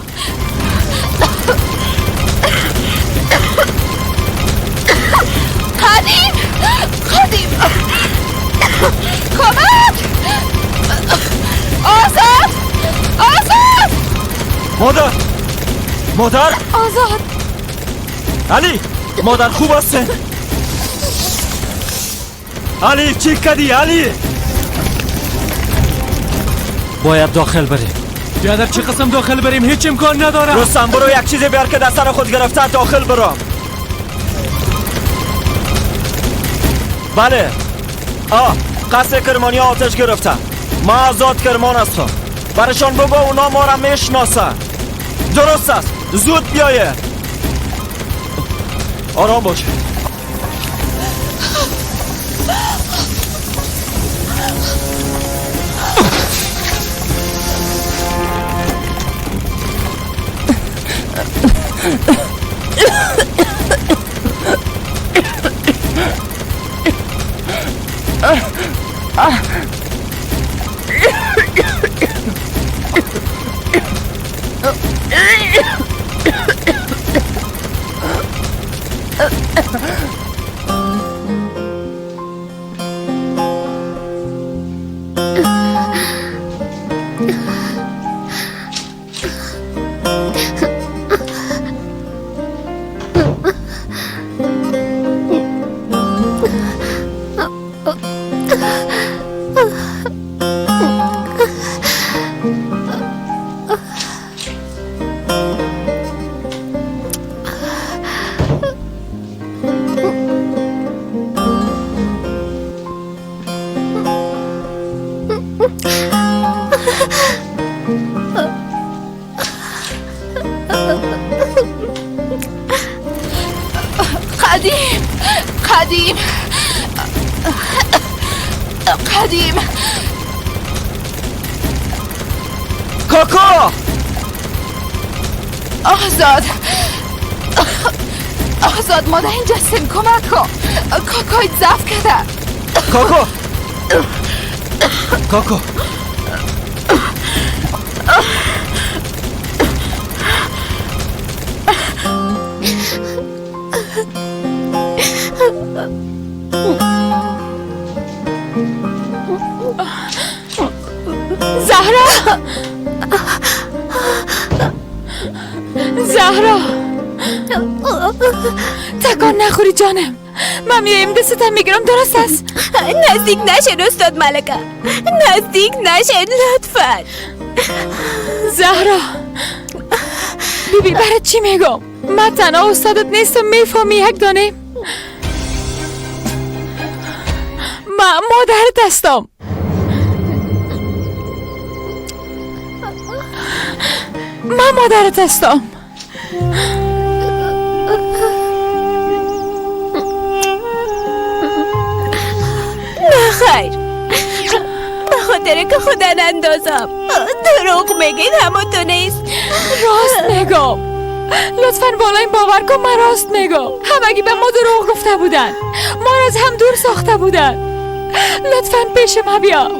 قدیم کمک آزاد مادر آزاد علی مادر خوب هستن علی چی کردی علی باید داخل بریم. بیادر چه قسم داخل بریم هیچ امکان نداره. رستم برو یک چیزی بیار که دستر خود گرفته داخل برام. بله قصر کرمانی آتش گرفته. ما آزاد کرمان هستم. برشان بگو اونا ما را میشناسن. درست است زود بیایه. آرام باشه. قدیم کاکا آزاد مادر اینجا سیم کمک کن کاکای ضعف کرده کاکا زهرا تکان نخوری جانم من میایم دستتم میگیرم درست است نزدیک نشین استاد ملکه نزدیک نشین لطفا زهرا بیبی برای چی میگم من تنها استادت نیستم میفهمی یک دانه من مادرت هستم من مادرت هستم نه خیر به خاطر که خدا نندازم دروغ میگید همون تو نیست راست میگم لطفاً بالای باور کن من راست میگم همگی به ما دروغ گفته بودن ما از هم دور ساخته بودن لطفاً پیش ما بیا